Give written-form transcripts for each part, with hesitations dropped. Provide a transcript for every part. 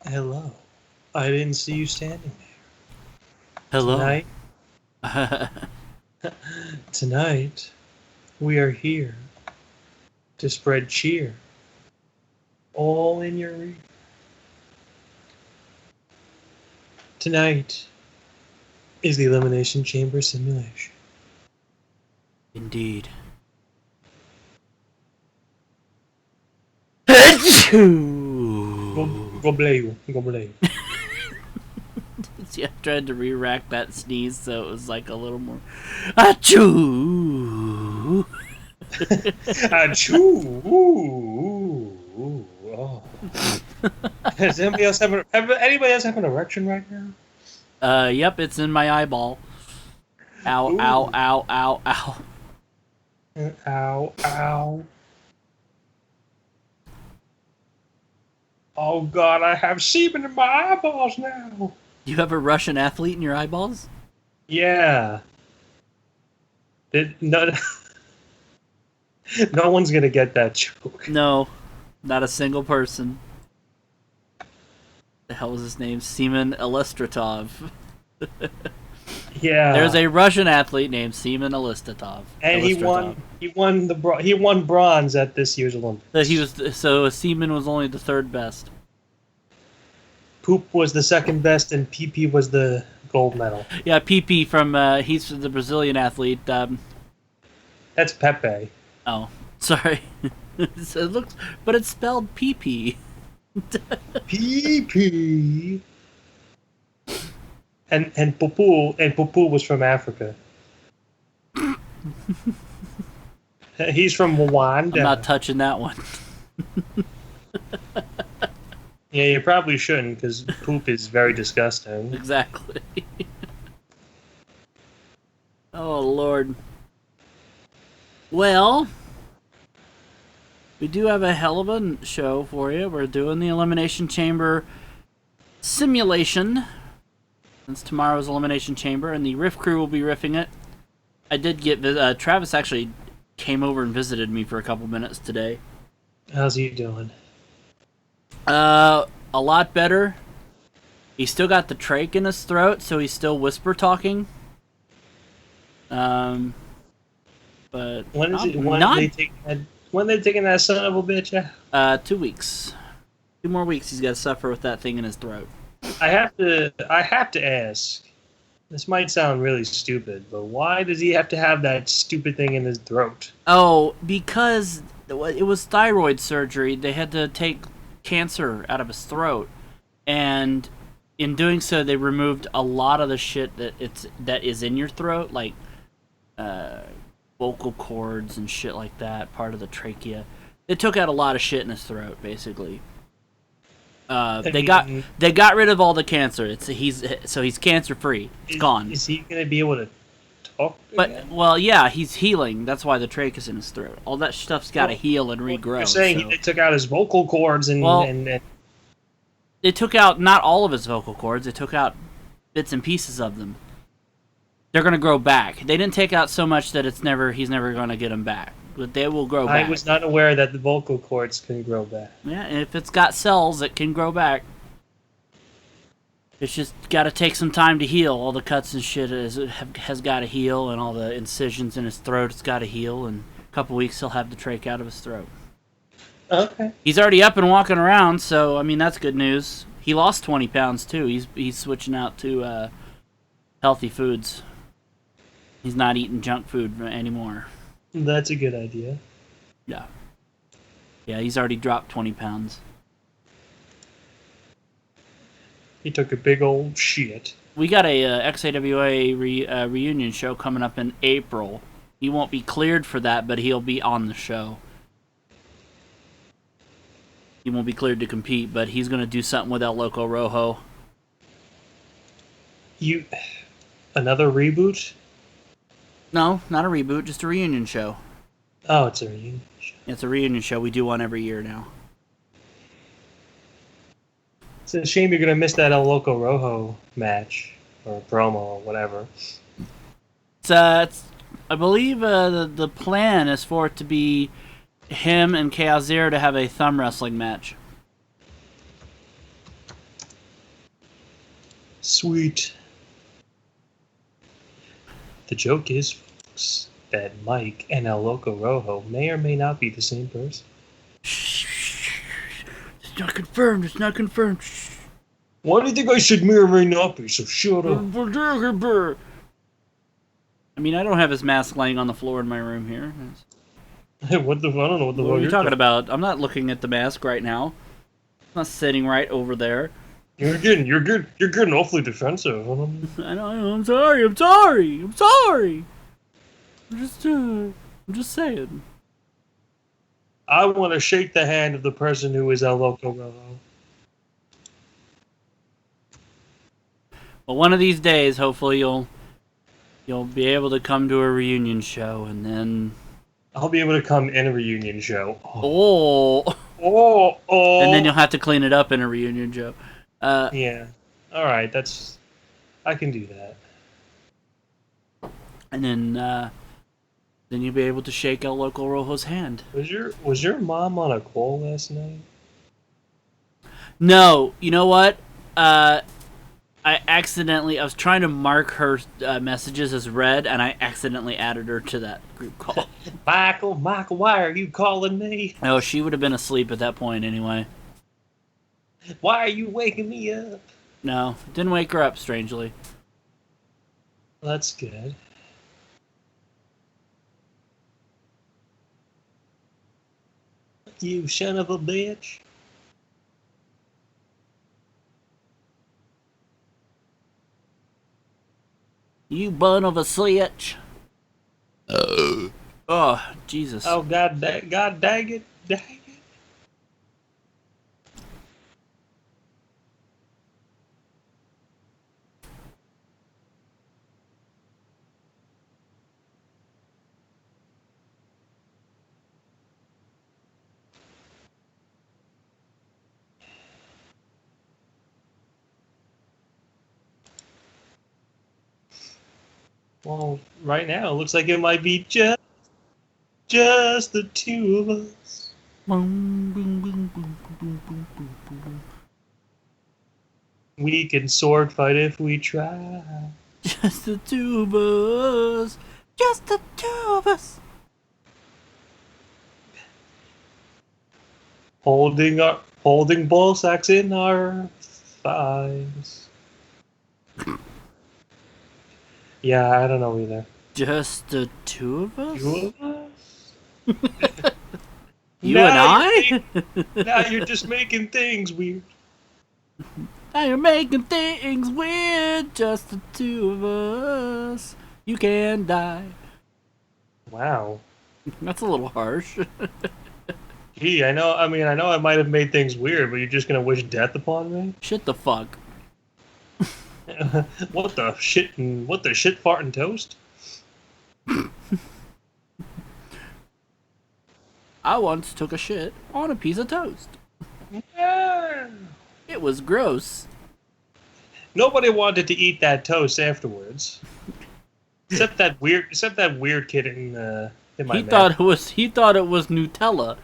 Hello. I didn't see you standing there. Hello. Tonight, we are here to spread cheer all in your ear. Tonight is the Elimination Chamber simulation. Indeed. Go blue. See, I tried to re-rack that sneeze so it was like a little more. Achoo! Achoo! Ooh, oh. Does anybody else have an erection right now? Yep, it's in my eyeball. Ow, Ooh. ow, ow, ow, ow. Ow, ow. Oh God, I have semen in my eyeballs now. You have a Russian athlete in your eyeballs? Yeah. No one's gonna get that joke. No, not a single person. The hell was his name? Semen Elistratov. Yeah. There's a Russian athlete named Semen Elistratov. And he won bronze at this year's Olympics. So Semen was only the third best. Poop was the second best, and PP was the gold medal. Yeah, PP from he's the Brazilian athlete. That's Pepe. Oh, sorry. It looks, but it's spelled PP. PP. And Pupu was from Africa. He's from Rwanda. I'm not touching that one. Yeah, you probably shouldn't, because poop is very disgusting. Exactly. Oh, Lord. Well, we do have a hell of a show for you. We're doing the Elimination Chamber simulation. Since tomorrow's Elimination Chamber, and the riff crew will be riffing it. I did get... Travis actually came over and visited me for a couple minutes today. How's he doing? A lot better. He's still got the trach in his throat, so he's still whisper talking. But When are they taking that son of a bitch out? 2 weeks. 2 more weeks he's got to suffer with that thing in his throat. I have to ask. This might sound really stupid, but why does he have to have that stupid thing in his throat? Oh, because it was thyroid surgery. They had to take cancer out of his throat, and in doing so, they removed a lot of the shit that is in your throat, like vocal cords and shit like that. Part of the trachea. They took out a lot of shit in his throat, basically. They got rid of all the cancer. He's cancer free. It's gone. Is he gonna be able to talk? But well, yeah, he's healing. That's why the trach is in his throat. All that stuff's got to heal and regrow. You're saying they took out his vocal cords and they took out not all of his vocal cords. They took out bits and pieces of them. They're gonna grow back. They didn't take out so much that he's never gonna get them back. But they will grow back. I was not aware that the vocal cords can grow back. Yeah, and if it's got cells, it can grow back. It's just got to take some time to heal. All the cuts and shit has got to heal, and all the incisions in his throat has got to heal. And a couple weeks, he'll have the trach out of his throat. Okay. He's already up and walking around, so I mean that's good news. He lost 20 pounds too. He's switching out to healthy foods. He's not eating junk food anymore. That's a good idea. Yeah. Yeah, he's already dropped 20 pounds. He took a big old shit. We got a XAWA reunion show coming up in April. He won't be cleared for that, but he'll be on the show. He won't be cleared to compete, but he's going to do something with El Loco Rojo. Another reboot? No, not a reboot, just a reunion show. Oh, it's a reunion show. It's a reunion show. We do one every year now. It's a shame you're going to miss that El Loco Rojo match, or promo, or whatever. It's I believe the plan is for it to be him and Chaos Zero to have a thumb wrestling match. Sweet. The joke is, folks, that Mike and El Loco Rojo may or may not be the same person. It's not confirmed. It's not confirmed. Why do you think I said may or may not be? So shut up. I mean, I don't have his mask laying on the floor in my room here. What the? I don't know what the. What are you talking about? I'm not looking at the mask right now. It's not sitting right over there. You're getting awfully defensive. I know. I'm sorry. I'm just saying. I want to shake the hand of the person who is El Loco Rojo. Well, one of these days, hopefully you'll be able to come to a reunion show, and then I'll be able to come in a reunion show. Oh. And then you'll have to clean it up in a reunion show. Yeah. All right. I can do that. And then you'll be able to shake El Loco Rojo's hand. Was your mom on a call last night? No. You know what? I was trying to mark her messages as read, and I accidentally added her to that group call. Michael, why are you calling me? Oh, she would have been asleep at that point anyway. Why are you waking me up? No, didn't wake her up, strangely. Well, that's good. You son of a bitch. You bun of a switch. Oh, Jesus. Oh, God dang it. Well, right now, it looks like it might be just the two of us. We can sword fight if we try. Just the two of us. Just the two of us. Holding ball sacks in our thighs. Yeah, I don't know either. Just the two of us? Two of us? You and I? Now you're just making things weird. Now you're making things weird. Just the two of us. You can die. Wow. That's a little harsh. Gee, I know I might have made things weird, but you're just gonna wish death upon me? Shit the fuck. What the shit farting toast? I once took a shit on a piece of toast. Yeah. It was gross. Nobody wanted to eat that toast afterwards. Except that weird kid in my He thought it was Nutella.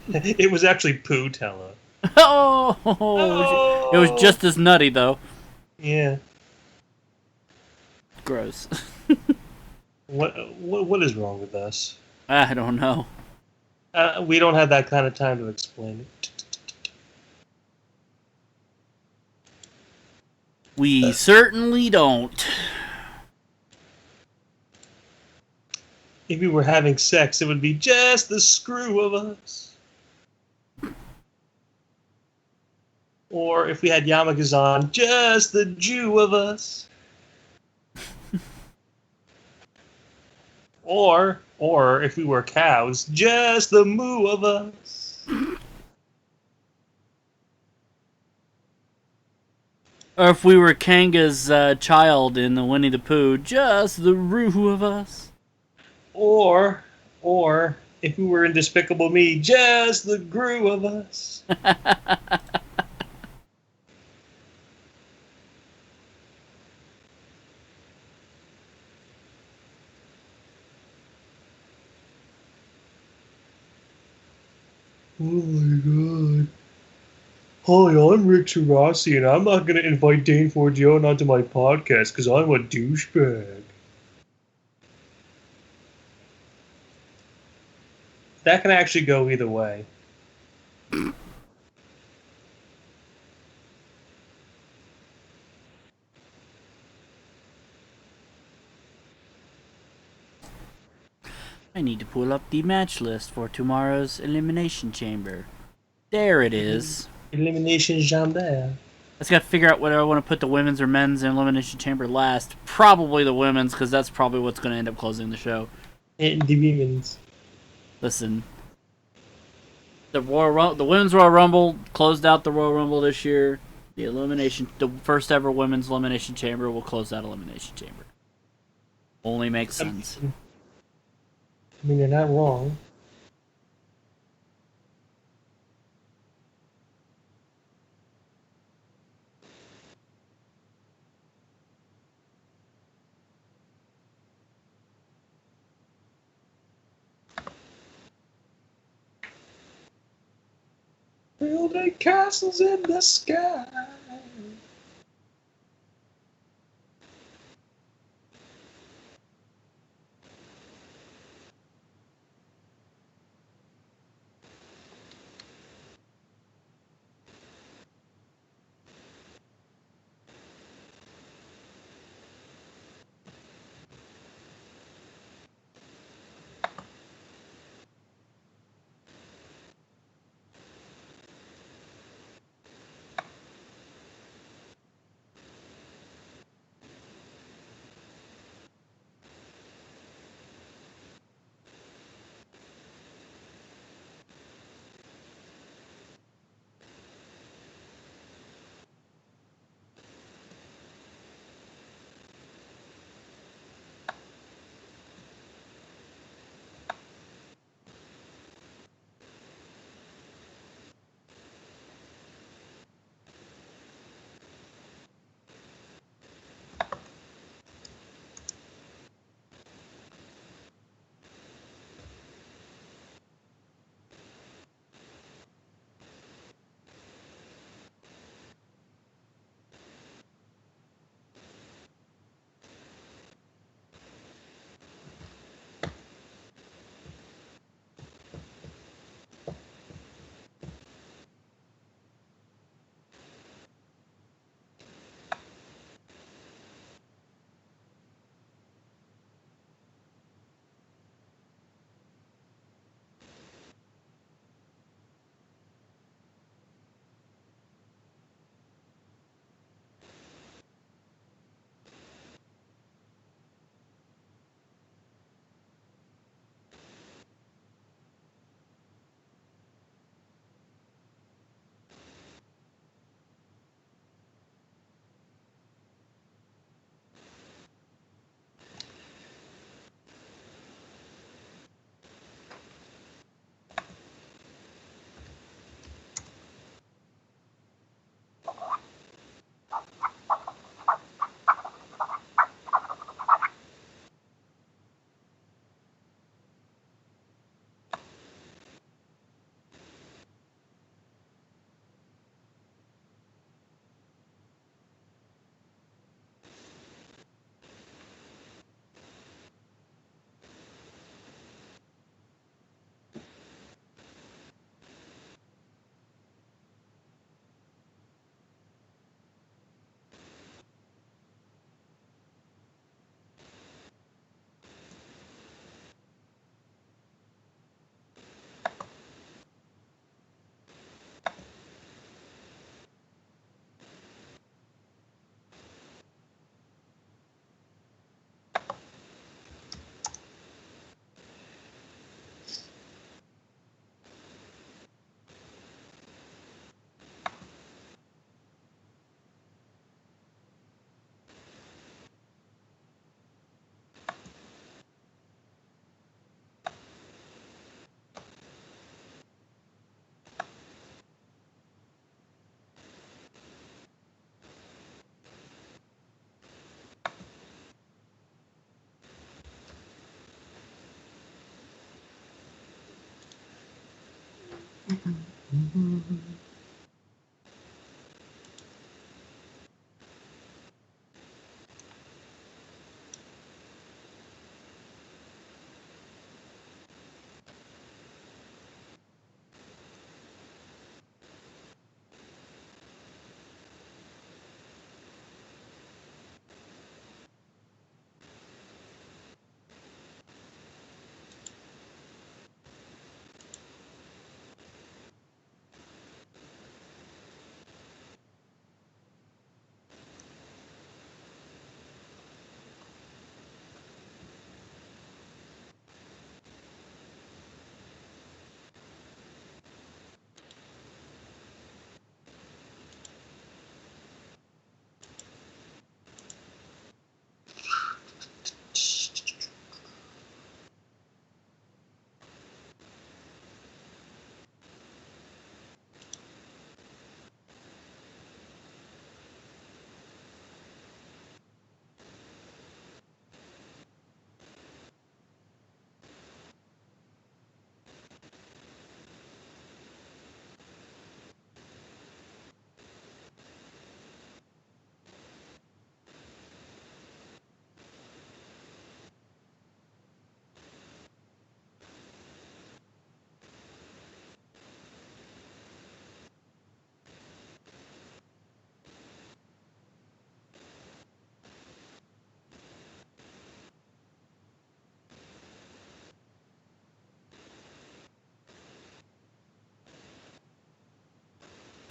It was actually Poo-tella. Oh, it was just as nutty though. Yeah. Gross. What is wrong with us? I don't know. We don't have that kind of time to explain it. We certainly don't. If we were having sex, it would be just the screw of us. Or if we had yarmulkes on, just the Jew of us. Or if we were cows, just the moo of us. Or if we were Kanga's child in the Winnie the Pooh, just the Roo of us. Or if we were in Despicable Me, just the Gru of us. Oh my god. Hi, I'm Rick Rossi, and I'm not going to invite Dane Forgione onto my podcast because I'm a douchebag. That can actually go either way. I need to pull up the match list for tomorrow's Elimination Chamber. There it is. Elimination Chamber. I just got to figure out whether I want to put the women's or men's in Elimination Chamber last. Probably the women's, because that's probably what's going to end up closing the show. And the women's. Listen, the women's Royal Rumble closed out the Royal Rumble this year. The first ever women's Elimination Chamber will close that Elimination Chamber. Only makes sense. I mean, you're not wrong. Building castles in the sky.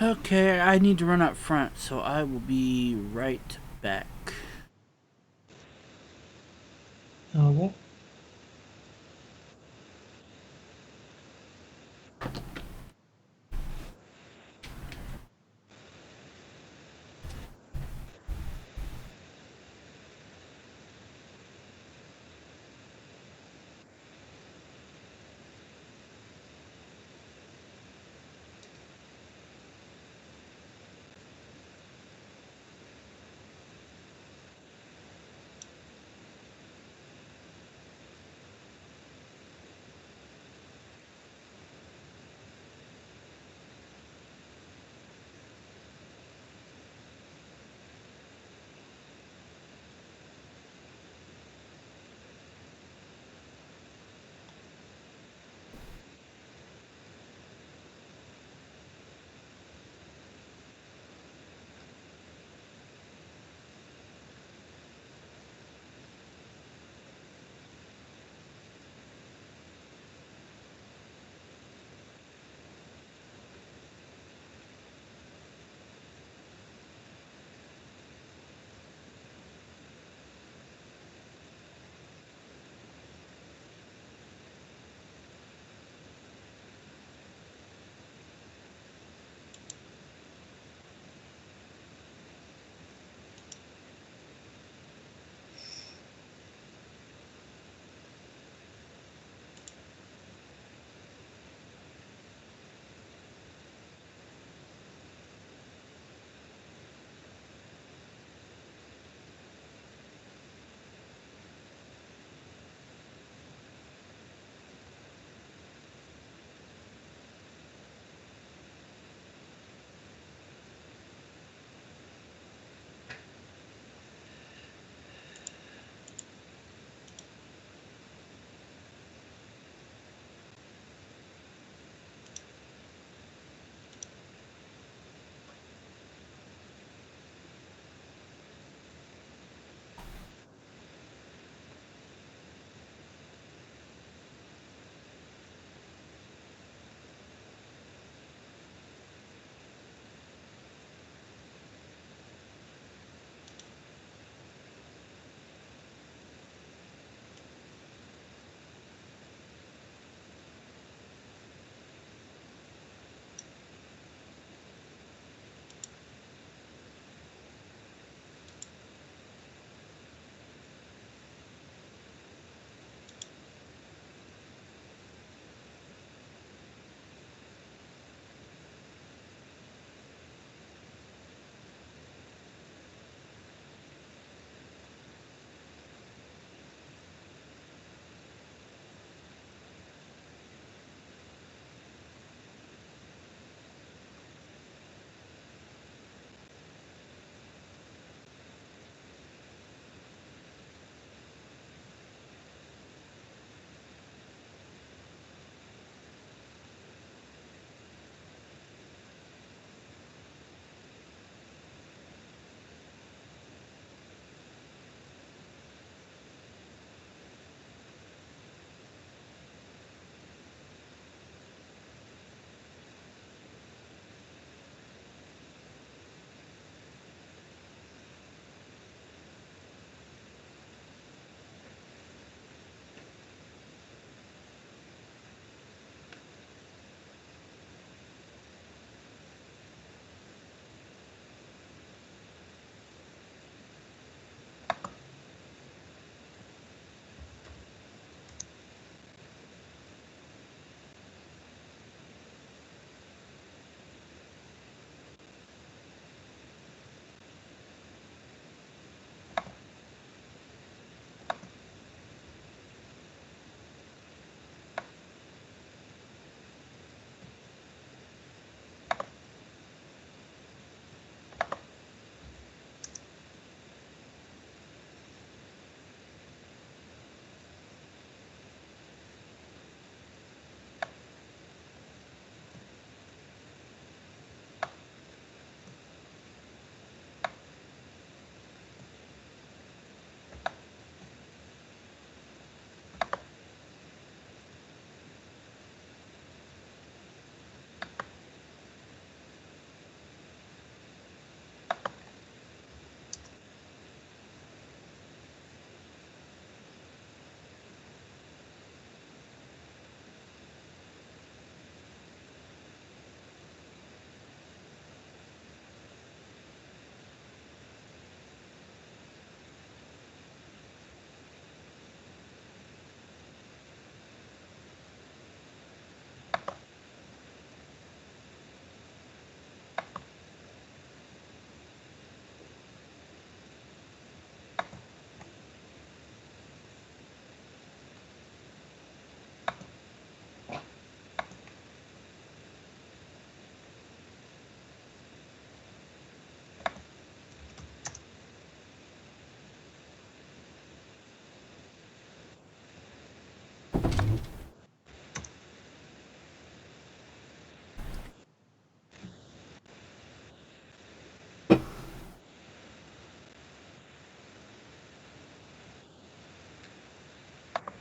Okay, I need to run up front, so I will be right back. Okay.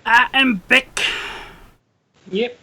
I am back. Yep.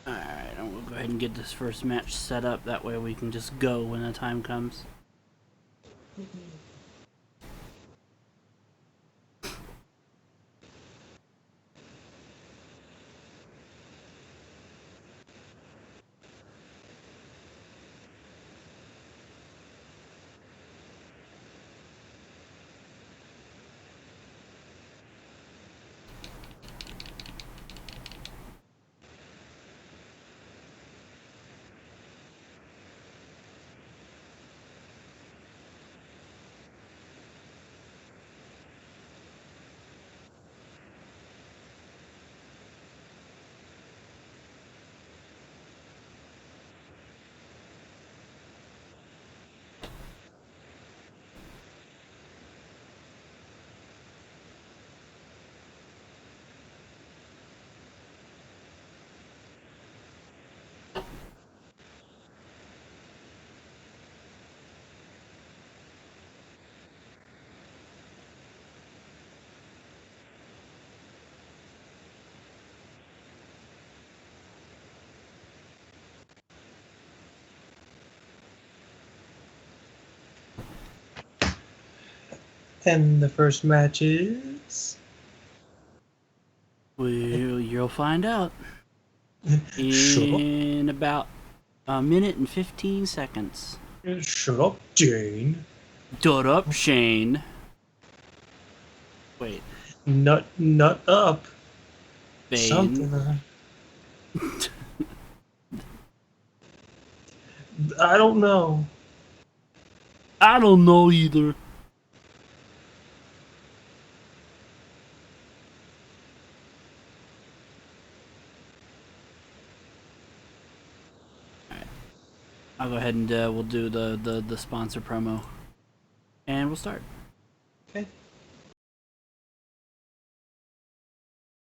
Alright, and we'll go ahead and get this first match set up. That way we can just go when the time comes. And the first match is... You'll find out Shut in about a minute and 15 seconds. up. Shut up, Dane. Dot up, Shane. Wait. Nut up. Bane. Something. I don't know. I don't know either. I'll go ahead and we'll do the sponsor promo. And we'll start. Okay.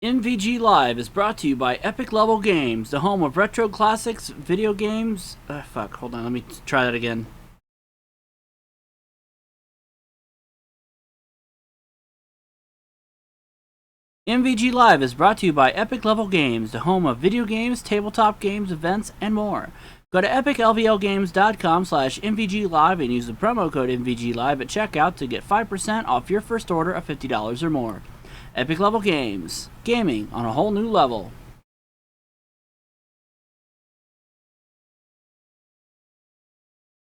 MVGLive is brought to you by Epic Level Games, the home of retro classics, video games... fuck, hold on, let me try that again. MVGLive is brought to you by Epic Level Games, the home of video games, tabletop games, events, and more. Go to epiclvlgames.com/MVGLive and use the promo code MVGLive at checkout to get 5% off your first order of $50 or more. Epic Level Games, gaming on a whole new level.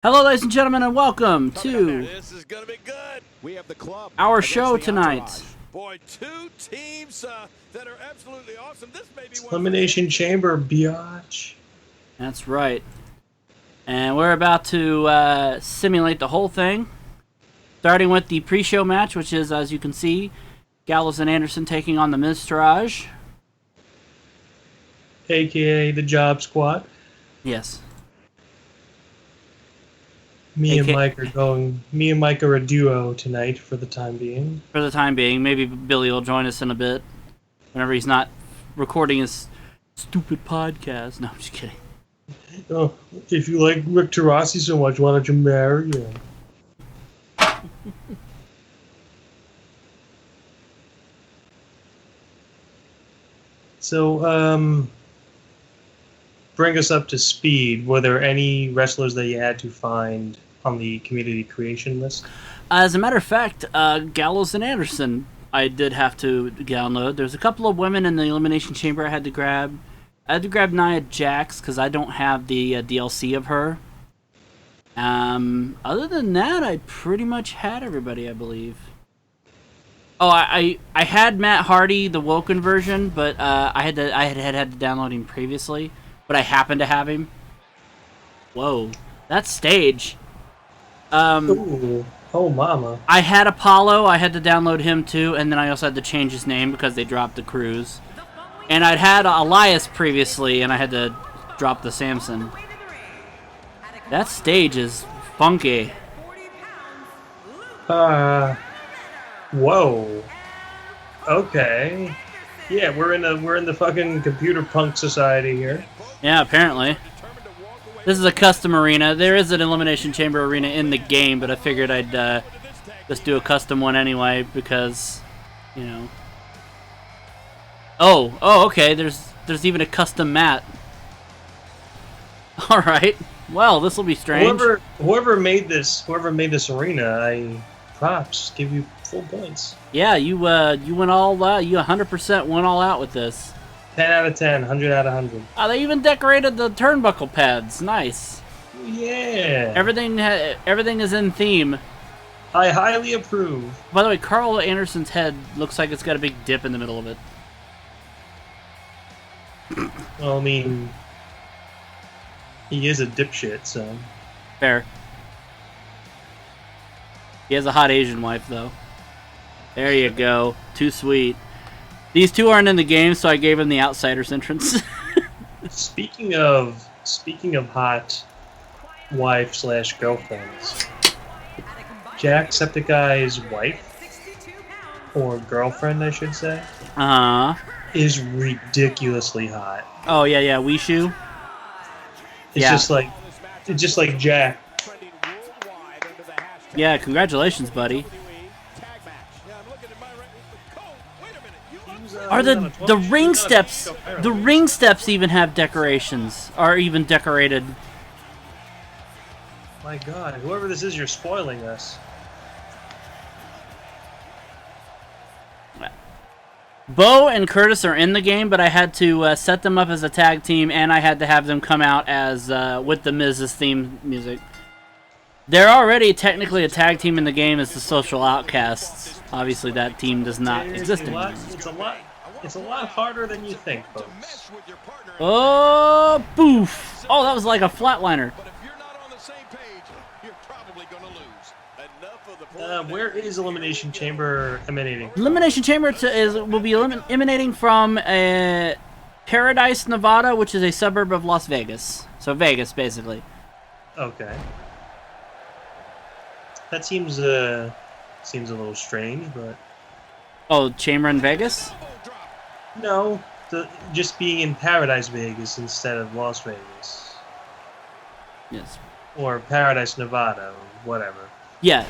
Hello, ladies and gentlemen, and welcome to this is gonna be good. We have the club our show tonight. Boy, two teams that are absolutely awesome. This may be Elimination Chamber, biatch. That's right. And we're about to simulate the whole thing. Starting with the pre-show match, which is, as you can see, Gallows and Anderson taking on the Miztourage. AKA the Job Squad. Yes. Me and Mike are a duo tonight for the time being. For the time being. Maybe Billy will join us in a bit. Whenever he's not recording his stupid podcast. No, I'm just kidding. Oh, if you like Rick Tarasi so much, why don't you marry him? So, bring us up to speed. Were there any wrestlers that you had to find on the community creation list? As a matter of fact, Gallows and Anderson, I did have to download. There's a couple of women in the Elimination Chamber I had to grab. I had to grab Nia Jax because I don't have the DLC of her. Other than that, I pretty much had everybody, I believe. Oh, I had Matt Hardy, the Woken version, but I had to download him previously, but I happened to have him. Whoa, that stage. Ooh, oh mama. I had Apollo, I had to download him too, and then I also had to change his name because they dropped the cruise. And I'd had Elias previously, and I had to drop the Samson. That stage is funky. Whoa. Okay. Yeah, we're in the fucking computer punk society here. Yeah, apparently. This is a custom arena. There is an Elimination Chamber arena in the game, but I figured I'd just do a custom one anyway because, you know. Oh, okay. There's even a custom mat. All right. Well, this will be strange. Whoever made this arena, I props, give you full points. Yeah, you went all out. You 100% went all out with this. 10 out of 10, 100 out of 100. Oh, they even decorated the turnbuckle pads. Nice. Yeah. Everything is in theme. I highly approve. By the way, Carl Anderson's head looks like it's got a big dip in the middle of it. Well, I mean, he is a dipshit, so. Fair. He has a hot Asian wife, though. There you go. Too sweet. These two aren't in the game, so I gave him the Outsiders entrance. Speaking of hot wife/girlfriends, Jacksepticeye's wife, or girlfriend, I should say, is ridiculously hot. Oh yeah, Wishu. It's just like Jack. Yeah, congratulations, buddy. Are the ring steps? The ring steps even have decorations. Are even decorated. My God, whoever this is, you're spoiling us. Bo and Curtis are in the game, but I had to set them up as a tag team, and I had to have them come out as with the Miz's theme music. They're already technically a tag team in the game as the Social Outcasts. Obviously, that team does not exist anymore. It's a lot harder than you think, folks. Oh, boof! Oh, that was like a flatliner. Where is Elimination Chamber emanating? Elimination Chamber will be emanating from Paradise, Nevada, which is a suburb of Las Vegas. So Vegas, basically. Okay. That seems a little strange, but. Oh, Chamber in Vegas? No, just being in Paradise, Vegas instead of Las Vegas. Yes. Or Paradise, Nevada, or whatever. Yeah.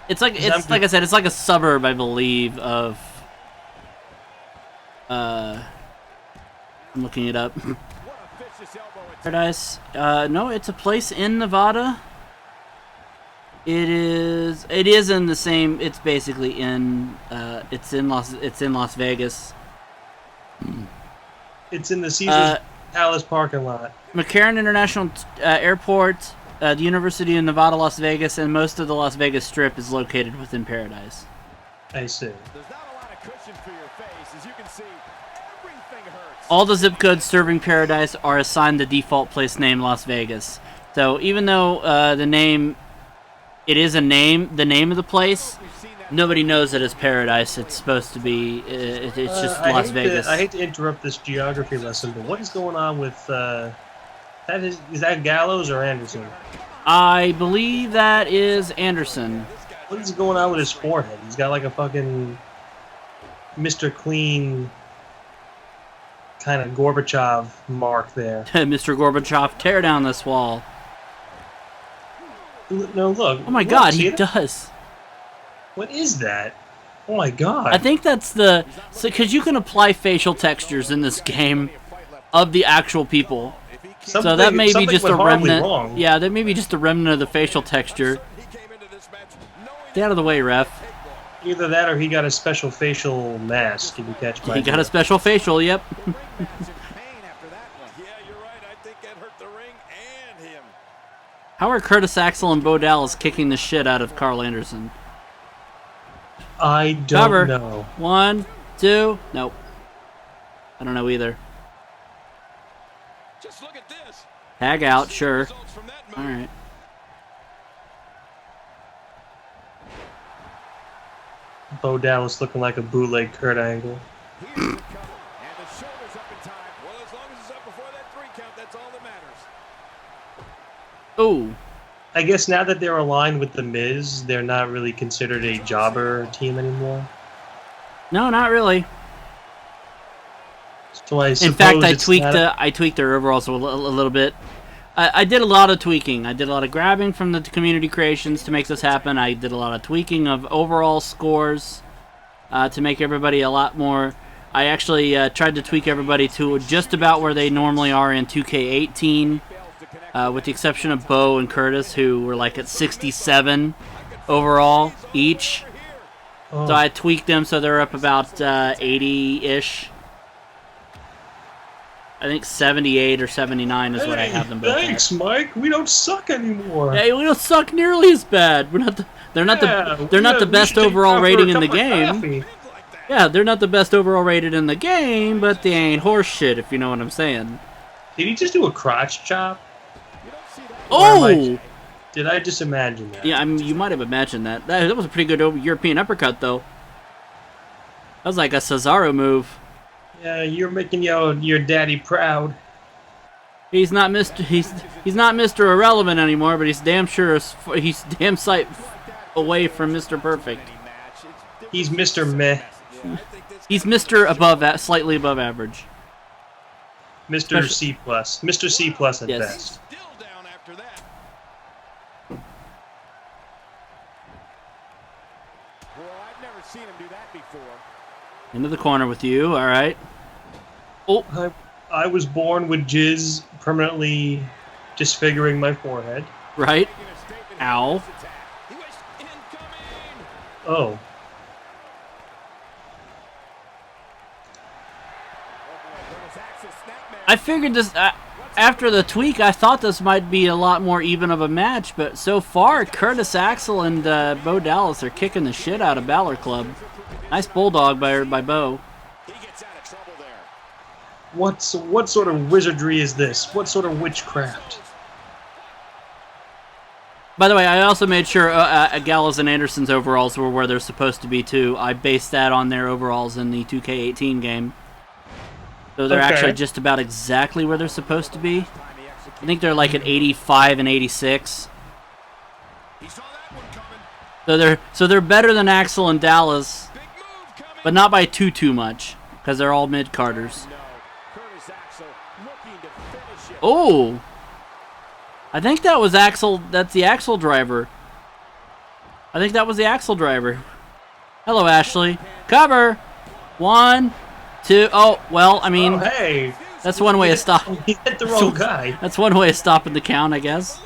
It's like I said, it's like a suburb, I believe, of I'm looking it up. Paradise. No, it's a place in Nevada. It is in the same, it's basically in it's in Las Vegas. It's in the Caesars Palace parking lot. McCarran International Airport, the University of Nevada, Las Vegas, and most of the Las Vegas Strip is located within Paradise. I see. There's not a lot of cushion for your face. As you can see, everything hurts. All the zip codes serving Paradise are assigned the default place name Las Vegas. So even though the name is the name of the place, nobody knows it as Paradise. It's supposed to be, it's just Las Vegas. I hate to interrupt this geography lesson, but what is going on with, is that Gallows or Anderson? I believe that is Anderson. What is going on with his forehead? He's got like a fucking Mr. Clean kind of Gorbachev mark there. Mr. Gorbachev, tear down this wall. No, look. Oh my look, God, see he that? does. What is that? Oh my God. I think that's the... Because you can apply facial textures in this game of the actual people. So that may be just a remnant. Wrong. Yeah, that may be just a remnant of the facial texture. Stay out of the way, ref. Either that or he got a special facial mask, if you catch my He got a special facial, yep. Yeah, you're right. I think that hurt the ring and him. How are Curtis Axel and Bo Dallas kicking the shit out of Carl Anderson? I don't Cover. know. 1, 2, nope. I don't know either. Just look at this. Tag out, sure. Results from that move. Alright. Bo Dallas looking like a bootleg Kurt Angle. Here's the cover. And the shoulder's up in time. Well, as long as it's up before that 3 count, that's all that matters. Ooh. I guess now that they're aligned with The Miz, they're not really considered a jobber team anymore. No, not really. So I In suppose fact, I it's tweaked not I tweaked their overalls a little bit. I did a lot of tweaking. I did a lot of grabbing from the community creations to make this happen. I did a lot of tweaking of overall scores to make everybody a lot more. I actually tried to tweak everybody to just about where they normally are in 2K18, with the exception of Bo and Curtis, who were like at 67 overall each. Oh. So I tweaked them so they're up about 80-ish. I think 78 or 79 is what I have them both at. Thanks, Mike. We don't suck anymore. Hey, we don't suck nearly as bad. We're not. They're not the best overall rating in the game. Yeah, they're not the best overall rated in the game, but they ain't horse shit, if you know what I'm saying. Did he just do a crotch chop? Oh! Did I just imagine that? Yeah, I mean, you might have imagined that. That was a pretty good European uppercut, though. That was like a Cesaro move. Yeah, you're making your daddy proud. He's not Mr. He's not Mr. Irrelevant anymore, but he's damn sure he's damn sight away from Mr. Perfect. He's Mr. Meh. He's Mr. Above, slightly above average. Mr. C+. Mr. C+ at Yes. best. Still down after that. Well, I've never seen him do that before. Into the corner with you, all right. Oh, I was born with jizz permanently disfiguring my forehead. right. Ow. He was incoming. Oh. I figured this after the tweak. I thought this might be a lot more even of a match, but so far, Curtis Axel and Bo Dallas are kicking the shit out of Balor Club. Nice bulldog by Bo. He gets out of trouble there. What sort of wizardry is this? What sort of witchcraft? By the way, I also made sure Gallows and Anderson's overalls were where they're supposed to be too. I based that on their overalls in the 2K18 game. So they're actually just about exactly where they're supposed to be. I think they're like at 85 and 86. He saw that one coming. So they're better than Axel and Dallas, Big move coming. but not by too much, because they're all mid-carders. No. Curtis Axel looking to finish it. Oh! I think that was Axel. That's the Axel driver. I think that was the Axel driver. Hello, Ashley. Cover! 1, 2. Oh, well, I mean, Oh, hey! that's one way of stopping. He hit the wrong guy. That's one way of stopping the count, I guess.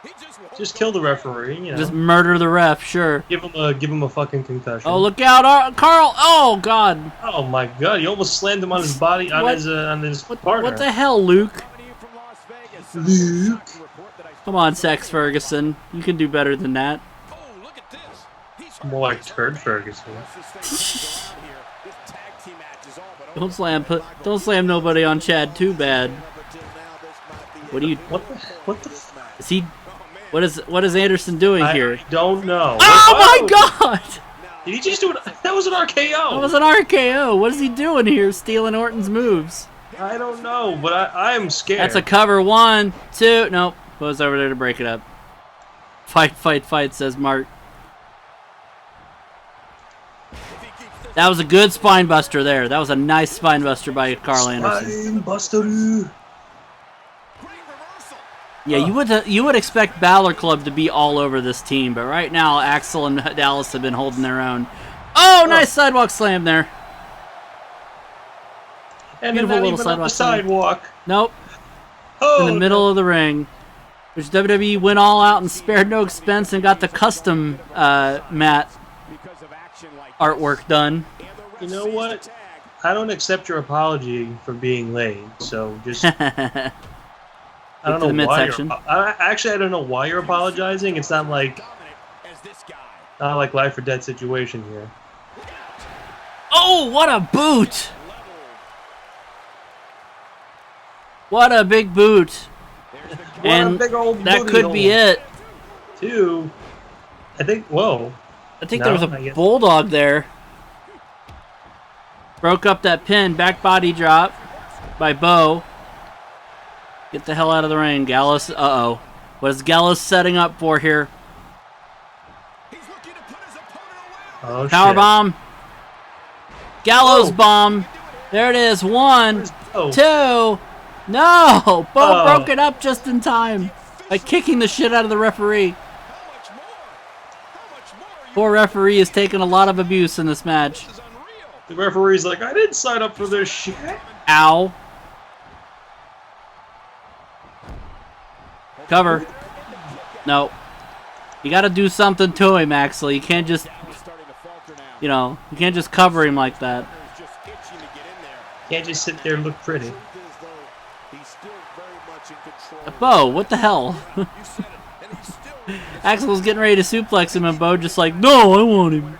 He just won't Just kill the referee, you know. Just murder the ref, sure. Give him a fucking concussion. Oh, look out, Carl! Oh, God! Oh my God! He almost slammed him on his body, on his partner. What the hell, Luke? coming to you from Las Vegas. Luke. Report that I Come on, Sex Ferguson. You can do better than that. Oh, look at this. He's More like Turd Ferguson. This tag team match is all but Don't slam nobody on Chad too bad. What do you? What the? Is he? What is Anderson doing here? I don't know. Oh my God! Did he just do it? That was an RKO. That was an RKO. What is he doing here? Stealing Orton's moves. I don't know, but I am scared. That's a cover. 1, 2. Nope. Bo's over there to break it up. Fight, fight, fight, says Mark. That was a good spine buster there. That was a nice spine buster by Carl Anderson. Spine buster. Yeah, you would expect Balor Club to be all over this team, but right now Axel and Dallas have been holding their own. Oh, nice sidewalk slam there. And Beautiful not little even on the sidewalk sidewalk. Nope. Oh, In the middle of the ring. Which WWE went all out and spared no expense and got the custom mat artwork done. You know what? I don't accept your apology for being late, so just... I don't know why I don't know why you're apologizing. It's not like life or death situation here. Oh, what a boot! What a big boot! And big old that could be it. Two. I think. Whoa. I think there was a bulldog there. Broke up that pin. Back body drop by Bo. Get the hell out of the ring, Gallus. Uh-oh. What is Gallus setting up for here? Oh, Power bomb. Gallows bomb. There it is. 1, 2. No! Bo broke it up just in time by kicking the shit out of the referee. Poor referee is taking a lot of abuse in this match. The referee's like, I didn't sign up for this shit. Ow. Cover. No. You gotta do something to him, Axel. You can't just, you can't just cover him like that. Can't just sit there and look pretty. Bo, what the hell? Axel was getting ready to suplex him, and Bo just like, no, I want him.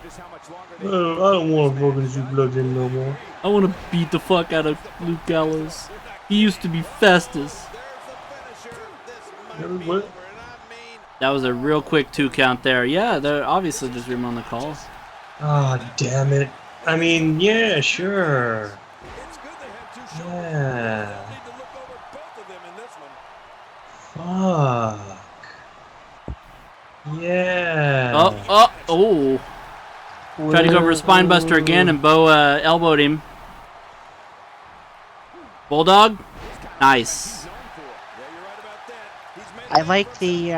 I don't want to fucking suplex him no more. I want to beat the fuck out of Luke Gallows. He used to be fastest. What? That was a real quick 2 count there. Yeah, they're obviously just on the call. Ah, damn it. I mean, yeah, sure. Yeah. Fuck. Yeah. Oh. Tried to go for a spine buster again, and Bo elbowed him. Bulldog? Nice. I like the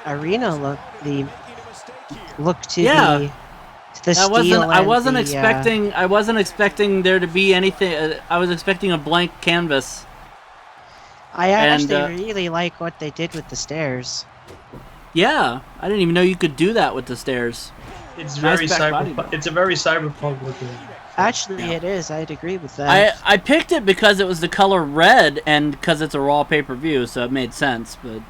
arena look, the look to the steel. I wasn't expecting there to be anything. I was expecting a blank canvas. I actually really like what they did with the stairs. Yeah, I didn't even know you could do that with the stairs. It's very cyberpunk. It's a very cyberpunk looking. Actually, it is. I'd agree with that. I picked it because it was the color red and because it's a Raw pay-per-view, so it made sense. But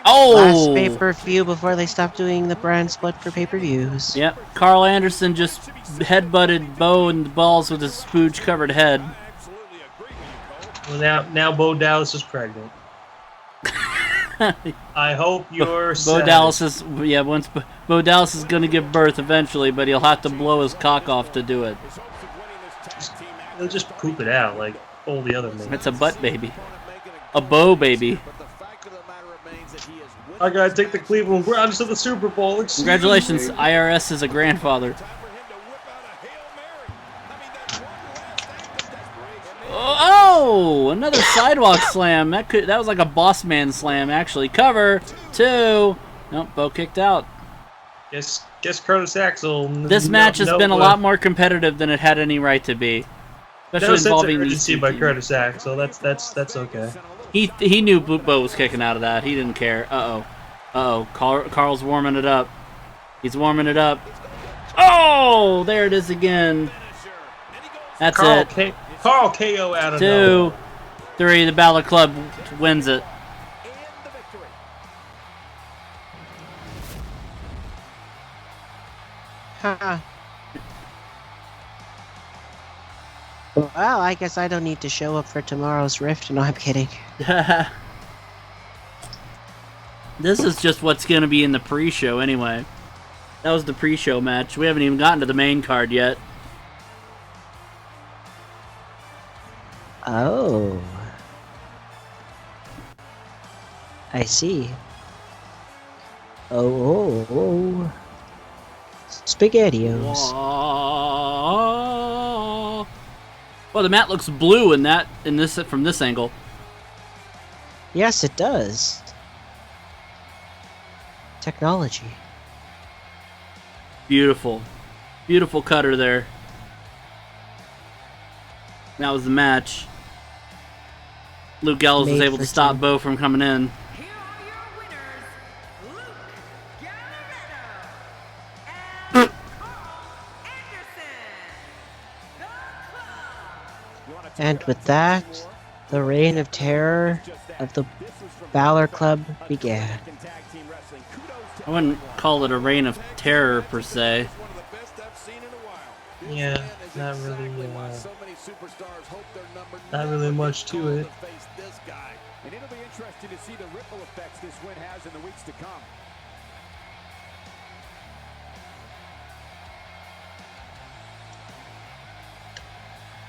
last pay-per-view before they stopped doing the brand split for pay-per-views. Yep, Carl Anderson just headbutted Bo in the balls with his spooge-covered head. Well, now Bo Dallas is pregnant. I hope you're Bo Dallas is once Bo Dallas is gonna give birth eventually, but he'll have to blow his cock off to do it. He'll just poop it out like all the other men. It's a butt baby, a Bo baby. I gotta take the Cleveland Browns to the Super Bowl. Congratulations, IRS is a grandfather. Oh, another sidewalk slam. That was like a boss man slam, actually. Cover 2. Nope, Bo kicked out. Guess Curtis Axel. This match has been a lot more competitive than it had any right to be, especially involving these two by teams. Curtis Axel. That's okay. He knew Bo was kicking out of that. He didn't care. Carl's warming it up. He's warming it up. Oh, there it is again. That's it. Carl KO out of 2, 3. The Balor Club wins it. Huh. Well, I guess I don't need to show up for tomorrow's Rift. No, I'm kidding. This is just what's going to be in the pre-show anyway. That was the pre-show match. We haven't even gotten to the main card yet. Oh. I see. Oh. SpaghettiOs. Whoa. Well, the mat looks blue from this angle. Yes, it does. Technology. Beautiful. Beautiful cutter there. That was the match. Luke Gallows was able to stop Bo from coming in. Here are your winners, Luke Gallows and Carl Anderson. And with that, the reign of terror of the Balor Club began. I wouldn't call it a reign of terror per se. Yeah, not really much to it. And it'll be interesting to see the ripple effects this win has in the weeks to come.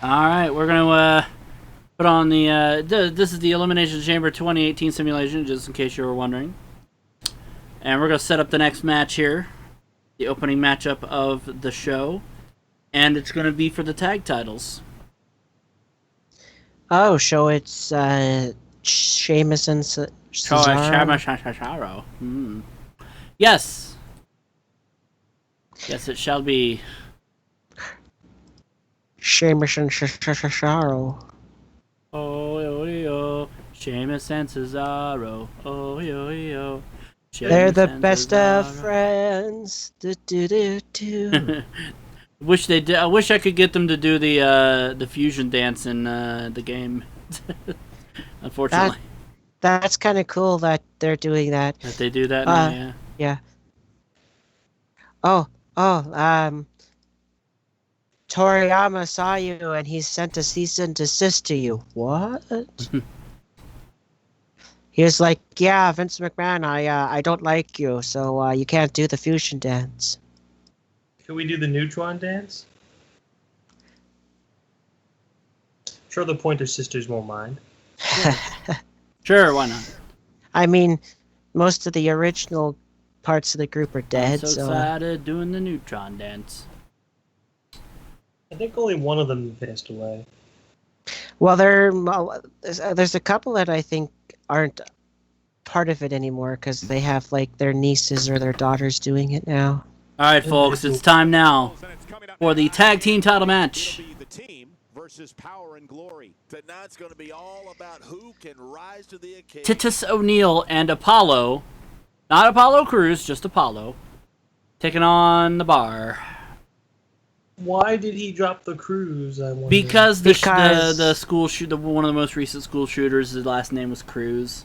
All right, we're gonna put on the. This is the Elimination Chamber 2018 simulation, just in case you were wondering. And we're gonna set up the next match here, the opening matchup of the show, and it's gonna be for the tag titles. Oh, so it's Sheamus and Cesaro. Yes. Yes, it shall be. Sheamus and Cesaro. Oh, yo, yo. Sheamus and Cesaro. Oh, yo, yo. They're the best of friends. Do, do, do, do. Wish they did. I wish I could get them to do the fusion dance in the game. Unfortunately, that's kind of cool that they're doing that. That they do that now, yeah. Yeah. Toriyama saw you and he sent a cease and desist to you. What? He was like, yeah, Vince McMahon, I don't like you, so you can't do the fusion dance. Can we do the Neutron dance? Sure, the Pointer Sisters won't mind. Sure, why not? I mean, most of the original parts of the group are dead, I'm so excited doing the Neutron dance. I think only one of them passed away. Well, there's a couple that I think aren't part of it anymore because they have like their nieces or their daughters doing it now. All right, folks, it's time now for the tag team title match. Versus Power and Glory. Tonight's going to be all about who can rise to the occasion. Titus O'Neil and Apollo, not Apollo Crews, just Apollo, taking on the Bar. Why did he drop the Crews? I wonder. Because the school one of the most recent school shooters, his last name was Crews.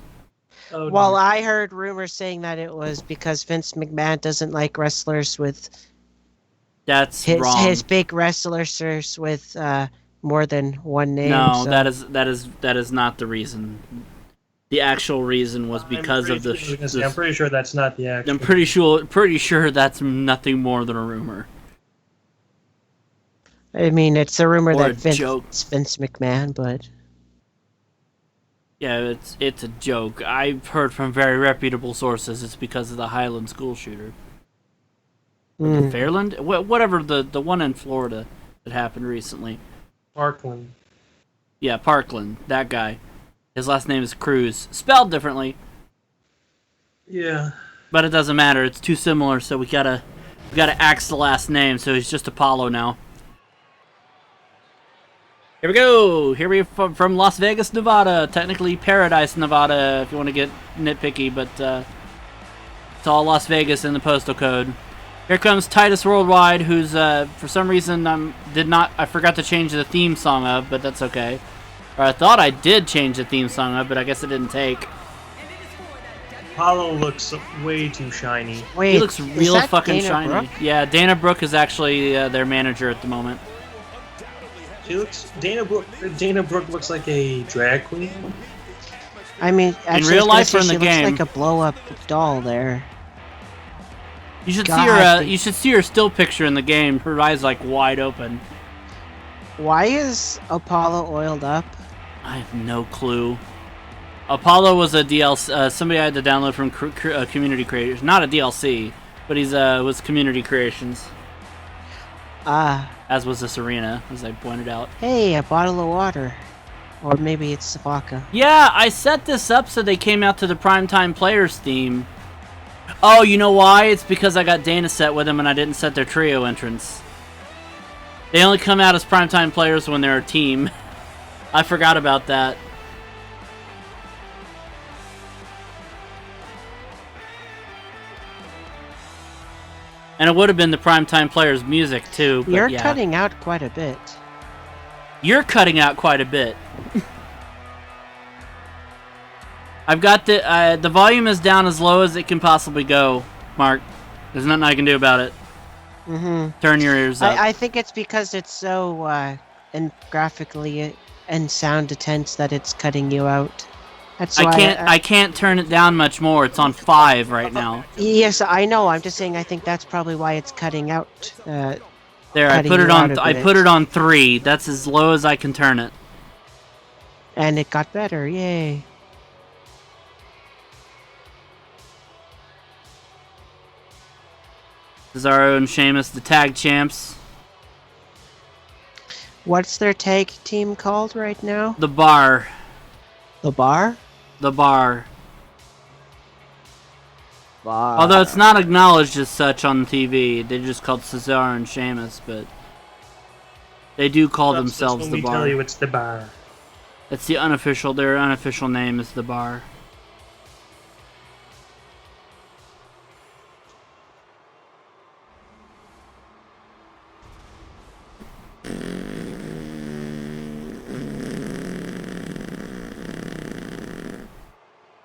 Oh, well, I heard rumors saying that it was because Vince McMahon doesn't like wrestlers with. That's wrong. His big wrestlers with more than one name. No, so. that is not the reason. The actual reason was because of the. I'm pretty sure that's not the actual. I'm pretty sure that's nothing more than a rumor. I mean, it's a rumor that Vince McMahon, but. Yeah, it's a joke. I've heard from very reputable sources it's because of the Highland school shooter. Fairland? Whatever, the one in Florida that happened recently. Parkland. Yeah, Parkland. That guy. His last name is Cruz. Spelled differently. Yeah. But it doesn't matter. It's too similar, so we gotta axe the last name, so he's just Apollo now. Here we go. Here we are from Las Vegas, Nevada. Technically Paradise, Nevada, if you want to get nitpicky, but it's all Las Vegas in the postal code. Here comes Titus Worldwide, who's for some reason I forgot to change the theme song of, but that's okay. Or I thought I did change the theme song of, but I guess it didn't take. Apollo looks way too shiny. Wait, he looks real fucking Dana shiny. Brooke? Yeah, Dana Brooke is actually their manager at the moment. Dana Brooke looks like a drag queen. I mean, actually, in real life or in the she game, looks like a blow-up doll there. You should see her. You should see her still picture in the game. Her eyes like wide open. Why is Apollo oiled up? I have no clue. Apollo was a DLC. Somebody had to download from community creators. Not a DLC. but he's was Community Creations. As was this arena, as I pointed out. Hey, a bottle of water. Or maybe it's vodka. Yeah, I set this up so they came out to the Primetime Players theme. Oh, you know why? It's because I got Dana set with them and I didn't set their trio entrance. They only come out as Primetime Players when they're a team. I forgot about that. And it would have been the Primetime Players music too. But You're yeah. cutting out quite a bit. You're cutting out quite a bit. I've got the volume is down as low as it can possibly go, Mark. There's nothing I can do about it. Turn your ears up. I think it's because it's so and graphically and sound intense that it's cutting you out. That's why I can't turn it down much more. It's on 5 right now. Yes, I know. I'm just saying. I think that's probably why it's cutting out. There, I put it on. I put it on 3. That's as low as I can turn it. And it got better. Yay! Cesaro and Sheamus, the tag champs. What's their tag team called right now? The Bar. The Bar? The Bar. Bar. Although it's not acknowledged as such on TV. They're just called Cesaro and Sheamus, but they do call themselves The Bar. Let me tell you it's The Bar. It's the unofficial, their unofficial name is The Bar.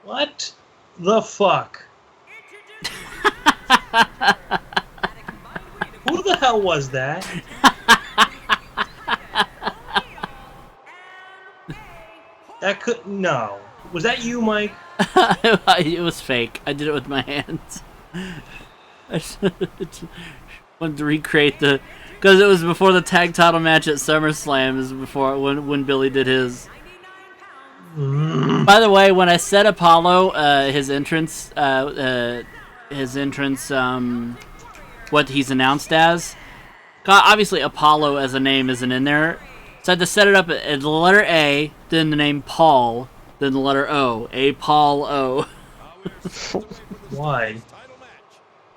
What the fuck? Who the hell was that? That could no. Was that you, Mike? It was fake. I did it with my hands. I just wanted to recreate the, because it was before the tag title match at SummerSlam. Is before when Billy did his. By the way, when I said Apollo, his entrance, what he's announced as, obviously Apollo as a name isn't in there, so I had to set it up at the letter A, then the name Paul, then the letter O, A Paul O. Why?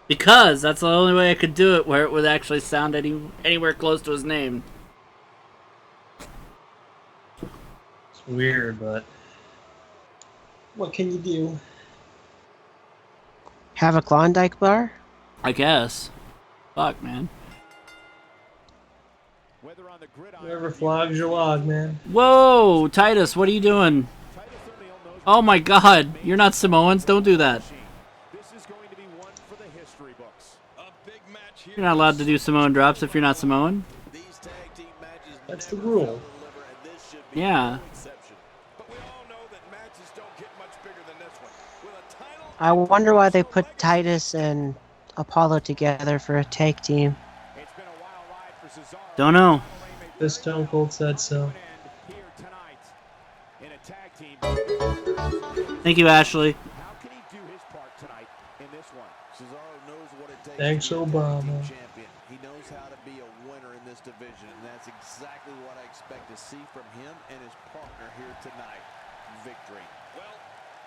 Because that's the only way I could do it where it would actually sound anywhere close to his name. Weird, but what can you do? Have a Klondike bar? I guess. Fuck, man. Whoever flogs your log, man. Whoa, Titus, what are you doing? Oh my god, you're not Samoans, don't do that. You're not allowed to do Samoan drops if you're not Samoan. That's the rule. Yeah. I wonder why they put Titus and Apollo together for a tag team. Don't know. The Stone Cold said so. Thank you, Ashley. Thanks, Obama. He knows how to be a winner in this division, and that's exactly what I expect to see from him and his partner here tonight. Victory. Well,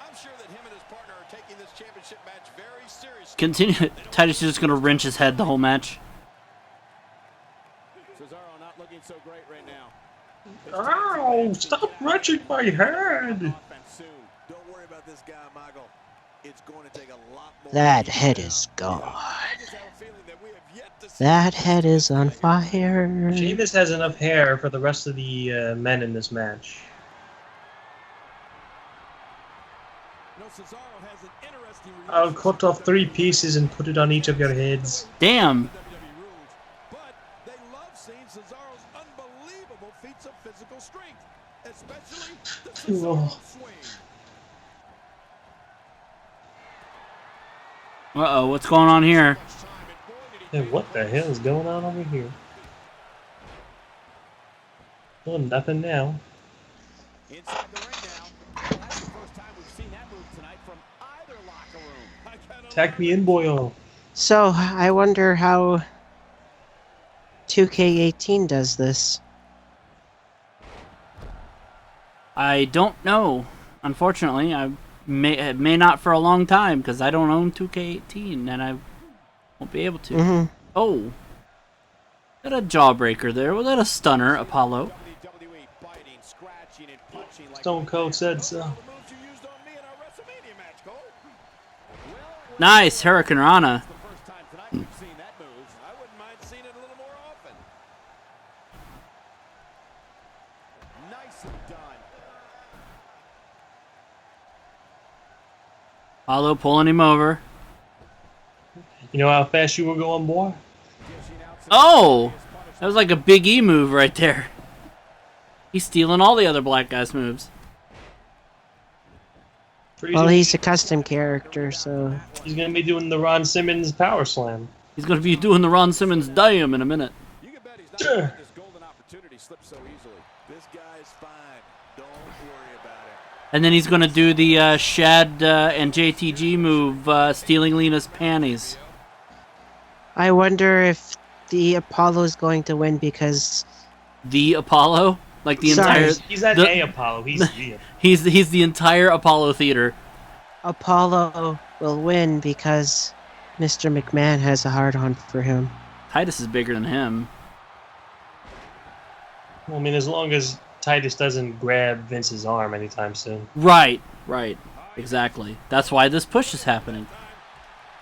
I'm sure that him and his partner are taking this championship match very seriously. Continue. Titus is just gonna wrench his head the whole match. Cesaro not looking so great right now. Ow! Stop wrenching my head! Don't worry about this guy, Michael. It's going to take a lot more. That head is gone. That head is on fire. Sheamus has enough hair for the rest of the men in this match. I'll cut off 3 pieces and put it on each of your heads. Damn. But they love seeing Cesaro's unbelievable feats of physical strength, especially the Cesaro swing. Uh-oh, what's going on here? Hey, what the hell is going on over here? Oh, nothing now. Inside the ring now. That's the first time we've seen that move tonight from either locker room. Attack me in, boyo. So, I wonder how 2K18 does this. I don't know. Unfortunately, I may not for a long time because I don't own 2K18 and I won't be able to. Mm-hmm. Oh, got a jawbreaker there. Was that a stunner, Apollo? Stone Cold said so. Nice, Hurricane Rana. Apollo pulling him over. You know how fast you were going, boy? Oh! That was like a Big E move right there. He's stealing all the other black guys' moves. Well, he's a custom character, so... He's going to be doing the Ron Simmons power slam. He's going to be doing the Ron Simmons damn in a minute. You can bet he's not letting this golden opportunity slip so easily. This guy's fine. Don't worry about it. And then he's going to do the Shad and JTG move, stealing Lena's panties. I wonder if the Apollo is going to win because... The Apollo? Like the Sorry. entire... He's not a Apollo. He's the He's the entire Apollo theater. Apollo will win because Mr. McMahon has a hard-on for him. Titus is bigger than him. Well, I mean, as long as Titus doesn't grab Vince's arm anytime soon. Right. Exactly. That's why this push is happening.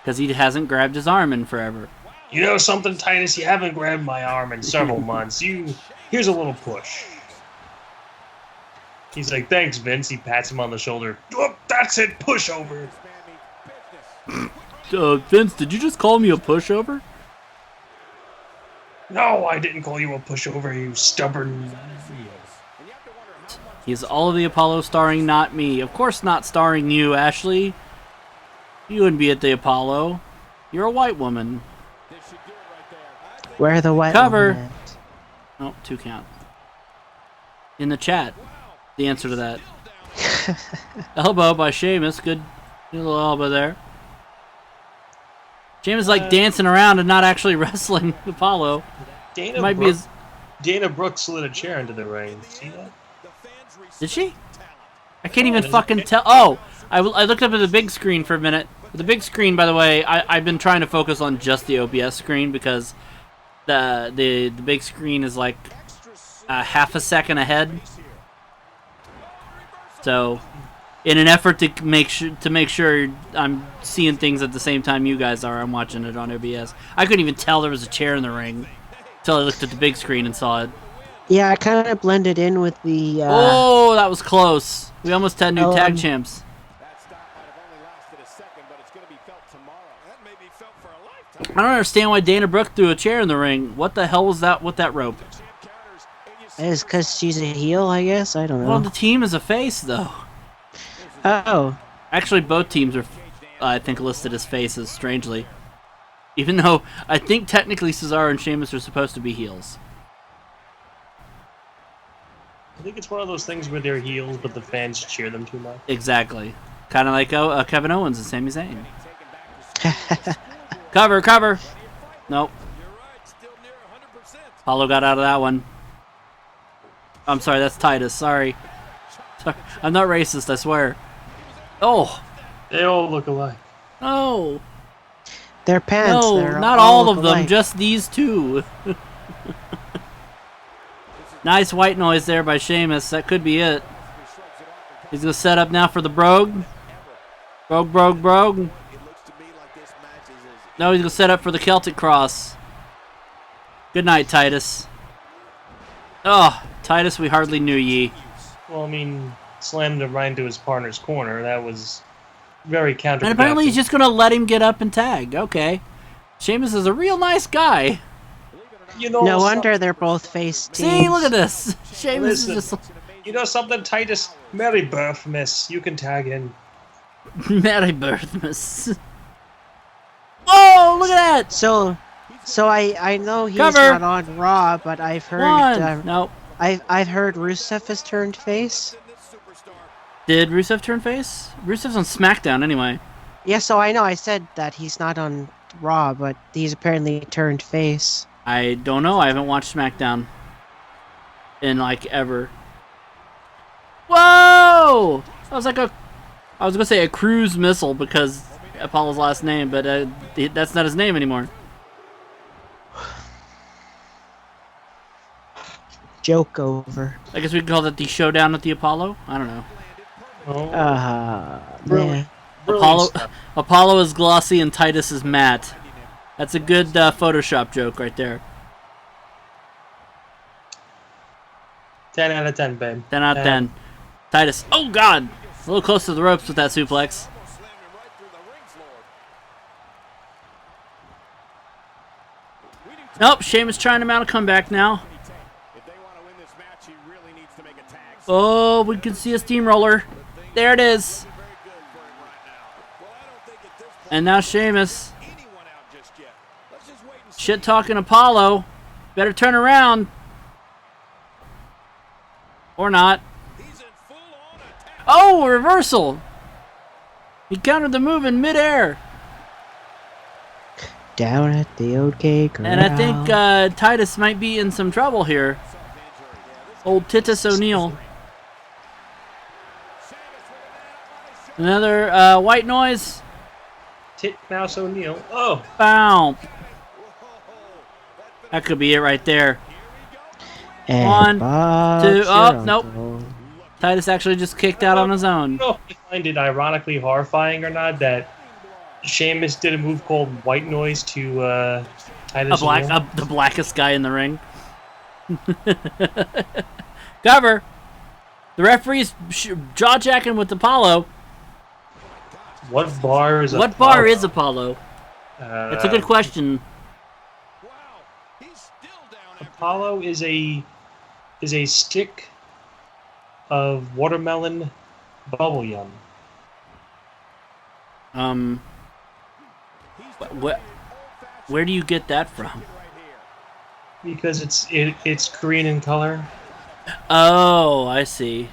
Because he hasn't grabbed his arm in forever. You know something, Titus? You haven't grabbed my arm in several months. Here's a little push. He's like, thanks, Vince. He pats him on the shoulder. Oh, that's it, pushover. Vince, did you just call me a pushover? No, I didn't call you a pushover, you stubborn... He's all of the Apollo starring not me. Of course not starring you, Ashley. You wouldn't be at the Apollo. You're a white woman. Where the white Cover. woman at? Oh, 2 count. In the chat, the answer to that. Elbow by Sheamus. Good little elbow there. Sheamus like dancing around and not actually wrestling Apollo. Dana Brooke slid a chair into the ring. See that? Did she? I can't even fucking tell. Oh, I looked up at the big screen for a minute. The big screen, by the way, I've been trying to focus on just the OBS screen because the big screen is like half a second ahead. So, in an effort to make sure I'm seeing things at the same time you guys are, I'm watching it on OBS. I couldn't even tell there was a chair in the ring until I looked at the big screen and saw it. Yeah, I kind of blended in with the... Oh, that was close. We almost had new tag champs. I don't understand why Dana Brooke threw a chair in the ring. What the hell was that with that rope? It's because she's a heel, I guess? I don't know. Well, the team is a face, though. Oh. Actually, both teams are, I think, listed as faces, strangely. Even though I think technically Cesaro and Sheamus are supposed to be heels. I think it's one of those things where they're heels, but the fans cheer them too much. Exactly. Kind of like Kevin Owens and Sami Zayn. Cover. Nope. Apollo got out of that one. I'm sorry, that's Titus. Sorry. I'm not racist, I swear. Oh. They all look alike. No. Their pants. No, not all of them, just these two. Nice white noise there by Sheamus. That could be it. He's going to set up now for the Brogue. Brogue. No, he's going to set up for the Celtic Cross. Good night, Titus. Oh, Titus, we hardly knew ye. Well, I mean, slammed him right into his partner's corner. That was very counterproductive. And apparently he's just going to let him get up and tag. Okay. Sheamus is a real nice guy. You know, no wonder they're both face teams. See, look at this. Sheamus is just... You know something, Titus? Merry birth, miss. You can tag in. Merry birth, miss. Oh, look at that! So I know he's Cover. not on Raw, but I've heard... Nope. I've heard Rusev has turned face. Did Rusev turn face? Rusev's on SmackDown anyway. Yeah, so I know. I said that he's not on Raw, but he's apparently turned face. I don't know. I haven't watched SmackDown in like ever. Whoa! That was like I was gonna say a cruise missile because Apollo's last name, but that's not his name anymore. Joke over. I guess we could call that the showdown at the Apollo. I don't know. Man. Apollo is glossy and Titus is matte. That's a good Photoshop joke right there. 10 out of 10, babe. 10 out of 10. Titus. Oh, God. A little close to the ropes with that suplex. Nope, Sheamus trying to mount a comeback now. Oh, we can see a steamroller. There it is. And now Sheamus. Shit talking Apollo. Better turn around. Or not. Oh, reversal. He countered the move in midair. Down at the OK Corral. And I think Titus might be in some trouble here. Old Titus O'Neil. Another white noise. Titmouse O'Neil. Oh. Bow. That could be it right there. And 1, 2. Oh, nope. Titus actually just kicked out on his own. I don't know if you find it ironically horrifying or not that Sheamus did a move called White Noise to Titus. The blackest guy in the ring. Cover. The referee's jaw-jacking with Apollo. What bar is What Apollo? bar is Apollo? It's a good question. Apollo is a stick of watermelon bubble yum. Where do you get that from? Because it's Korean in color. Oh, I see.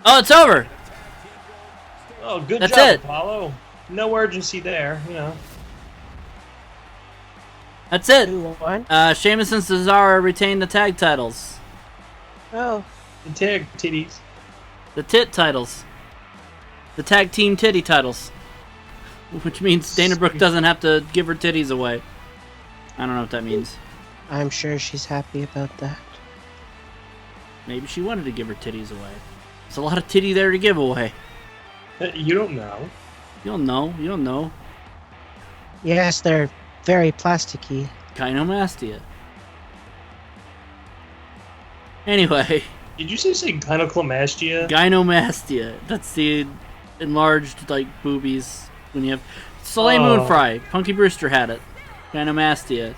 Oh, it's over. Oh, good That's job, it. Apollo. No urgency there, you know. That's it. 2-1. Sheamus and Cesaro retain the tag titles. Oh. The tag titties. The tit titles. The tag team titty titles. Which means Dana Brooke doesn't have to give her titties away. I don't know what that means. I'm sure she's happy about that. Maybe she wanted to give her titties away. There's a lot of titty there to give away. You don't know. You don't know. You don't know. Yes, they're very plasticky. Gynomastia. Anyway. Did you say gynecomastia? Gynomastia. That's the enlarged, like, boobies when you have... Soleil Moon Fry. Punky Brewster had it. Gynomastia.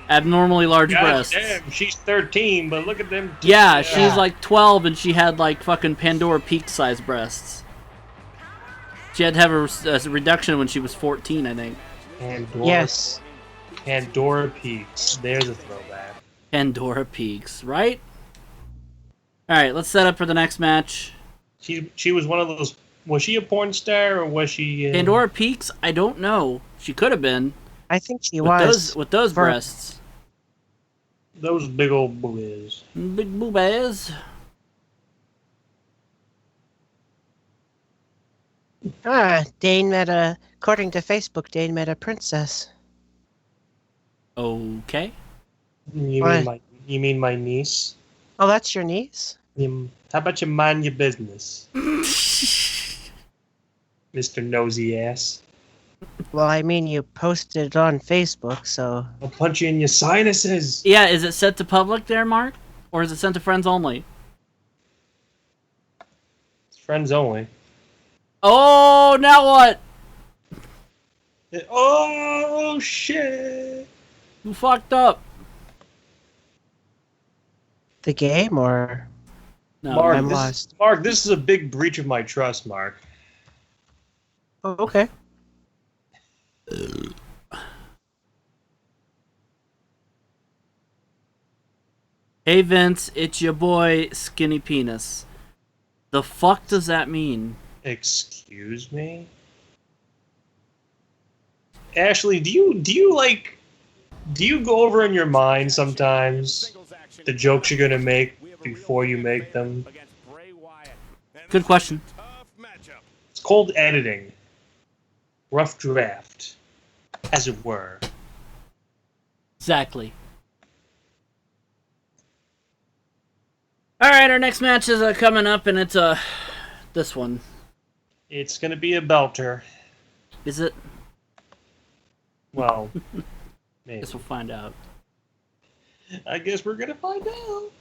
Abnormally large breasts. Damn, she's 13, but look at them. Yeah, she's like 12 and she had like fucking Pandora Peak size breasts. She had to have a reduction when she was 14, I think. Yes. Pandora Peaks. There's a throwback. Pandora Peaks, right? Alright, let's set up for the next match. She was one of those... Was she a porn star or was she... Pandora Peaks? I don't know. She could have been. I think she was. With those breasts. Those big old boobies. Big boobies. Dane met according to Facebook, Dane met a princess. Okay. You mean my niece? Oh, that's your niece? How about you mind your business? Mr. Nosy Ass. Well, I mean, you posted it on Facebook, so... I'll punch you in your sinuses. Yeah, is it set to public there, Mark? Or is it sent to friends only? It's friends only. Oh, now what? Oh, shit. Who fucked up? The game, or... No, Mark, I'm lost. Mark, this is a big breach of my trust, Mark. Oh, okay. Hey Vince, it's your boy Skinny Penis. The fuck does that mean? Excuse me? Ashley, do you go over in your mind sometimes the jokes you're gonna make before you make them? Good question. It's called editing. Rough draft, as it were. Exactly. All right, our next match is coming up, and it's this one. It's gonna be a belter. Is it? Well, maybe. Guess we'll find out. I guess we're gonna find out.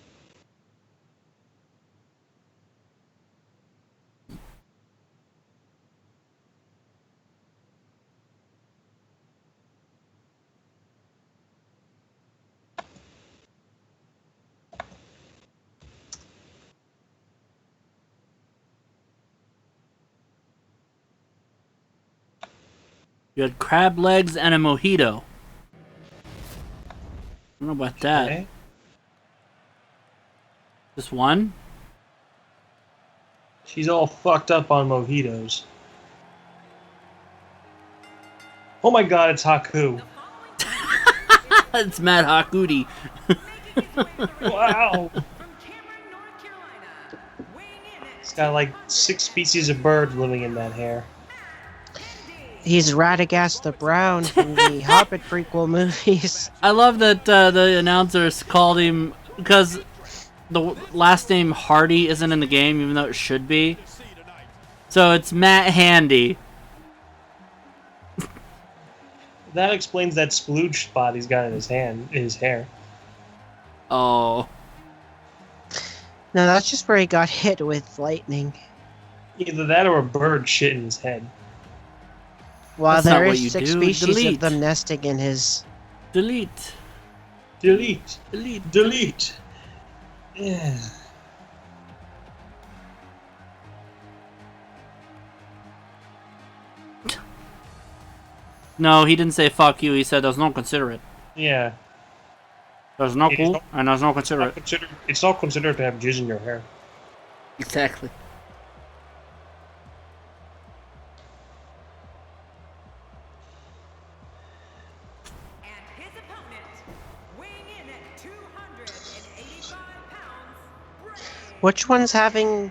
You had crab legs and a mojito. I don't know about that. Okay. Just one? She's all fucked up on mojitos. Oh my god, it's Haku. It's Matt Hakuti. Wow. From Cameron, North Carolina, weighing in at It's got like 6 species of birds living in that hair. He's Radagast the Brown from the Hobbit prequel movies. I love that the announcers called him because the last name Hardy isn't in the game, even though it should be. So it's Matt Handy. That explains that splooge spot he's got in his hair. Oh. No, that's just where he got hit with lightning. Either that or a bird shit in his head. While That's not there what is you 6 do. species Delete. of them nesting in his... Delete. Delete. Delete. Delete. Yeah. No, he didn't say fuck you. He said there's no considerate. Yeah. There's no It is cool not- and there's no considerate. It's not considered to have jizz in your hair. Exactly. and his opponent, weighing in at 285 pounds, Bray. Which one's having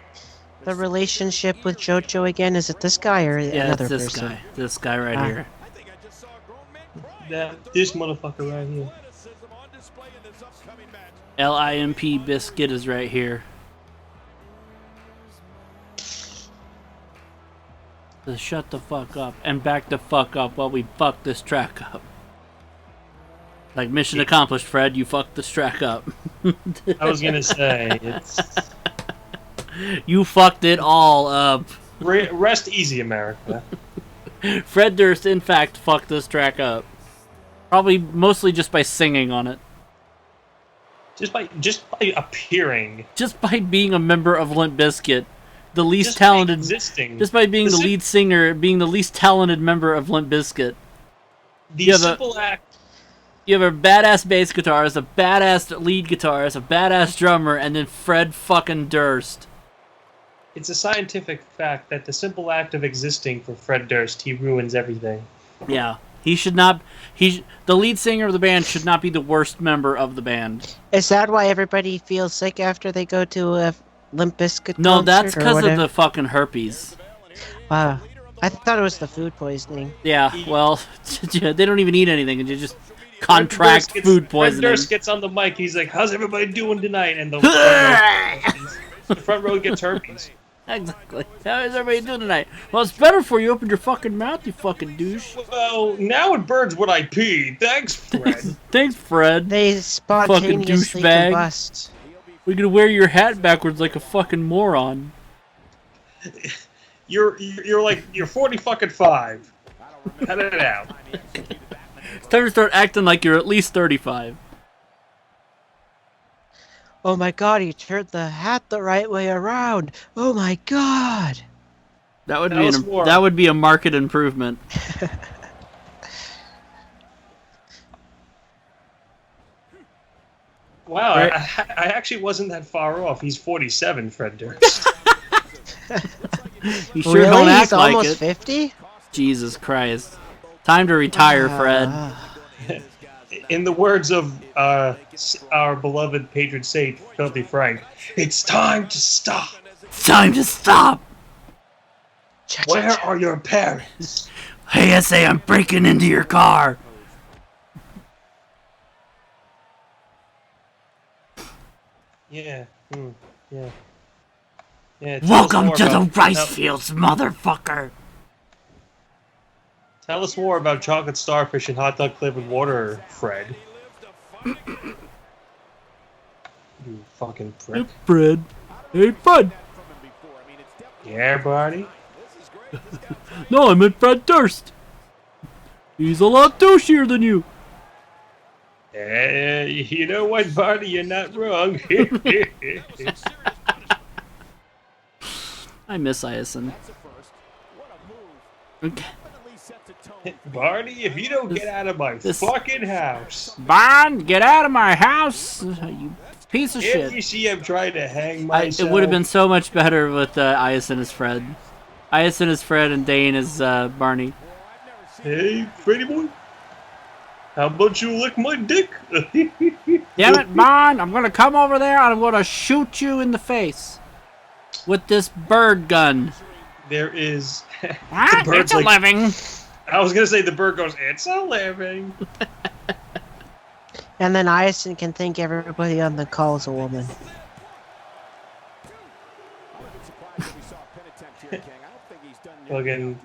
the relationship with JoJo again? Is it this guy or Yeah, another it's this person? guy. This guy right Ah. here. I think I just saw a grown man crying. This motherfucker right here. Athleticism on display in this upcoming match. LIMP Biscuit is right here. So shut the fuck up and back the fuck up while we fuck this track up. Like mission accomplished, Fred. You fucked this track up. I was gonna say, it's You fucked it all up. rest easy, America. Fred Durst, in fact, fucked this track up. Probably mostly just by singing on it. Just by appearing, Just by being a member of Limp Bizkit. The least just talented. by existing. Just by being the The sim- lead singer, being the least talented member of Limp Bizkit. The you have a- simple act. You have a badass bass guitarist, a badass lead guitarist, a badass drummer, and then Fred fucking Durst. It's a scientific fact that the simple act of existing for Fred Durst, he ruins everything. Yeah. He should not. The lead singer of the band should not be the worst member of the band. Is that why everybody feels sick after they go to a Limp Bizkit No, concert that's or because of whatever? the fucking herpes. Wow. I thought it was the food poisoning. Yeah, well, they don't even eat anything, and you just contract food Fred poisoning. Durst gets on the mic. He's like, "How's everybody doing tonight?" And the front row gets herpes. Exactly. How is everybody doing tonight? Well, it's better for you. Open your fucking mouth, you fucking douche. Well, now it burns when I pee. Thanks, Fred. Thanks, Fred. They spontaneously douchebag. combust. We're gonna wear your hat backwards like a fucking moron. You're 40 fucking 5. Cut it out. It's time to start acting like you're at least 35. Oh my god, he turned the hat the right way around. Oh my god. That would That be was more- that would be a market improvement. Wow, Right. I actually wasn't that far off. He's 47, Fred Durst. You sure Really? don't act He's like almost it. 50? Jesus Christ. Time to retire, Fred. In the words of our beloved patron saint, Filthy Frank, it's time to stop. It's time to stop. Where are your parents? Hey, I say I'm breaking into your car. Yeah. Yeah. Yeah. Welcome to the rice fields, motherfucker. Tell us more about chocolate starfish and hot dog flavored water, Fred. You fucking prick. Hey, Fred. Hey, Fred. Yeah, buddy. No, I meant Fred Durst. He's a lot douchier than you. You know what, buddy? You're not wrong. I miss Iacin. Okay. Barney, if you don't get out of my fucking house. Bond, get out of my house, you piece of shit. If you see I'm trying to hang myself. It would have been so much better with Iacin as Fred. Iacin as Fred and Dane as Barney. Hey, Freddy boy. How about you lick my dick? Damn it, Bond! I'm gonna come over there and I'm gonna shoot you in the face with this bird gun. There is. Ah, it's a living. I was gonna say the bird goes, it's a living. And then Iacin can think everybody on the call is a woman. Logan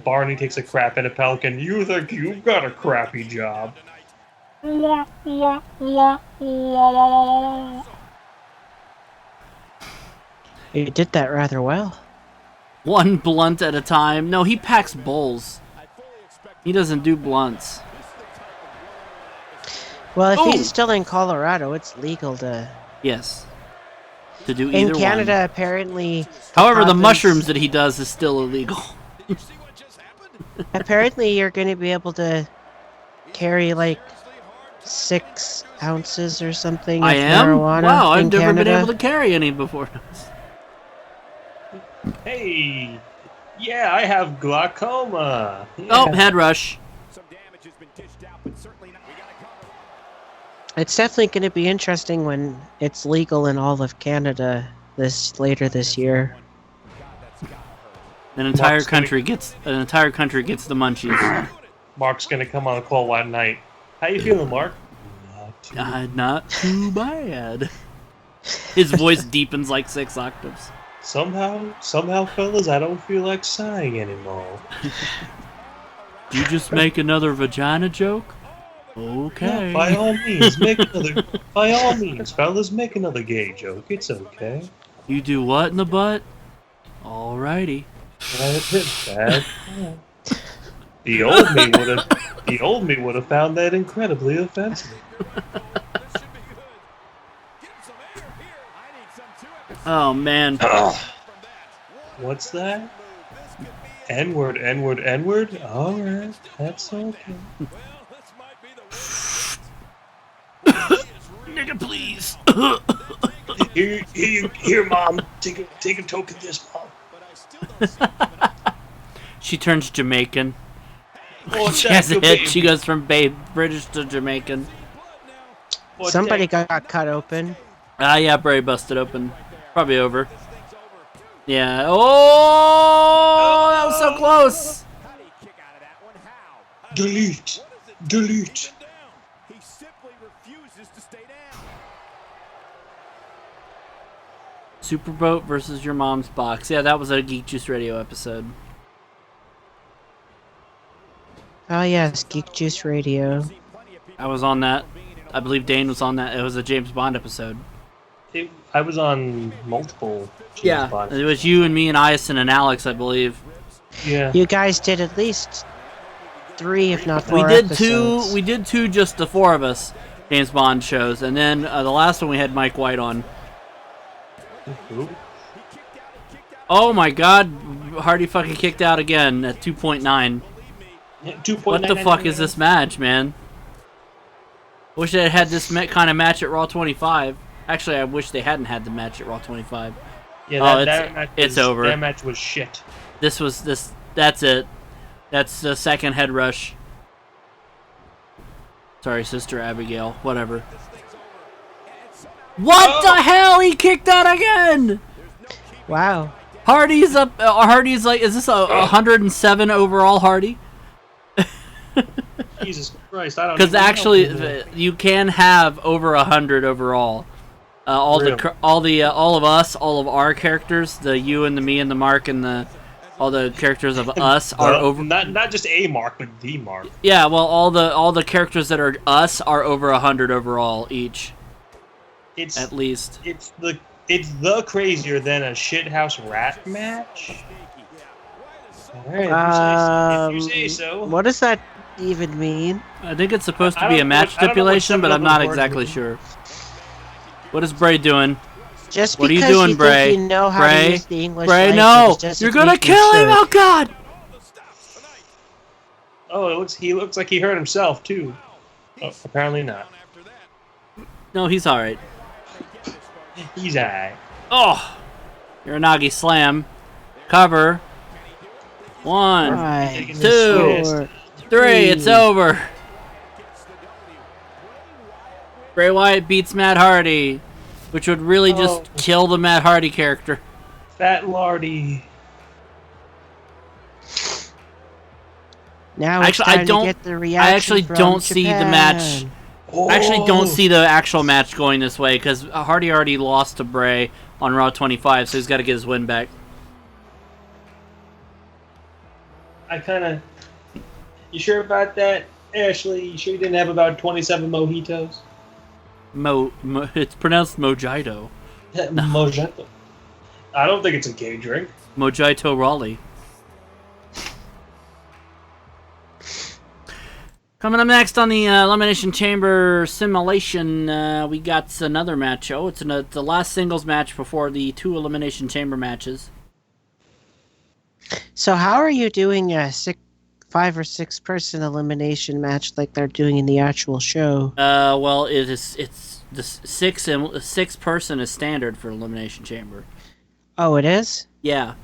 Barney takes a crap at a pelican. You think you've got a crappy job? You did that rather well. One blunt at a time. No, he packs bowls. He doesn't do blunts. Well, if he's still in Colorado, it's legal to... Yes. To do either in Canada, one. Apparently... However, the mushrooms that he does is still illegal. Apparently, you're going to be able to carry, like, 6 ounces or something of marijuana. Wow, I've in never Canada. been able to carry any before. Hey, yeah, I have glaucoma. Yeah. Oh, head rush. It's definitely going to be interesting when it's legal in all of Canada later this year. An entire country gets the munchies. Mark's gonna come on a call one night. How you feeling, Mark? Not too bad. His voice deepens like 6 octaves. Somehow, fellas, I don't feel like sighing anymore. Did you just make another vagina joke? Okay. Yeah, by all means, by all means, fellas, make another gay joke. It's okay. You do what in the butt? Alrighty. The old me would have found that incredibly offensive. Oh man. What's that? N-word, N-word, N-word? Alright, that's okay. Nigga, please. Here, Mom. Take a toke of this, Mom. She turns Jamaican. Oh, she has a hit. She goes from British to Jamaican. Somebody got cut open. Yeah, Bray busted open. Probably over. Yeah. Oh, that was so close. Delete. He simply refuses to stay down. Superboat versus your mom's box. Yeah, that was a Geek Juice Radio episode. Oh yes, Geek Juice Radio. I was on that. I believe Dane was on that. It was a James Bond episode. I was on multiple James Bond. It was you and me and Iacin and Alex, I believe. Yeah. You guys did at least 3, if not 4 We did episodes. We did 2, just the 4 of us, James Bond shows, and then the last one we had Mike White on. Ooh. Oh my God, Hardy fucking kicked out again at 2.9. Yeah, 2.9. What the fuck is this match, man? Wish they had this kind of match at Raw 25. Actually, I wish they hadn't had the match at Raw 25. Yeah, that match it's over. That match was shit. That's it. That's the second head rush. Sorry, Sister Abigail. Whatever. What the hell? He kicked out again! Wow. Hardy's up. Hardy's like, is this a 107 overall Hardy? Jesus Christ, I don't. Because actually, know. you can have over 100 overall. All of us, all of our characters, the you and the me and the Mark and all the characters of us are over. Not just a Mark, but the Mark. Yeah, well, all the characters that are us are over 100 overall each. It's at least. It's the crazier than a shithouse rat match. All right, if you say so. What does that even mean? I think it's supposed to be a match stipulation, but I'm not exactly sure. What is Bray doing? Just what are you because doing, you Bray? think you know how Bray? to use the English Bray, language, no! doesn't You're gonna mean you kill him! should. Oh God! Oh, he looks like he hurt himself too. Oh, apparently not. No, he's all right. He's alright. Oh, Uranagi slam, cover. 1, Right. 2, 3. It's over. Bray Wyatt beats Matt Hardy, which would really just kill the Matt Hardy character. Fat Lardy. Now actually, it's time to get the reaction I actually from don't see the Japan. match. I actually don't see the actual match going this way because Hardy already lost to Bray on Raw 25, so he's got to get his win back. You sure about that, Ashley? You sure you didn't have about 27 mojitos? It's pronounced Mojito. Mojito. I don't think it's a gay drink. Mojito Raleigh. Coming up next on the Elimination Chamber simulation, we got another match. Oh, it's the last singles match before the 2 Elimination Chamber matches. So how are you doing a 5 or 6 person elimination match like they're doing in the actual show? Well, it's the 6 person is standard for Elimination Chamber. Oh, it is? Yeah.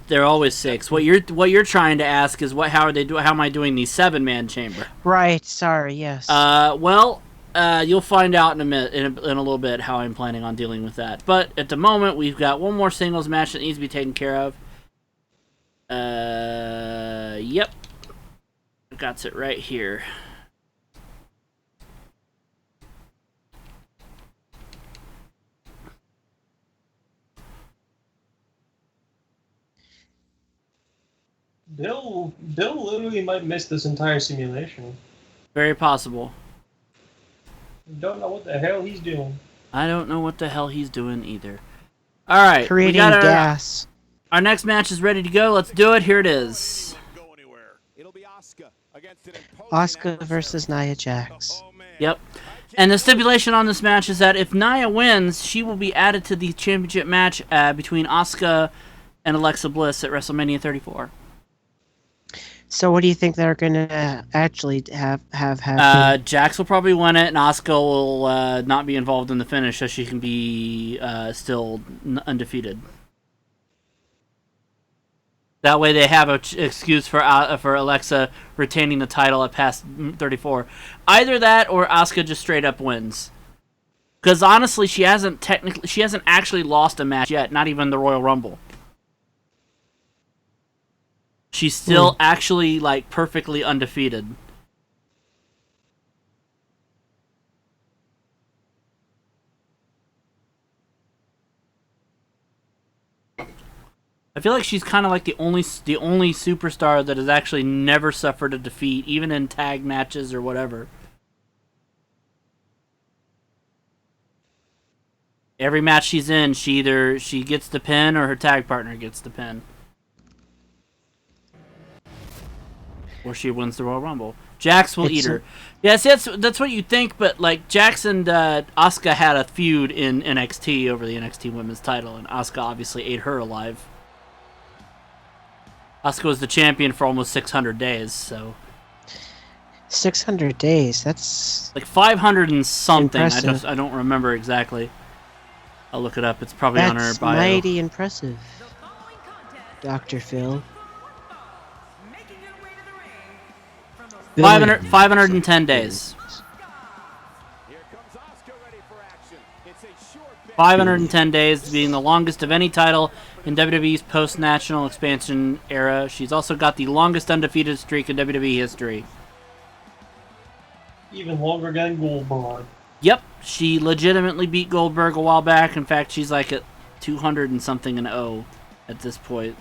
They're always 6. What you're trying to ask is how am I doing the 7-man chamber? Right. Sorry. Yes. Well, you'll find out in a minute, in a little bit, how I'm planning on dealing with that. But at the moment, we've got one more singles match that needs to be taken care of. Yep. Got it right here. Bill literally might miss this entire simulation. Very possible. Don't know what the hell he's doing. I don't know what the hell he's doing either. All right, creating we got gas. Our next match is ready to go. Let's do it. Here it is. Asuka versus Nia Jax. Yep. And the stipulation on this match is that if Nia wins, she will be added to the championship match between Asuka and Alexa Bliss at WrestleMania 34. So what do you think they're going to actually have happen? Jax will probably win it, and Asuka will not be involved in the finish, so she can be still undefeated. That way they have an excuse for Alexa retaining the title at past 34. Either that or Asuka just straight up wins. Because honestly, she hasn't actually lost a match yet, not even the Royal Rumble. She's still actually like perfectly undefeated. I feel like she's kind of like the only superstar that has actually never suffered a defeat, even in tag matches or whatever. Every match she's in, she gets the pin or her tag partner gets the pin. Or she wins the Royal Rumble. Jax will eat her. Yes, that's what you think, but like Jax and Asuka had a feud in NXT over the NXT Women's title, and Asuka obviously ate her alive. Asuka was the champion for almost 600 days, so... 600 days, that's... like 500 and something, impressive. I don't remember exactly. I'll look it up. It's probably on her That's bio. mighty impressive, The following contest Dr. Phil. making her way to the ring from the 510 days. Here comes Asuka ready for action. It's a short bet. 510 days, being the longest of any title in WWE's post-national expansion era. She's also got the longest undefeated streak in WWE history. Even longer than Goldberg. Yep, she legitimately beat Goldberg a while back. In fact, she's like at 200 and something and 0 at this point.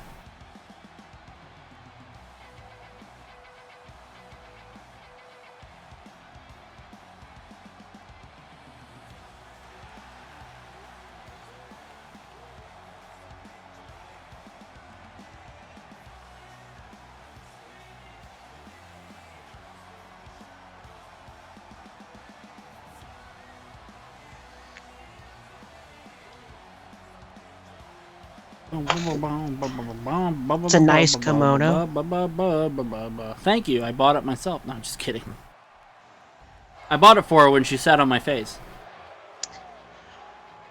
It's a nice kimono. Thank you. I bought it myself. No, I'm just kidding. I bought it for her when she sat on my face.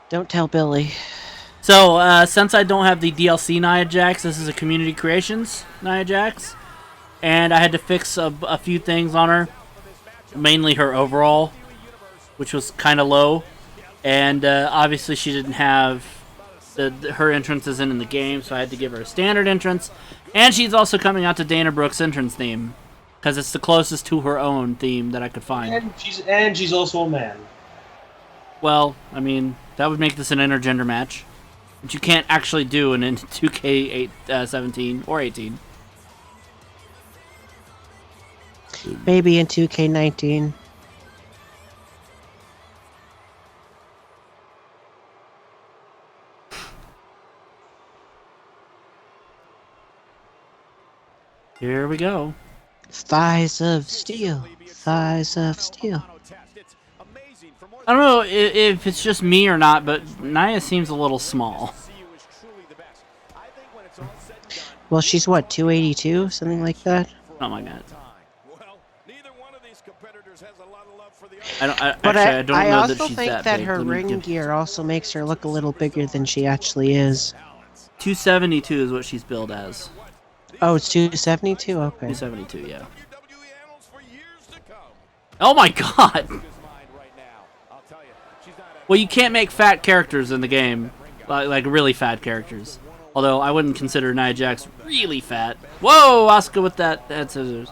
Don't tell Billy. So, since I don't have the DLC Nia Jax, this is a Community Creations Nia Jax. And I had to fix a few things on her. Mainly her overall, which was kind of low. And obviously she didn't have... her entrance isn't in the game, so I had to give her a standard entrance. And she's also coming out to Dana Brooke's entrance theme. Because it's the closest to her own theme that I could find. And she's also a man. Well, I mean, that would make this an intergender match. Which you can't actually do in 2K17 or 18. Maybe in 2K19. Here we go. Thighs of steel. Thighs of steel. I don't know if it's just me or not, but Nia seems a little small. Well, she's what, 282? Something like that? Oh my god. But I don't I know also that she's think that that big. her Let me ring give- gear also makes her look a little bigger than she actually is. 272 is what she's billed as. Oh, it's 272? Okay. 272, yeah. Oh my god! Well, you can't make fat characters in the game. Like really fat characters. Although, I wouldn't consider Nia Jax really fat. Whoa! Asuka with that head scissors.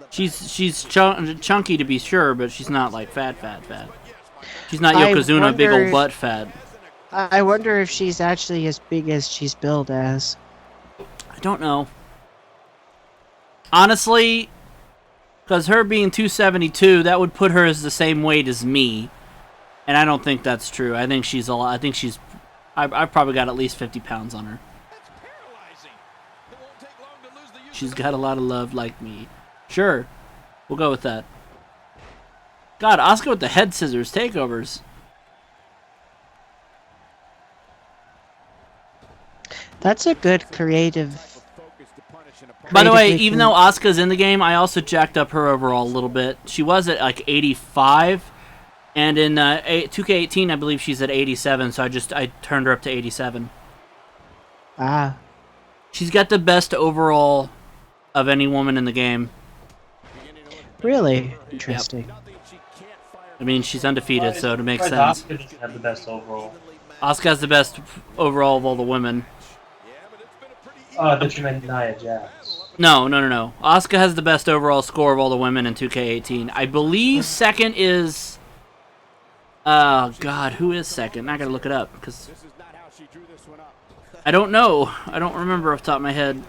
She's chunky to be sure, but she's not like fat. She's not Yokozuna, big old butt fat. I wonder if she's actually as big as she's billed as. I don't know. Honestly, because her being 272, that would put her as the same weight as me. And I don't think that's true. I think she's a lot. I think she's... I've probably got at least 50 pounds on her. She's got a lot of love like me. Sure. We'll go with that. God, Asuka with the head scissors takeovers. That's a good creative... By the way, creatively even though Asuka's in the game, I also jacked up her overall a little bit. She was at like 85. And in 2K18, I believe she's at 87, so I turned her up to 87. Ah. She's got the best overall of any woman in the game. Really? Interesting. I mean, she's undefeated, so it makes sense. Asuka doesn't have the best overall. Asuka has the best overall of all the women. That you meant Nia Jax. No. Asuka has the best overall score of all the women in 2K18. I believe second is... Oh, God, who is second? I gotta look it up, because... I don't know. I don't remember off the top of my head.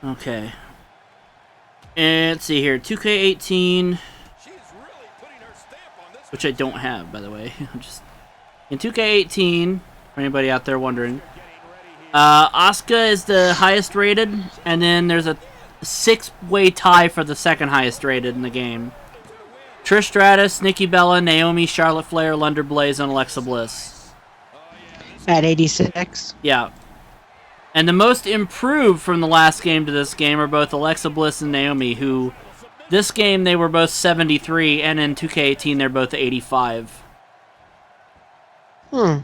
Okay. And let's see here. 2K18... Which I don't have, by the way. Just in 2K18, for anybody out there wondering, Asuka is the highest rated, and then there's a 6-way tie for the second highest rated in the game. Trish Stratus, Nikki Bella, Naomi, Charlotte Flair, Lunder Blaze, and Alexa Bliss. At 86? Yeah. And the most improved from the last game to this game are both Alexa Bliss and Naomi, who this game they were both 73, and in 2K18 they're both 85. Probably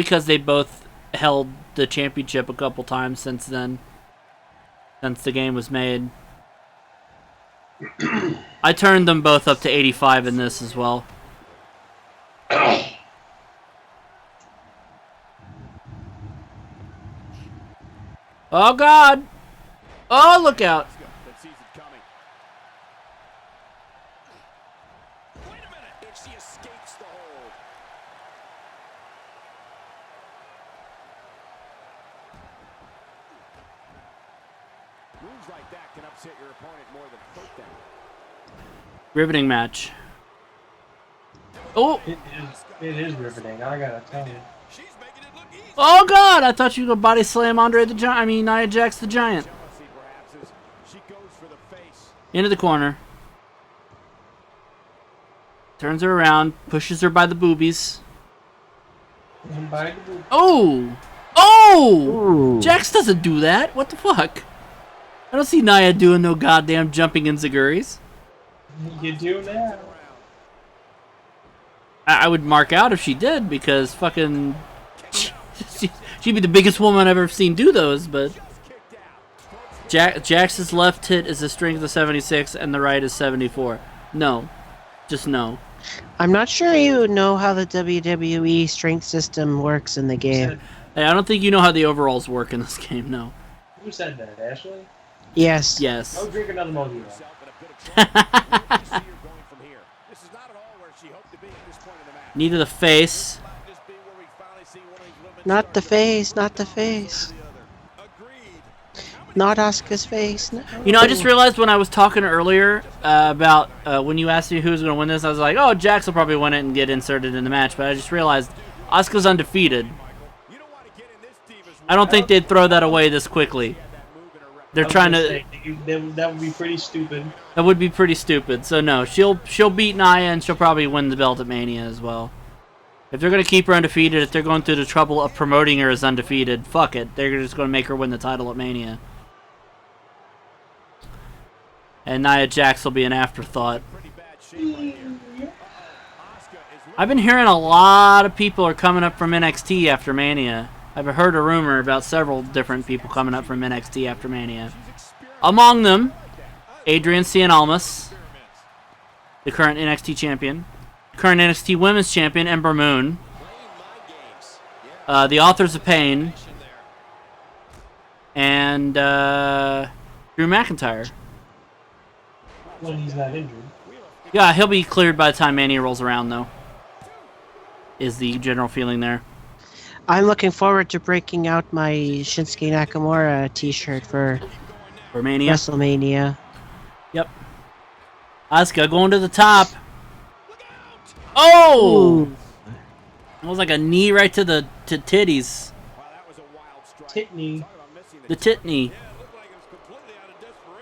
because they both held the championship a couple times since then, since the game was made. I turned them both up to 85 in this as well. Oh God! Oh, look out! Wait a minute. If she escapes the hold. Moves like that can upset your opponent more than hurt them. Riveting match. Oh! It is riveting, I gotta tell you. She's making it look easy. Oh God! I thought you were gonna body slam Andre the Giant. I mean Nia Jax the Giant. Jealousy, perhaps, as she goes for the face. Into the corner. Turns her around, pushes her by the boobies. Oh! Oh! Ooh. Jax doesn't do that. What the fuck? I don't see Nia doing no goddamn jumping enziguris. You do now. I would mark out if she did, because fucking... She'd be the biggest woman I've ever seen do those, but... Jax's left hit is a strength of 76, and the right is 74. No. Just no. I'm not sure you know how the WWE strength system works in the game. Hey, I don't think you know how the overalls work in this game, no. Who said that, Ashley? Yes. Yes. Go drink another mojito. Knee to the face. Not the face, not the face. Not Asuka's face. No. You know, I just realized when I was talking earlier about when you asked me who was going to win this, I was like, oh, Jax will probably win it and get inserted in the match. But I just realized Asuka's undefeated. I don't think they'd throw that away this quickly. They're trying to... That would be pretty stupid. That would be pretty stupid. So no, she'll beat Nia and she'll probably win the belt at Mania as well. If they're going to keep her undefeated, if they're going through the trouble of promoting her as undefeated, fuck it. They're just going to make her win the title at Mania. And Nia Jax will be an afterthought. I've been hearing a lot of people are coming up from NXT after Mania. I've heard a rumor about several different people coming up from NXT after Mania. Among them, Adrian Cian-Almas, the current NXT champion. Current NXT Women's Champion, Ember Moon. The Authors of Pain. And Drew McIntyre. When he's not injured. Yeah, he'll be cleared by the time Mania rolls around, though. Is the general feeling there. I'm looking forward to breaking out my Shinsuke Nakamura t-shirt for Mania. WrestleMania. Yep. Asuka going to the top. Oh! Ooh. It was like a knee right to the titties. Titney. The tit knee.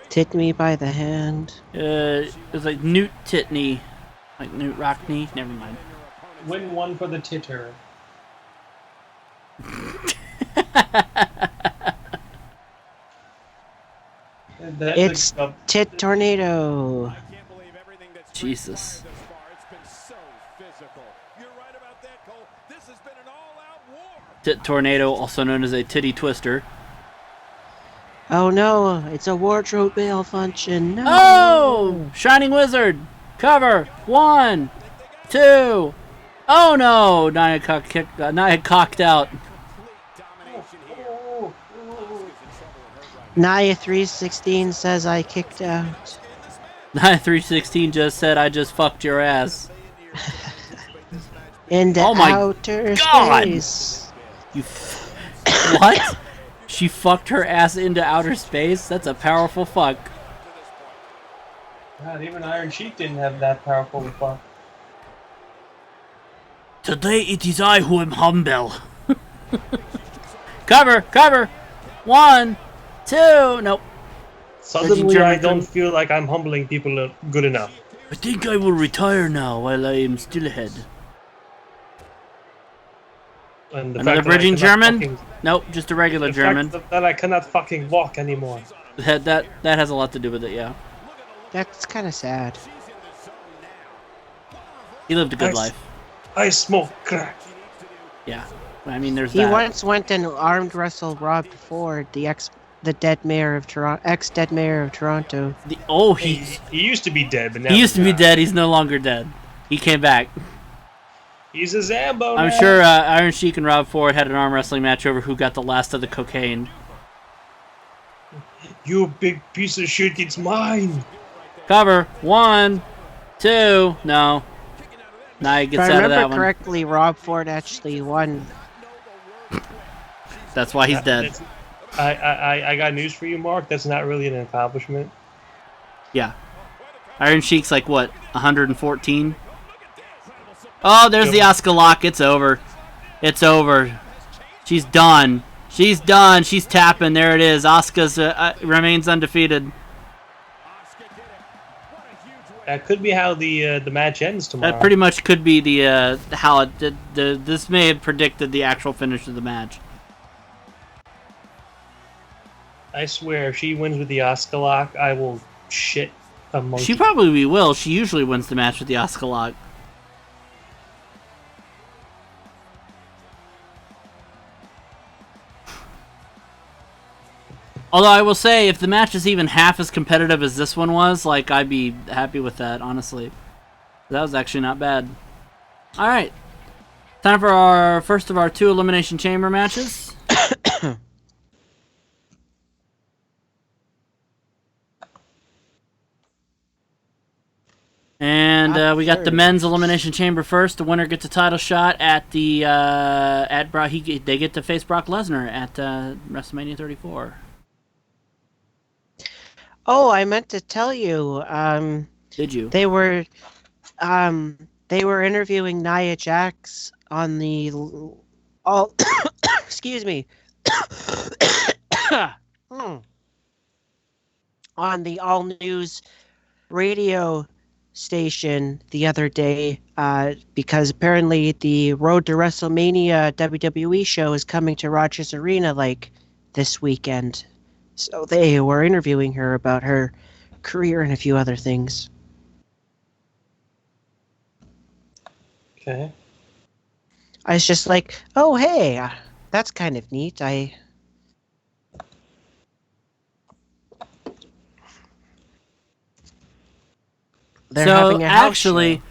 Take me by the hand. It was like Newt tit knee. Like Newt Rock knee. Never mind. Win one for the titter. It's Tit Tornado. Jesus. Tit Tornado, also known as a titty twister. Oh no, it's a wardrobe malfunction. No. Oh! Shining Wizard! Cover! 1, 2. Oh no! Nia cocked out. Nia 316 says I kicked out. Nia 316 just said, I just fucked your ass. Into Oh my outer God. space. You what? She fucked her ass into outer space? That's a powerful fuck. God, even Iron Sheik didn't have that powerful a fuck. Today it is I who am humble. Cover! Cover! 1, 2. Nope. Suddenly I don't feel like I'm humbling people good enough. I think I will retire now while I am still ahead. And the Another fact that I bridging cannot German? fucking- Nope, just a regular the German. fact that I cannot fucking walk anymore. That has a lot to do with it, yeah. That's kind of sad. He lived a good life. I smoke crack. Yeah. I mean, there's He that. once went and armed wrestled Rob Ford, the dead mayor of Toronto, ex-dead mayor of Toronto. He used to be dead, but now He used to be dead. He's no longer dead. He came back. He's a Zambo I'm now. sure Iron Sheik and Rob Ford had an arm wrestling match over who got the last of the cocaine. You big piece of shit, it's mine. Cover. 1, 2. No. Nia If gets I out of that remember one. correctly, Rob Ford actually won. That's why he's dead. I got news for you, Mark. That's not really an accomplishment. Yeah. Iron Sheik's like, what, 114? Oh, there's the Asuka lock. It's over. It's over. She's done. She's done. She's tapping. There it is. Asuka's remains undefeated. That could be how the match ends tomorrow. That pretty much could be the how it did. This may have predicted the actual finish of the match. I swear, if she wins with the Asuka lock, I will shit a monkey. She probably will. She usually wins the match with the Asuka lock. Although I will say, if the match is even half as competitive as this one was, like, I'd be happy with that, honestly. That was actually not bad. Alright. Time for our first of our 2 Elimination Chamber matches. And we got the men's Elimination Chamber first. The winner gets a title shot at the they get to face Brock Lesnar at WrestleMania 34. Oh, I meant to tell you. Did you? They were interviewing Nia Jax on the all. Excuse me. On the All News radio station the other day, because apparently the Road to WrestleMania WWE show is coming to Rogers Arena like this weekend. So they were interviewing her about her career and a few other things. Okay. I was just like, oh, hey, that's kind of neat. They're having a house actually, show.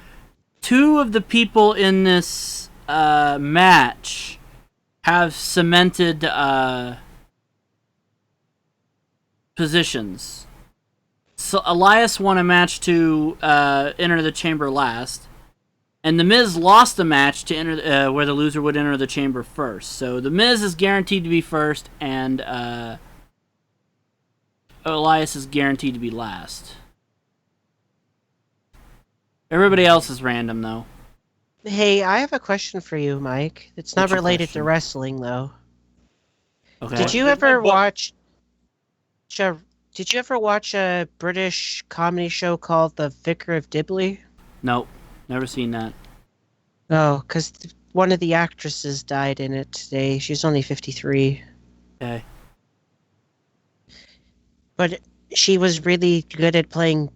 2 of the people in this match have cemented positions. So Elias won a match to enter the chamber last, and The Miz lost a match to enter where the loser would enter the chamber first. So The Miz is guaranteed to be first, and Elias is guaranteed to be last. Everybody else is random, though. Hey, I have a question for you, Mike. It's not What's your related question? to wrestling, though. Okay. Did you ever watch a British comedy show called The Vicar of Dibley? Nope. Never seen that. Oh, because one of the actresses died in it today. She's only 53. Okay. But she was really good at playing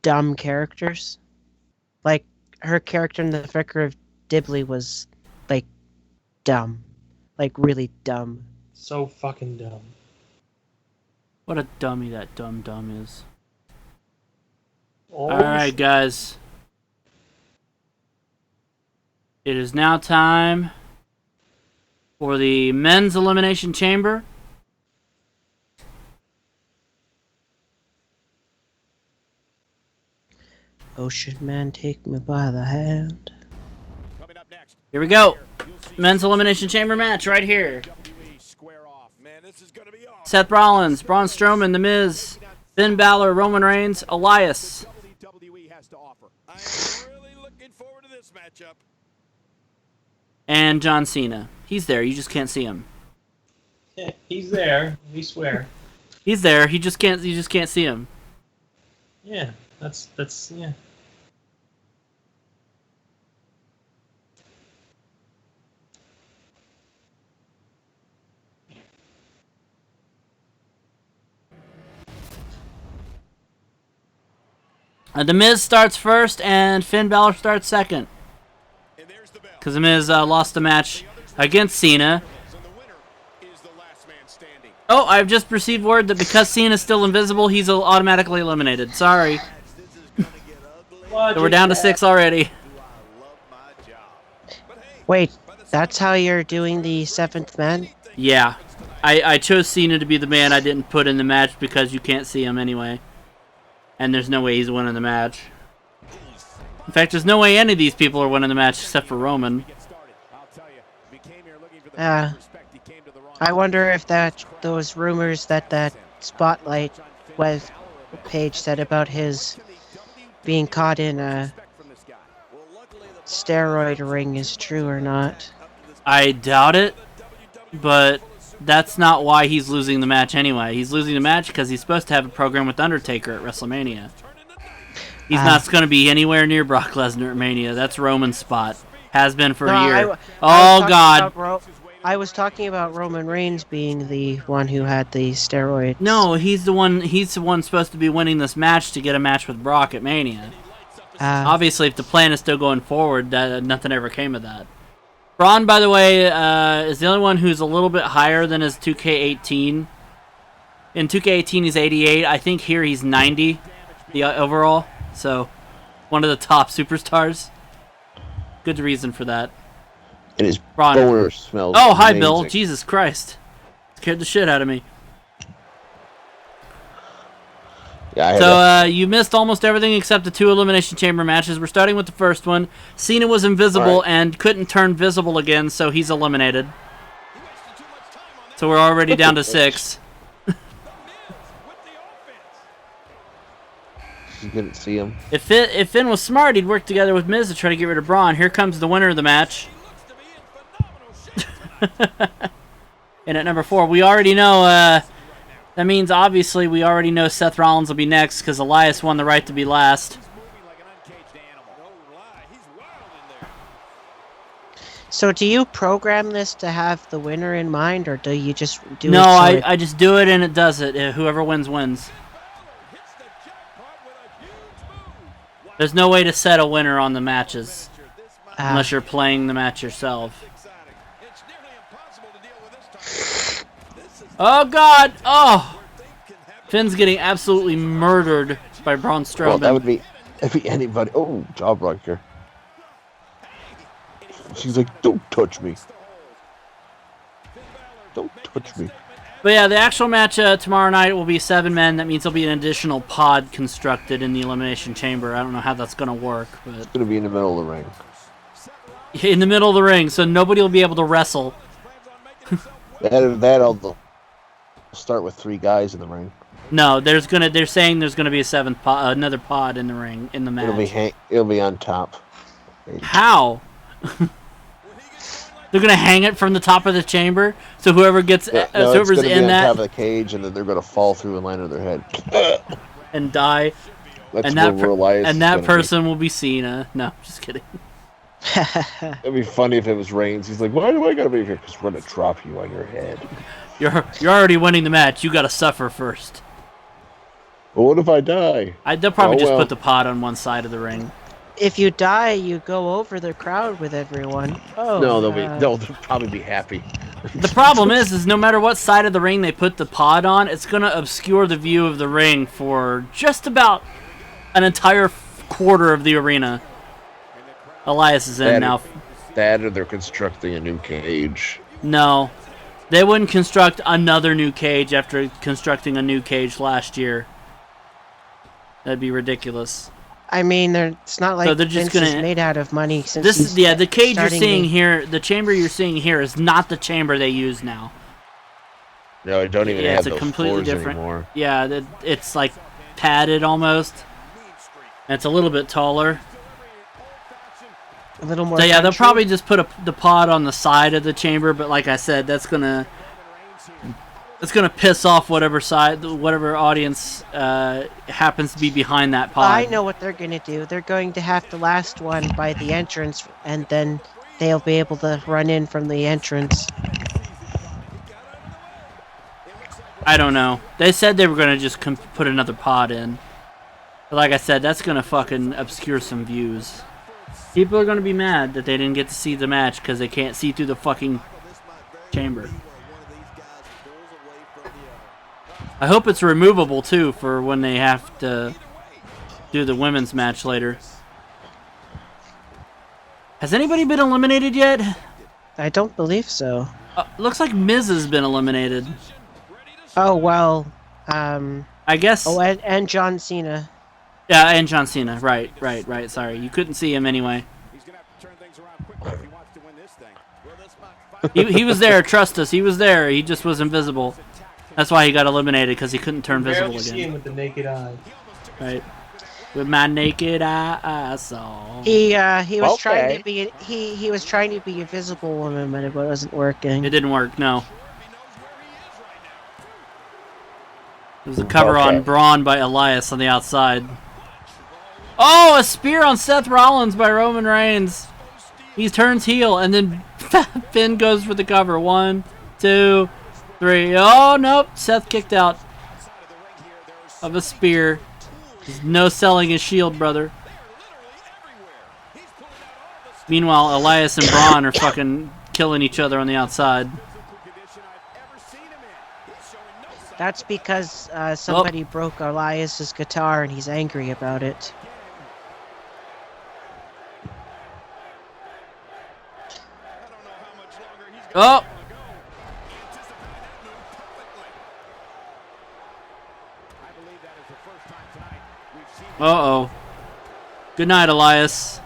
dumb characters. Like, her character in The Vicar of Dibley was, like, dumb. Like, really dumb. So fucking dumb. What a dummy that dumb is. Oh, Alright, guys. It is now time for the men's Elimination Chamber. Ocean Man, take me by the hand. Coming up next, Here we go. Men's Elimination Chamber match right here. WWE square off. Man, this is going to be awesome. Seth Rollins, Braun Strowman, The Miz, Finn Balor, Roman Reigns, Elias. WWE has to offer. I'm really looking forward to this matchup. And John Cena. He's there, you just can't see him. he's there. We swear. He's there, you just can't see him. Yeah, that's yeah. The Miz starts first, and Finn Balor starts second. Because The Miz lost the match against Cena. Oh, I've just received word that because Cena's still invisible, he's automatically eliminated. Sorry. So we're down to 6 already. Wait, that's how you're doing the 7th man? Yeah. I chose Cena to be the man I didn't put in the match because you can't see him anyway. And there's no way he's winning the match. In fact, there's no way any of these people are winning the match except for Roman. I wonder if those rumors that Spotlight web page said about his being caught in a steroid ring is true or not. I doubt it, but that's not why he's losing the match anyway. He's losing the match because he's supposed to have a program with Undertaker at WrestleMania. He's not going to be anywhere near Brock Lesnar at Mania. That's Roman's spot. Has been for a year. God. I was talking about Roman Reigns being the one who had the steroids. No, he's the one supposed to be winning this match to get a match with Brock at Mania. Obviously, if the plan is still going forward, nothing ever came of that. Braun, by the way, is the only one who's a little bit higher than his 2K18. In 2K18, he's 88. I think here he's 90, the overall. So, one of the top superstars. Good reason for that. And his boner smells hi, amazing. Bill. Jesus Christ. Scared the shit out of me. Yeah, so, you missed almost everything except the 2 Elimination Chamber matches. We're starting with the first one. Cena was invisible and couldn't turn visible again, so he's eliminated. So we're already down to 6. You couldn't see him. If Finn was smart, he'd work together with Miz to try to get rid of Braun. Here comes the winner of the match. And at number 4, we already know, that means obviously we already know Seth Rollins will be next because Elias won the right to be last. So do you program this to have the winner in mind, or do you just do it? No, I just do it and it does it. Whoever wins, wins. There's no way to set a winner on the matches unless you're playing the match yourself. Oh, God! Oh! Finn's getting absolutely murdered by Braun Strowman. Well, that would be anybody. Oh, jawbreaker. She's like, don't touch me. Don't touch me. But yeah, the actual match tomorrow night will be 7 men. That means there'll be an additional pod constructed in the Elimination Chamber. I don't know how that's going to work. But it's going to be in the middle of the ring. In the middle of the ring, so nobody will be able to wrestle. That'll start with 3 guys in the ring. No, they're saying there's gonna be a 7th pod, another pod in the ring in the match. It'll be on top. How? They're gonna hang it from the top of the chamber, so whoever gets whoever's it's in be that on top of the cage, and then they're gonna fall through and land on their head and die. That's and that person will be Cena. No, just kidding. It'd be funny if it was Reigns. He's like, why do I gotta be here? Because we're gonna drop you on your head. You're already winning the match. You gotta suffer first. Well, what if I die? They'll probably just put the pod on one side of the ring. If you die, you go over the crowd with everyone. Oh, no, they'll probably be happy. The problem is no matter what side of the ring they put the pod on, it's gonna obscure the view of the ring for just about an entire quarter of the arena. Elias is in now. That or they're constructing a new cage. No. They wouldn't construct another new cage after constructing a new cage last year. That'd be ridiculous. I mean, it's not like Vince is made out of money. Since the cage you're seeing here, the chamber you're seeing here is not the chamber they use now. No, I don't even have those completely floors different anymore. Yeah, it's like padded almost. And it's a little bit taller. A little more. So yeah, they'll probably just put the pod on the side of the chamber, but like I said, that's gonna piss off whatever audience happens to be behind that pod. I know what they're gonna do. They're going to have the last one by the entrance, and then they'll be able to run in from the entrance. I don't know. They said they were gonna just put another pod in. But like I said, that's gonna fucking obscure some views. People are gonna be mad that they didn't get to see the match because they can't see through the fucking chamber. I hope it's removable too for when they have to do the women's match later. Has anybody been eliminated yet? I don't believe so. Looks like Miz has been eliminated. Oh, well, I guess. Oh, and John Cena. Yeah, and John Cena. Right. Sorry. You couldn't see him anyway. He's going to have to turn things around quickly if he wants to win this thing. He was there. Trust us. He was there. He just was invisible. That's why he got eliminated, because he couldn't turn visible again. See him with the naked eye. Right. With my naked eye, I saw. He was trying to be he was trying to be a visible woman, but it wasn't working. It didn't work. No. It was a cover on Braun by Elias on the outside. Oh, a spear on Seth Rollins by Roman Reigns. He turns heel, and then Finn goes for the cover. 1, 2, 3. Oh, nope. Seth kicked out of a spear. There's no selling his shield, brother. Meanwhile, Elias and Braun are fucking killing each other on the outside. That's because somebody broke Elias's guitar and he's angry about it. Oh! Uh-oh. Good night, Elias.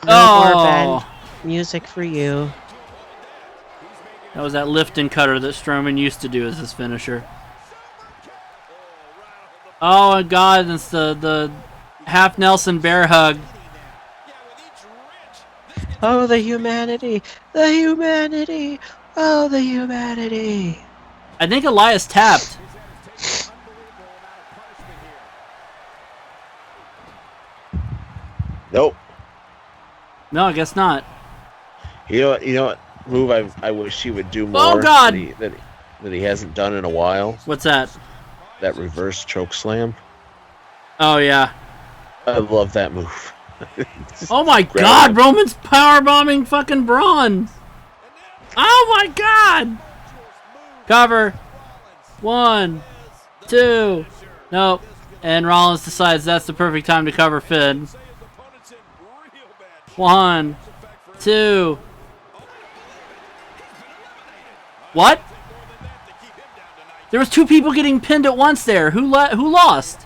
Oh! Music for you. That was that lift and cutter that Strowman used to do as his finisher. Oh, my God. It's the half Nelson bear hug. Oh, the humanity. The humanity. Oh, the humanity. I think Elias tapped. Nope. No, I guess not. You know what move I wish he would do more. Oh, God. That he hasn't done in a while. What's that? That reverse choke slam. Oh, yeah. I love that move. Oh my God, Roman's powerbombing fucking Braun. Oh my God. Cover. 1, 2. Nope. And Rollins decides that's the perfect time to cover Finn. 1, 2. What? There was 2 people getting pinned at once there. Who lost?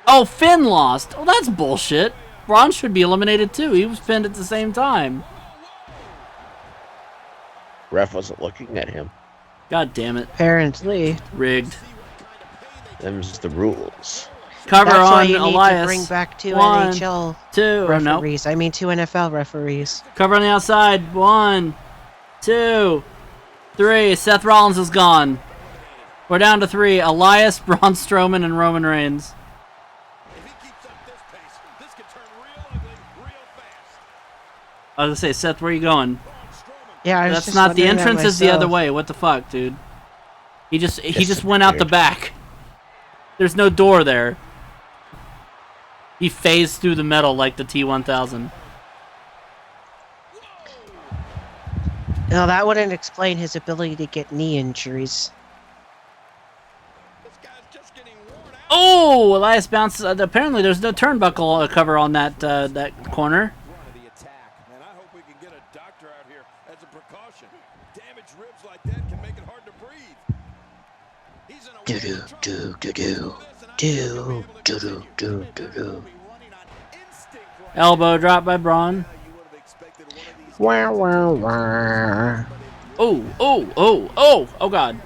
Oh, Finn lost. Oh, that's bullshit. Braun should be eliminated too. He was pinned at the same time. Ref wasn't looking at him. God damn it. Apparently. Rigged. Them's the rules. Cover That's on why you Elias. need to bring back 2 1, NHL 2 referees. I mean 2 NFL referees. Cover on the outside. 1, 2, 3. Seth Rollins is gone. We're down to 3. Elias, Braun Strowman, and Roman Reigns. I was gonna say, Seth, where are you going? Yeah, that's not the entrance. Is the other way. What the fuck, dude? He just went out the back. There's no door there. He phased through the metal like the T-1000. No, that wouldn't explain his ability to get knee injuries. Oh, Elias bounces. Apparently, there's no turnbuckle cover on that corner. Elbow drop by Braun. Wow, wow, wow. Oh, God.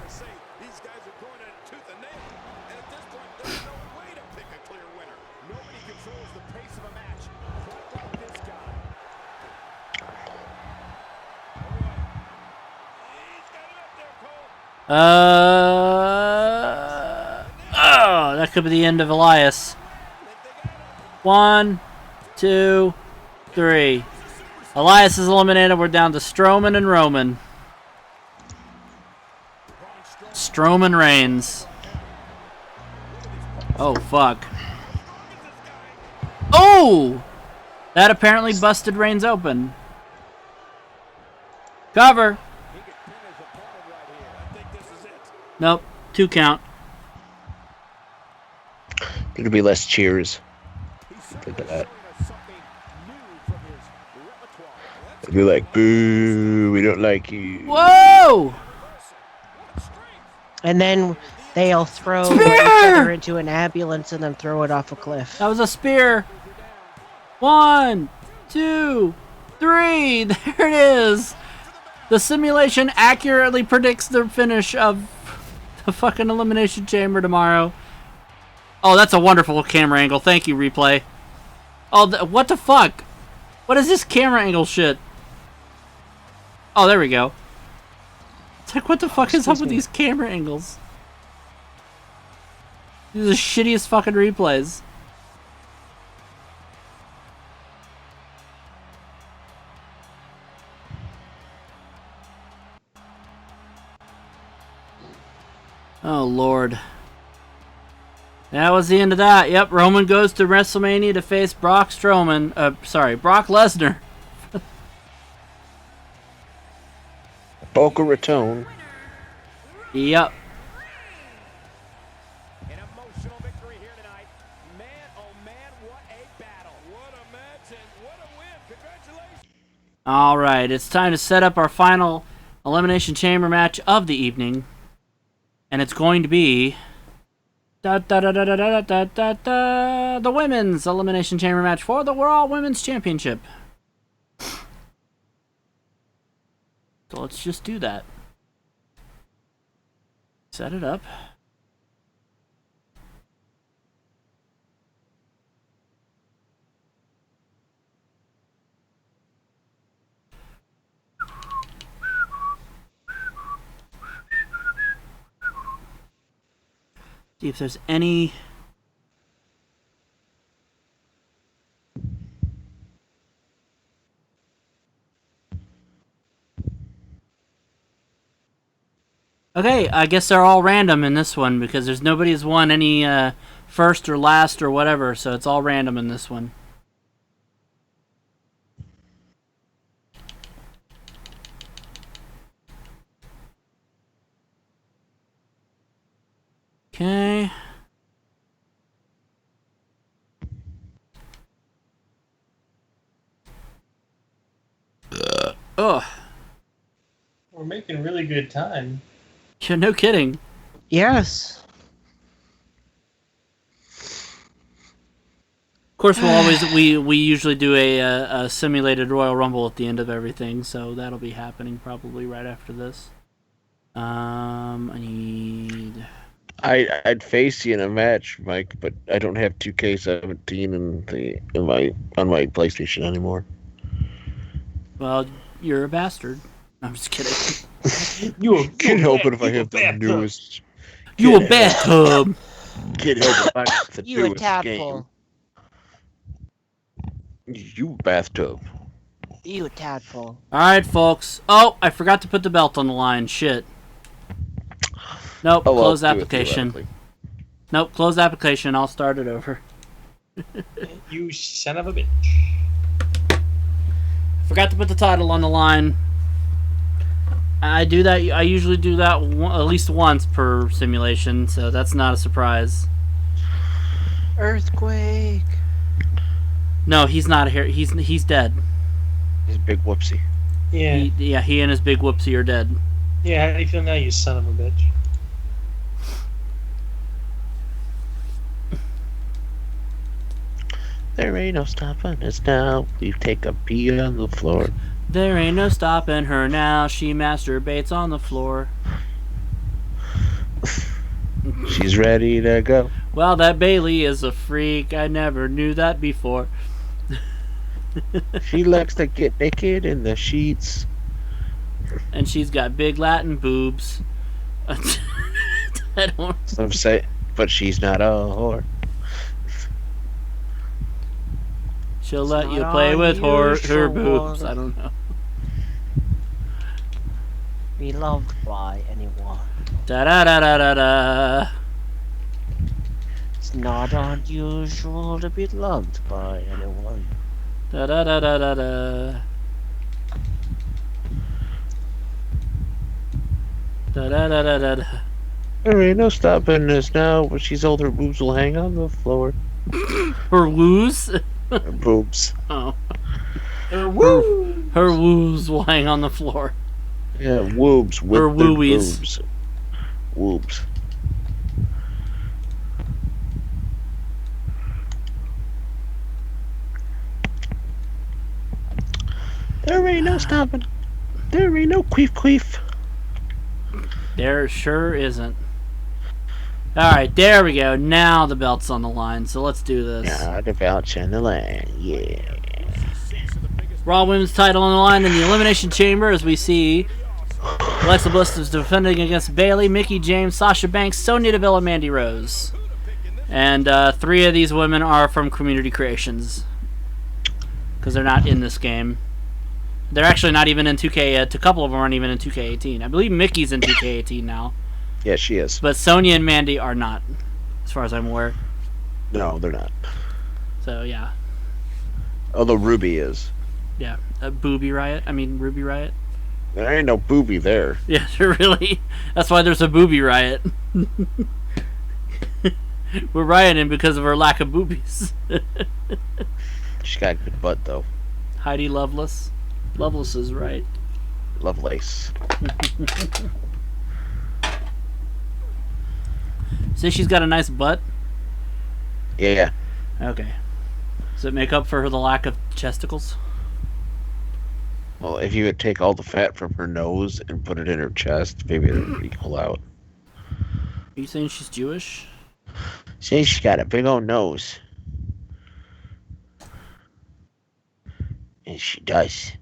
That could be the end of Elias. 1, 2, 3. Elias is eliminated. We're down to Strowman and Roman. Strowman reigns. Oh, fuck. Whoa! That apparently busted Reigns open. Cover. Nope. 2 count. There'll be less cheers. Think of that. It'll be like, boo, we don't like you. Whoa! And then they'll throw each other into an ambulance and then throw it off a cliff. That was a spear. 1, 2, 3. There it is. The simulation accurately predicts the finish of the fucking Elimination Chamber tomorrow. Oh, that's a wonderful camera angle. Thank you, replay. Oh, what the fuck? What is this camera angle shit? Oh, there we go. It's like, what the fuck is up with these camera angles? These are the shittiest fucking replays. Oh, Lord. That was the end of that. Yep, Roman goes to WrestleMania to face Brock Lesnar. Boca Raton. Yep. An emotional victory here tonight. Man, oh man, what a battle. What a match and what a win. Congratulations. All right, it's time to set up our final Elimination Chamber match of the evening. And it's going to be the Women's Elimination Chamber match for the Raw Women's Championship. So let's just do that. Set it up. See if there's any... Okay, I guess they're all random in this one because there's nobody's won any first or last or whatever, so it's all random in this one. Okay. Ugh. We're making really good time. Yeah, no kidding. Yes. Of course, we usually do a simulated Royal Rumble at the end of everything, so that'll be happening probably right after this. I need. I'd face you in a match, Mike, but I don't have 2K17 on my PlayStation anymore. Well, you're a bastard. I'm just kidding. You can't help it if I have the newest. You a bathtub. Can't help it if I have the You a newest tadpole. game. You bathtub. You a tadpole. Alright, folks. Oh, I forgot to put the belt on the line. Shit. Nope, Oh, well, close do it application. theoretically. Nope, close application. I'll start it over. You son of a bitch. Forgot to put the title on the line. I do that. I usually do that at least once per simulation, so that's not a surprise. Earthquake. No, he's not here. He's dead. He's a big whoopsie. Yeah. He and his big whoopsie are dead. Yeah, how do you feel now, you son of a bitch? There ain't no stopping us now. We take a pee on the floor. There ain't no stopping her now. She masturbates on the floor. She's ready to go. Well, that Bailey is a freak. I never knew that before. She likes to get naked in the sheets. And she's got big Latin boobs. I don't. Some say, but she's not a whore. She'll let you not play with her unusual. boobs. I don't know. Be loved by anyone. Da da da da da da. It's not unusual to be loved by anyone. Da da da da da da. Da da da da da da. There ain't no stopping us now. When she's old, her boobs will hang on the floor. Her woos? Her boobs. Oh. Her woos will hang on the floor. Yeah, woobs. With Her their wooies. boobs. Woobs. There ain't no stopping. There ain't no queef queef. There sure isn't. Alright, there we go. Now the belt's on the line, so let's do this. Yeah, the belt's on the line. Yeah. Raw Women's title on the line in the Elimination Chamber as we see Alexa Bliss is defending against Bayley, Mickie James, Sasha Banks, Sonya Deville, and Mandy Rose. And 3 of these women are from Community Creations. Because they're not in this game. They're actually not even in 2K. A couple of them aren't even in 2K18. I believe Mickey's in 2K18 now. Yeah, she is. But Sonya and Mandy are not, as far as I'm aware. No, they're not. So, yeah. Although Ruby is. Yeah. Ruby Riot. There ain't no booby there. Yeah, really. That's why there's a booby riot. We're rioting because of her lack of boobies. She's got a good butt, though. Heidi Loveless. Loveless is right. Lovelace. Say she's got a nice butt? Yeah. Okay. Does it make up for the lack of chesticles? Well, if you would take all the fat from her nose and put it in her chest, maybe it would equal out. Are you saying she's Jewish? See, she's got a big old nose. And she does.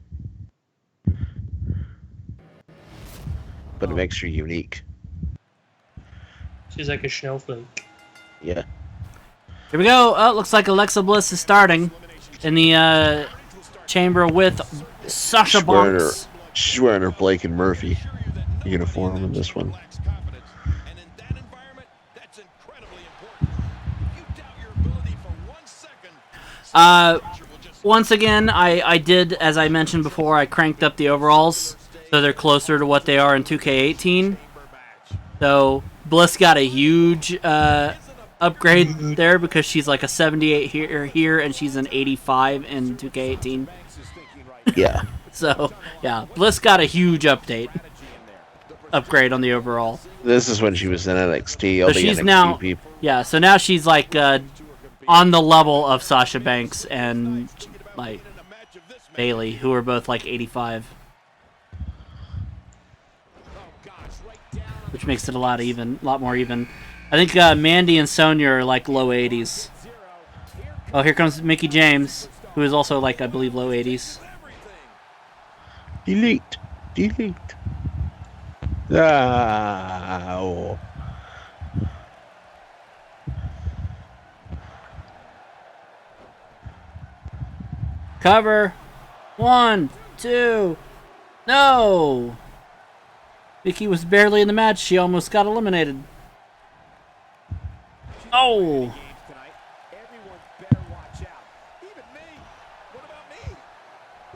But it makes her unique. She's like a snowflake. Yeah. Here we go. Oh, looks like Alexa Bliss is starting in the chamber with Sasha Banks. She's wearing her Blake and Murphy uniform in this one. Once again, I did, as I mentioned before, I cranked up the overalls so they're closer to what they are in 2K18. So Bliss got a huge upgrade there because she's like a 78 here and she's an 85 in 2K18. Yeah. So, yeah, Bliss got a huge upgrade on the overall. This is when she was in NXT. All So the she's NXT now, people. yeah, so now she's like on the level of Sasha Banks and like Bayley, who are both like 85. Which makes it a lot more even. I think Mandy and Sonya are like low 80s. Oh, here comes Mickie James, who is also like, I believe, low 80s. Delete. Ah. Oh. Cover. 1, 2. No! Mickie was barely in the match. She almost got eliminated. Oh!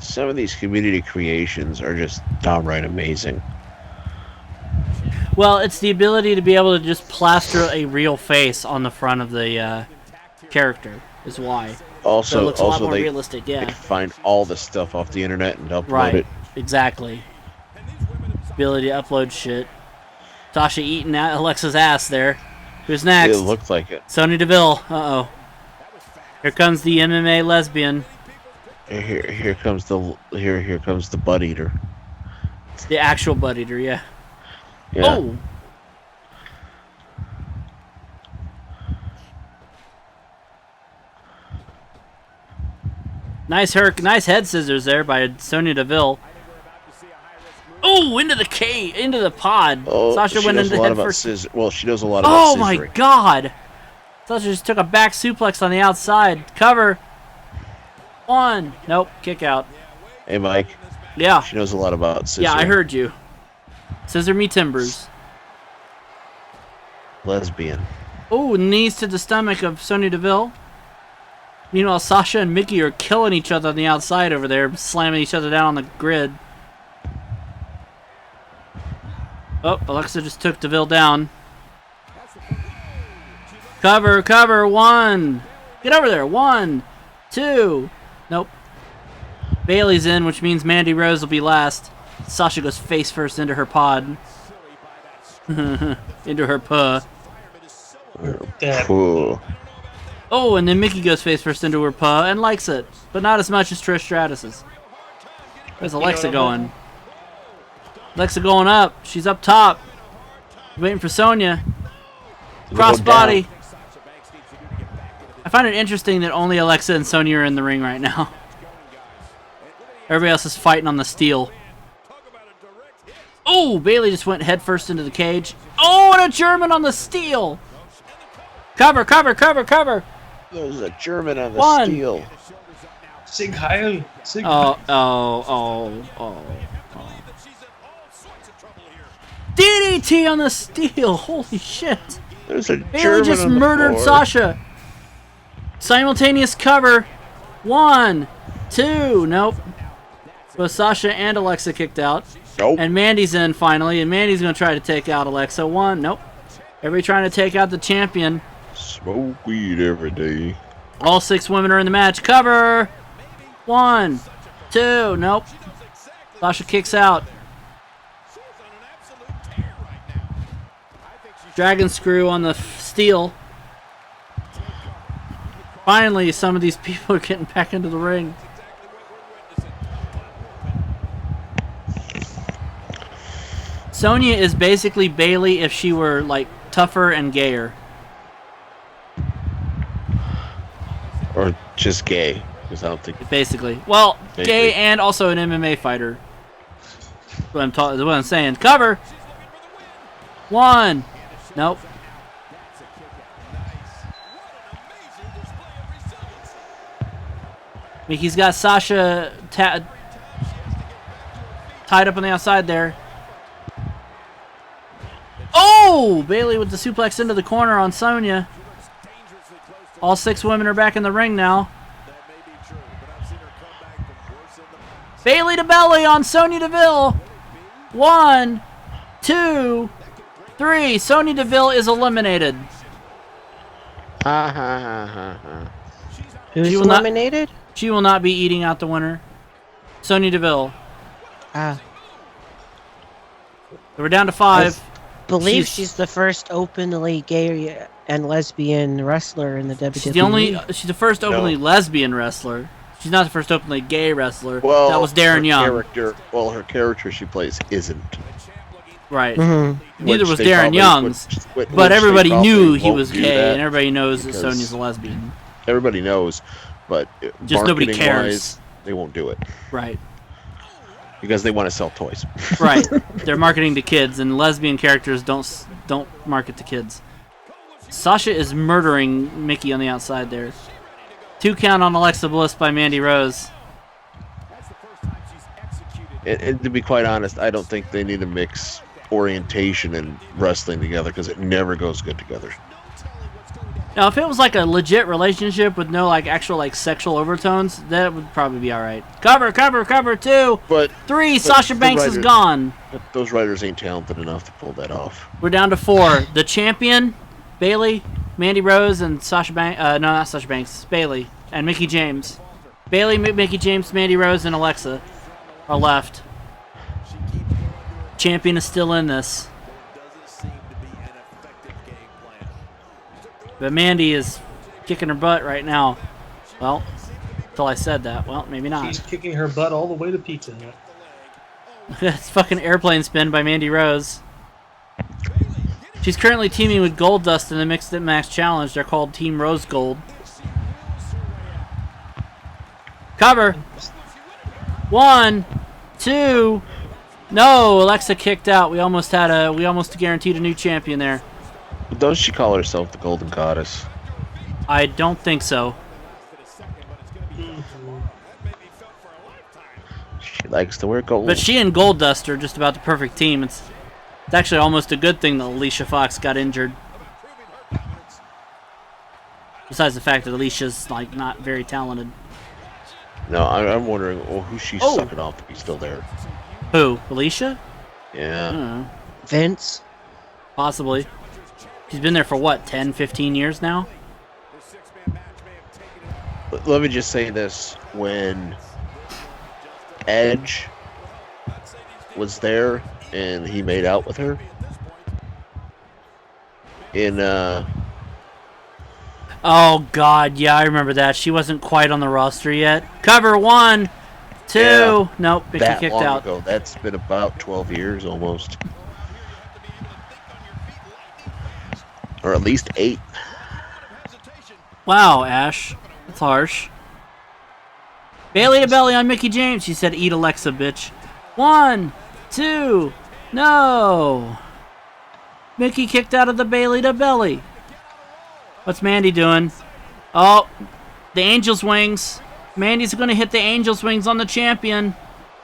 Some of these community creations are just downright amazing. Well, it's the ability to be able to just plaster a real face on the front of the character is why. Also, so it looks a lot more realistic, they yeah. can find all the stuff off the internet and upload Right, it. exactly. Ability to upload shit. Sasha eating Alexa's ass there. Who's next? It looked like it. Sonya Deville. Uh-oh. Here comes the MMA lesbian. Here comes the butt eater. The actual butt eater, yeah. Yeah. Oh! Nice head scissors there by Sonya Deville. Oh, into the pod. Oh, Sasha went into the head first. Well, she knows a lot about Oh scissoring. my god! Sasha just took a back suplex on the outside. Cover. 1. Nope, kick out. Hey, Mike. Yeah. She knows a lot about scissoring. Yeah, I heard you. Scissor me timbers. Lesbian. Oh, knees to the stomach of Sonya Deville. Meanwhile, Sasha and Mickey are killing each other on the outside over there, slamming each other down on the grid. Oh, Alexa just took Deville down. Cover, cover, 1. Get over there, 1, 2. Nope. Bailey's in, which means Mandy Rose will be last. Sasha goes face first into her pod. Into her puh. Oh, and then Mickey goes face first into her puh and likes it, but not as much as Trish Stratus's. Where's Alexa going? Alexa going up. She's up top. Waiting for Sonya. Crossbody. I find it interesting that only Alexa and Sonya are in the ring right now. Everybody else is fighting on the steel. Oh, Bailey just went head first into the cage. Oh, and a German on the steel. Cover, cover, cover, cover. There's a German on the steel. Sig Heil. Sig DDT on the steel. Holy shit. There's a Bailey German just on the murdered floor. Sasha. Simultaneous cover. 1, 2. Nope. Both Sasha and Alexa kicked out. Nope. And Mandy's in finally, and Mandy's going to try to take out Alexa. 1. Nope. Everybody trying to take out the champion. Smoke weed every day. All 6 women are in the match. Cover. 1, 2. Nope. Sasha kicks out. Dragon screw on the steel. Finally, some of these people are getting back into the ring. Sonya is basically Bailey if she were like tougher and gayer. Or just gay, because I don't think. Basically. Well, Basically. gay and also an MMA fighter. That's what I'm saying. Cover. 1. Nope. Mickey's got Sasha tied up on the outside there. Oh! Bailey with the suplex into the corner on Sonya. All 6 women are back in the ring now. Bailey to belly on Sonya Deville. 1, 2, 3. Sonya Deville is eliminated. Ha ha ha ha ha. Who's She will not- eliminated? She will not be eating out the winner. Sonya Deville. We're down to 5. Believe she's the first openly gay and lesbian wrestler in the WWE. She's the first openly lesbian wrestler. She's not the first openly gay wrestler. Well, that was Darren Young. Her character she plays isn't. Right. Mm-hmm. Neither Which was they Darren probably- Young's, which but they everybody probably knew he won't was do gay, that and everybody knows that because Sonya's a lesbian. Everybody knows, but Just nobody cares. marketing-wise, they won't do it Right. because they want to sell toys. Right. They're marketing to kids, and lesbian characters don't market to kids. Sasha is murdering Mickey on the outside there. 2 count on Alexa Bliss by Mandy Rose. And to be quite honest, I don't think they need to mix orientation and wrestling together because it never goes good together. Now, if it was like a legit relationship with no like actual like sexual overtones, that would probably be all right. Cover, cover, cover. 2, But 3. Sasha the Banks is writers- gone. Those writers ain't talented enough to pull that off. We're down to 4. The champion, Bailey, Mandy Rose, and Sasha Banks. No, not Sasha Banks. Bailey and Mickey James. Bailey, Mickey James, Mandy Rose, and Alexa are left. Champion is still in this. But Mandy is kicking her butt right now. Well, until I said that. Well, maybe not. She's kicking her butt all the way to Pizza Hut. It's fucking airplane spin by Mandy Rose. She's currently teaming with Goldust in the Mixed Match Challenge. They're called Team Rose Gold. Cover. 1, 2. No, Alexa kicked out. We almost guaranteed a new champion there. Does she call herself the Golden Goddess? I don't think so. She likes to wear gold. But she and Goldust are just about the perfect team. It's actually almost a good thing that Alicia Fox got injured. Besides the fact that Alicia's like not very talented. No, I'm wondering who's she sucking off to be still there. Who? Alicia? Yeah. I don't know. Vince? Possibly. She's been there for what, 10, 15 years now? Let me just say this. When Edge was there and he made out with her in Oh God, yeah, I remember that. She wasn't quite on the roster yet. Cover 1, 2. Yeah, nope, Mickey that kicked long out. ago. That's been about 12 years almost, or at least 8. Wow, Ash, that's harsh. Bailey to belly on Mickey James. She said, "Eat Alexa, bitch." 1, 2, no. Mickey kicked out of the Bailey to belly. What's Mandy doing? Oh, the Angel's Wings. Mandy's going to hit the Angel's Wings on the champion.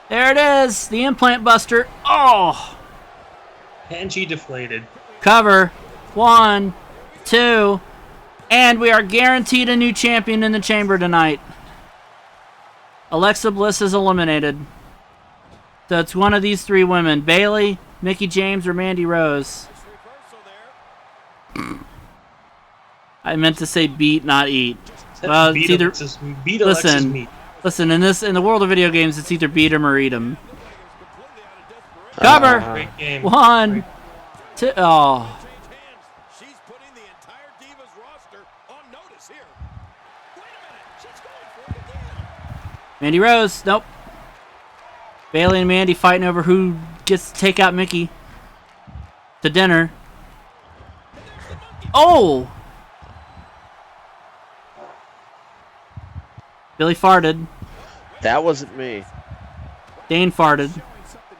There it is, the implant buster. Oh! And she deflated. Cover. 1, 2. And we are guaranteed a new champion in the chamber tonight. Alexa Bliss is eliminated. So it's one of these 3 women. Bailey, Mickey James, or Mandy Rose. I meant to say beat, not eat. Well, it's either beat Alexa's meat. Listen. In the world of video games, it's either beat 'em or eat 'em. Cover. Great game. 1, 2. Oh, She's putting the entire Divas roster on notice here. Wait a minute, she's going for it again. Mandy Rose. Nope. Bailey and Mandy fighting over who gets to take out Mickey to dinner. Oh. Billy farted. That wasn't me. Dane farted.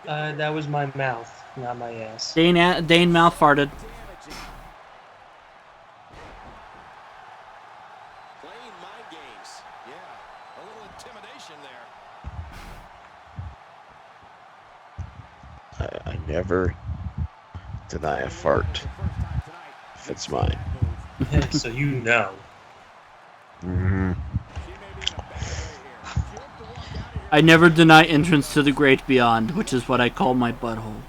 That was my mouth, not my ass. Dane mouth farted. Playing mind games. Yeah, a little intimidation there. I never deny a fart if it's mine. So you know. Mm-hmm. I never deny entrance to the great beyond, which is what I call my butthole.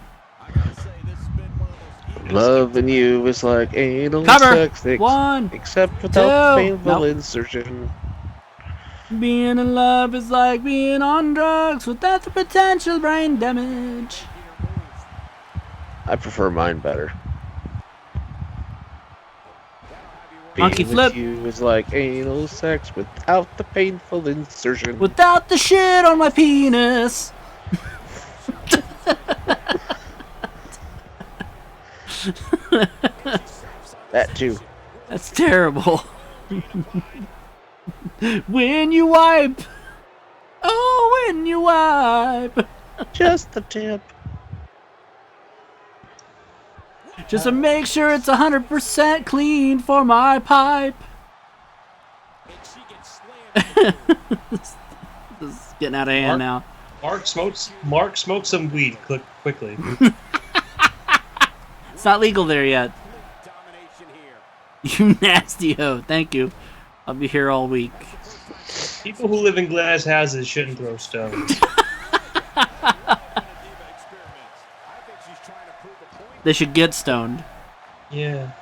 Loving you is like anal Cover. sex, 1, except without 2. painful Nope. insertion. Being in love is like being on drugs without the potential brain damage. I prefer mine better. Monkey Being flip. with you is like anal sex without the painful insertion. Without the shit on my penis. That too. That's terrible. When you wipe. Oh, when you wipe. Just the tip. Just to make sure it's 100% clean for my pipe. This is getting out of hand now. Mark smoked some weed quickly. It's not legal there yet. You nasty hoe. Thank you. I'll be here all week. People who live in glass houses shouldn't throw stones. They should get stoned. Yeah.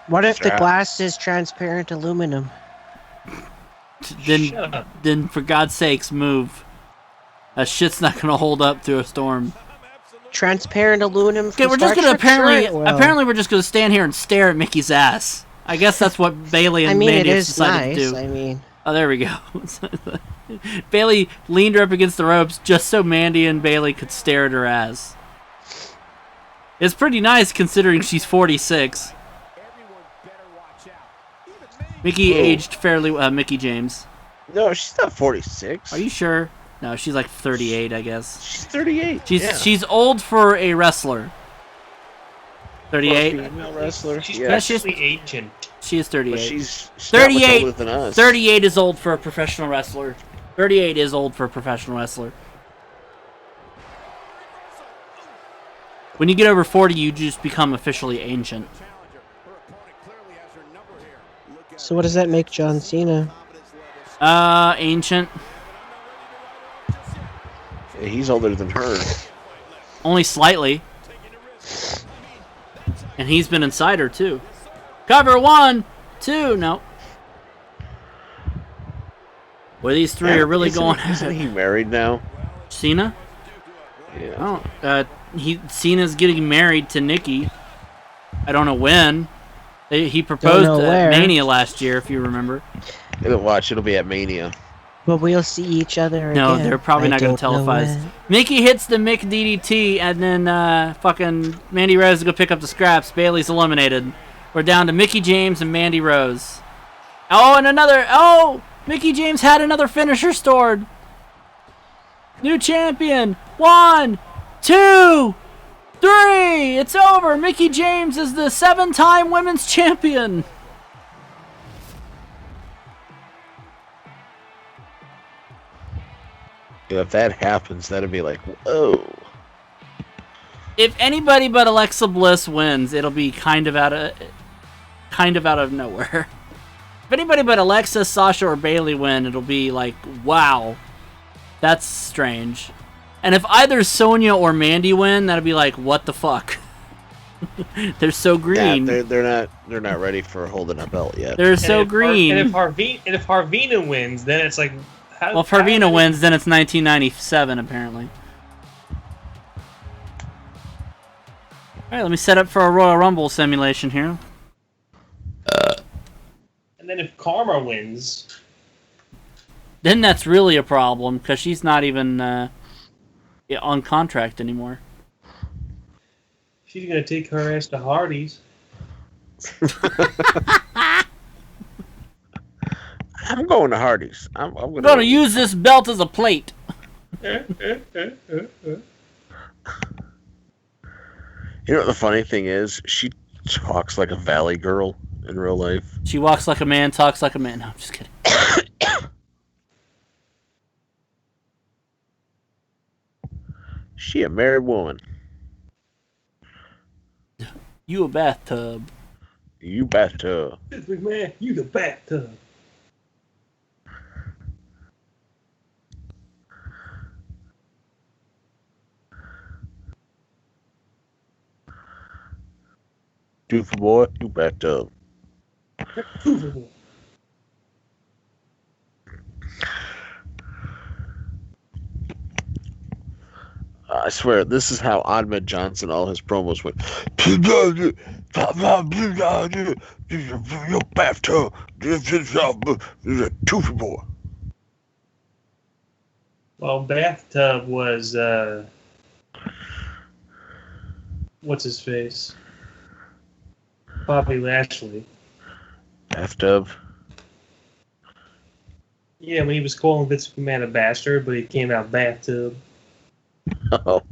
What if the Strap. glass is transparent aluminum? Shut up. Then for God's sakes, move. That shit's not gonna hold up through a storm. Transparent aluminum. Okay, from we're just Star gonna Trek? Sure it will. apparently we're just gonna stand here and stare at Mickey's ass. I guess that's what Bailey and I mean, it Mandy have is decided nice. to do. I mean, Oh, there we go. Bailey leaned her up against the ropes just so Mandy and Bailey could stare at her ass. It's pretty nice considering she's 46. Mickey aged fairly Mickey James. No, she's not 46. Are you sure? No, she's like 38, I guess. She's 38. She's old for a wrestler. 38? Female wrestler. She's Yeah, practically ancient. She is 38. but she's not much 38. older than us. 38 is old for a professional wrestler. 38 is old for a professional wrestler. When you get over 40, you just become officially ancient. So what does that make John Cena? Ancient. Yeah, he's older than her. Only slightly. And he's been inside her, too. Cover 1, 2, no. Well, these three are really going... Isn't he married now? Cena? Yeah. Oh, Cena's getting married to Nikki. I don't know when. He proposed at Mania last year, if you remember. Watch, it'll be at Mania. Well, we'll see each other No, again. they're probably not going to televise. Mickey hits the Mick DDT, and then fucking Mandy Rose to go pick up the scraps. Bailey's eliminated. We're down to Mickey James and Mandy Rose. Oh, and another... Oh! Mickey James had another finisher stored. New champion. 1, 2, 3. It's over. Mickey James is the 7-time women's champion. If that happens, that'd be like, whoa. If anybody but Alexa Bliss wins, it'll be kind of out of nowhere. If anybody but Alexa, Sasha, or Bailey win, it'll be like, wow, that's strange. And if either Sonya or Mandy win, that'll be like, what the fuck? They're so green. Yeah, they're not ready for holding a belt yet. They're so green. And if Harvina wins, then it's like, well, if Harvina wins, then it's 1997 apparently. All right, let me set up for a Royal Rumble simulation here. And then if Karma wins, then that's really a problem because she's not even on contract anymore. She's gonna take her ass to Hardy's. I'm going to Hardy's. I'm gonna use this belt as a plate. You know what the funny thing is? She talks like a valley girl in real life. She walks like a man, talks like a man. No, I'm just kidding. She a married woman. You a bathtub. You bathtub. Man, you the bathtub. Doofy boy, you bathtub. I swear, this is how Ahmed Johnson, all his promos went. Your bathtub. Doofy boy. Well, bathtub was what's his face? Bobby Lashley. Bathtub. Yeah, when he was calling Vince McMahon a bastard, but he came out bathtub. Oh.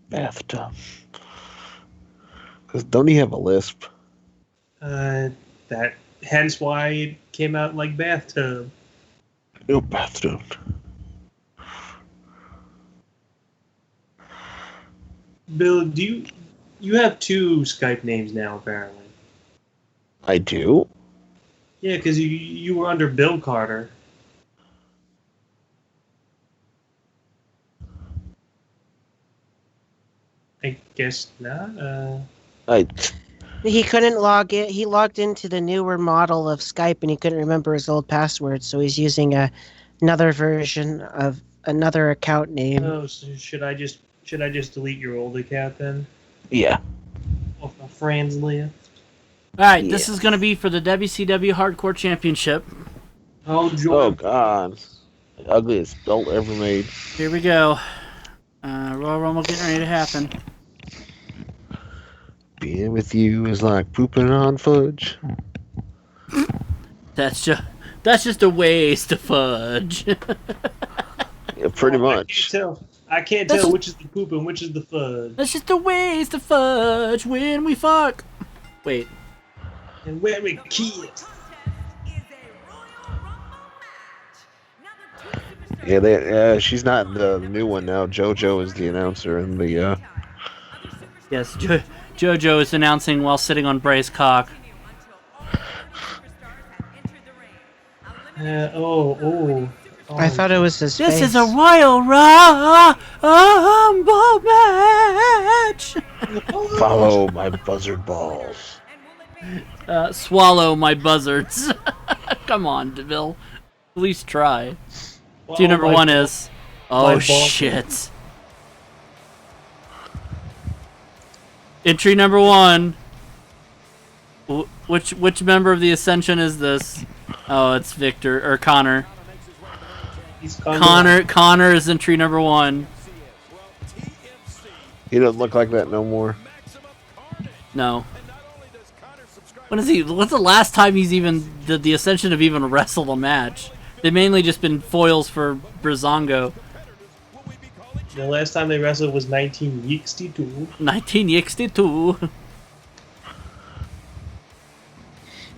Bathtub. Because don't he have a lisp? Hence why it came out like bathtub. Your bathtub. Bill, you have 2 Skype names now, apparently. I do? Yeah, because you were under Bill Carter. I guess not. He couldn't log in. He logged into the newer model of Skype and he couldn't remember his old password, so he's using another version of another account name. Oh, so should I just delete your old account then? Yeah. Off my friends list. All right, this is going to be for the WCW Hardcore Championship. Oh, joy. Oh, God. The ugliest belt ever made. Here we go. Royal Rumble getting ready to happen. Being with you is like pooping on fudge. That's just a waste of fudge. Yeah, pretty much. I can't tell which is the poop and which is the fudge. That's just a waste of fudge when we fuck. Wait. And when we kiss. Yeah, she's not the new one now. JoJo is the announcer, and the Yes, JoJo is announcing while sitting on Bray's cock. I thought it was his This face. is a Royal Rumble match. follow my buzzard balls. Swallow my buzzards. Come on, DeVille. At least try. Team number one is. Oh shit. Entry number one. Which member of the Ascension is this? Oh, it's Victor or Connor. Connor is entry number one. He doesn't look like that no more. No. When is he? What's the last time he's even did the Ascension have even wrestled a match? They've mainly just been foils for Brizongo. The last time they wrestled was 1962. 1962.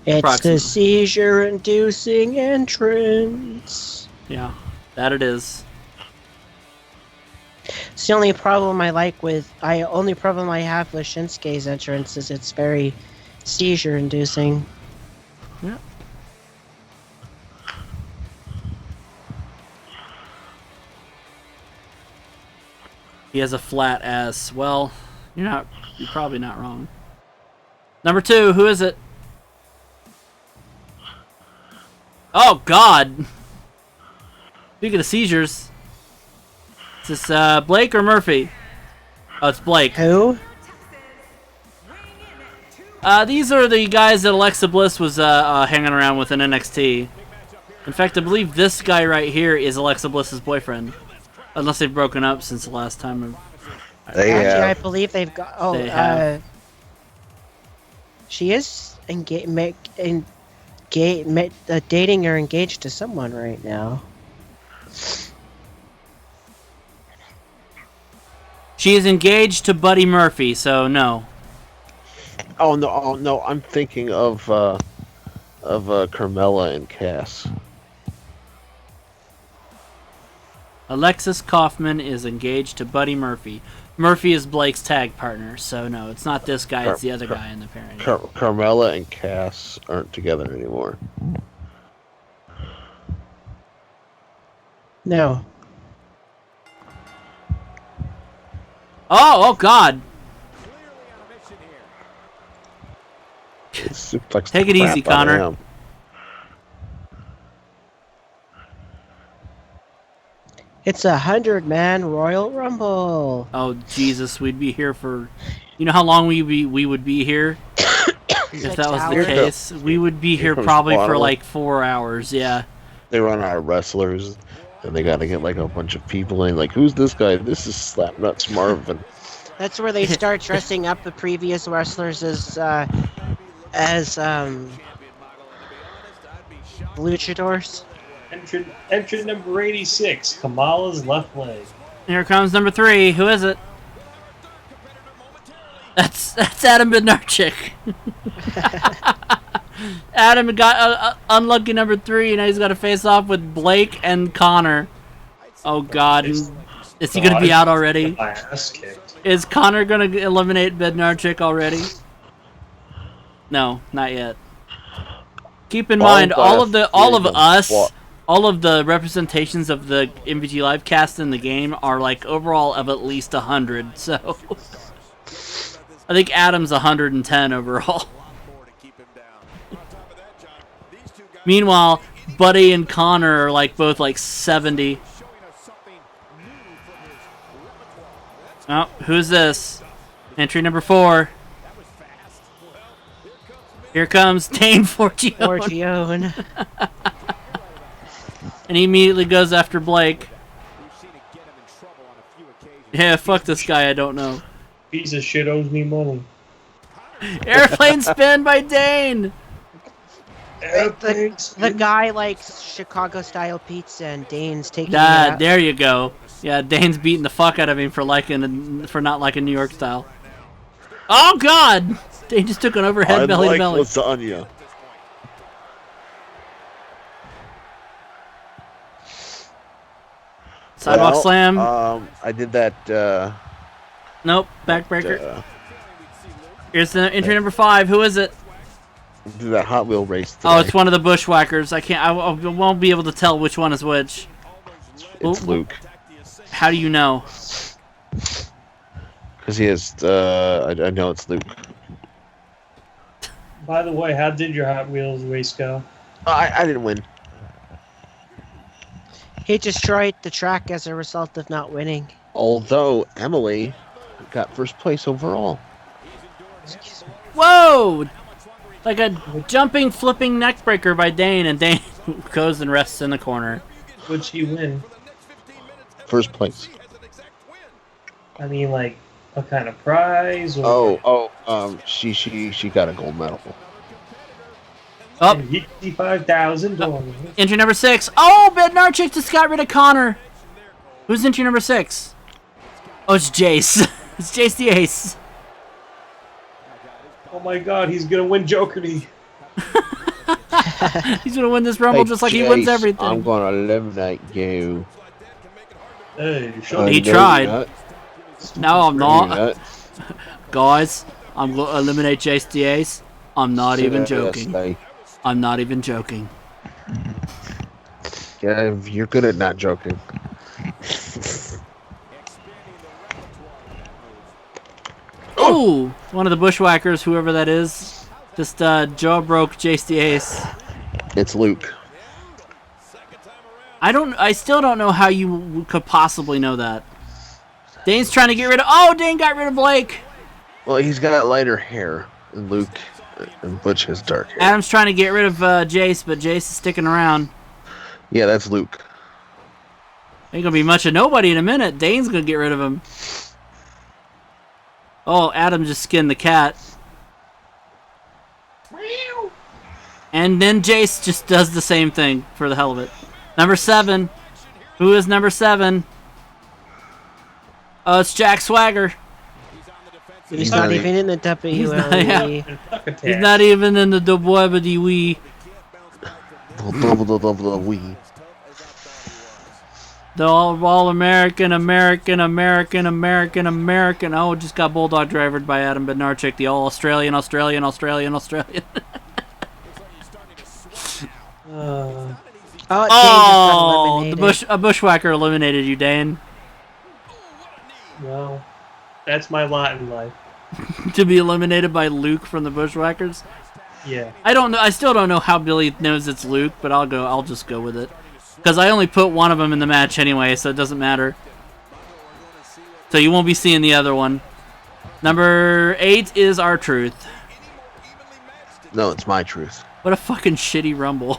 It's the seizure-inducing entrance. Yeah, that it is. It's the only problem I have with Shinsuke's entrance is it's very seizure-inducing. Yeah. He has a flat ass. Well, you're probably not wrong. Number 2, who is it? Oh God! Speaking of seizures, is this Blake or Murphy? Oh, it's Blake. Who? These are the guys that Alexa Bliss was hanging around with in NXT. In fact, I believe this guy right here is Alexa Bliss's boyfriend. Unless they've broken up since the last time. They Actually, have. I believe they've got. Oh, They have. She is dating or engaged to someone right now. She is engaged to Buddy Murphy, so no. Oh no! I'm thinking of Carmella and Cass. Alexis Kaufman is engaged to Buddy Murphy. Murphy is Blake's tag partner, so no, it's not this guy, it's the other guy in the pairing. Carmella and Cass aren't together anymore. No. Oh God! Take it easy, Connor. It's a 100-man Royal Rumble. Oh Jesus, we'd be here for. You know how long we would be here? If that was the case, we would be here probably for like 4 hours. Yeah. They run out of wrestlers, and they got to get like a bunch of people in. Like, who's this guy? This is Slapnuts Marvin. That's where they start dressing up the previous wrestlers as luchadors. Entrant number 86, Kamala's left leg. Here comes number 3. Who is it? That's Adam Bednarczyk. Adam got unlucky number 3, and now he's got to face off with Blake and Connor. Oh God, is he gonna be out already? My ass kicked. Is Connor gonna eliminate Bednarczyk already? No, not yet. Keep in mind, all of the representations of the MVGLive cast in the game are like overall of at least 100. So I think Adam's 110 overall. Meanwhile, Buddy and Connor are like both like 70. Oh, who's this? Entry number 4. Here comes Dane Forgione. And he immediately goes after Blake. Yeah, fuck this guy, I don't know. Piece of shit owes me money. Airplane spin by Dane! The guy likes Chicago-style pizza, and Dane's taking it out. There you go. Yeah, Dane's beating the fuck out of him for not liking New York style. Oh God! Dane just took an overhead belly to belly. Lasagna. Sidewalk slam. I did that. Nope. Backbreaker. Here's the entry number 5. Who is it? Do that Hot Wheel race today. Oh, it's one of the Bushwhackers. I won't be able to tell which one is which. It's Luke. How do you know? Because he has. I know it's Luke. By the way, how did your Hot Wheels race go? I didn't win. He destroyed the track as a result of not winning. Although Emily got first place overall. Whoa! Like a jumping, flipping neck breaker by Dane, and Dane goes and rests in the corner. Would she win? First place. I mean, like, what kind of prize? Or She got a gold medal. Oh, $55,000. entry number 6. Oh, Bednarchik just got rid of Connor. Who's entry number 6? Oh, it's Jace. It's Jace the Ace. Oh my God, he's gonna win Jokerty. He's gonna win this Rumble just like he wins everything. I'm gonna eliminate you. Hey, He tried. No, I'm not. Guys, I'm gonna eliminate Jace the Ace. I'm not even joking. I'm not even joking. Yeah, you're good at not joking. Oh, one of the Bushwhackers, whoever that is, just jaw broke Jace the Ace. It's Luke. I still don't know how you could possibly know that. Dane's trying to get rid of. Oh, Dane got rid of Blake. Well, he's got lighter hair, and Luke and Butch has dark hair. Adam's trying to get rid of Jace, but Jace is sticking around. Yeah, that's Luke. Ain't gonna be much of nobody in a minute. Dane's gonna get rid of him. Oh, Adam just skinned the cat. And then Jace just does the same thing for the hell of it. Number 7. Who is number 7? Oh, it's Jack Swagger. He's not even in the WWE. He's not even in the WWE. The all-American. Oh, just got Bulldog drivered by Adam Bednarchik, the all-Australian. A Bushwhacker eliminated you, Dane. Well, that's my lot in life. To be eliminated by Luke from the Bushwhackers? Yeah. I don't know. I still don't know how Billy knows it's Luke, but I'll just go with it. Because I only put one of them in the match anyway, so it doesn't matter. So you won't be seeing the other one. Number 8 is R-Truth. No, it's my truth. What a fucking shitty Rumble.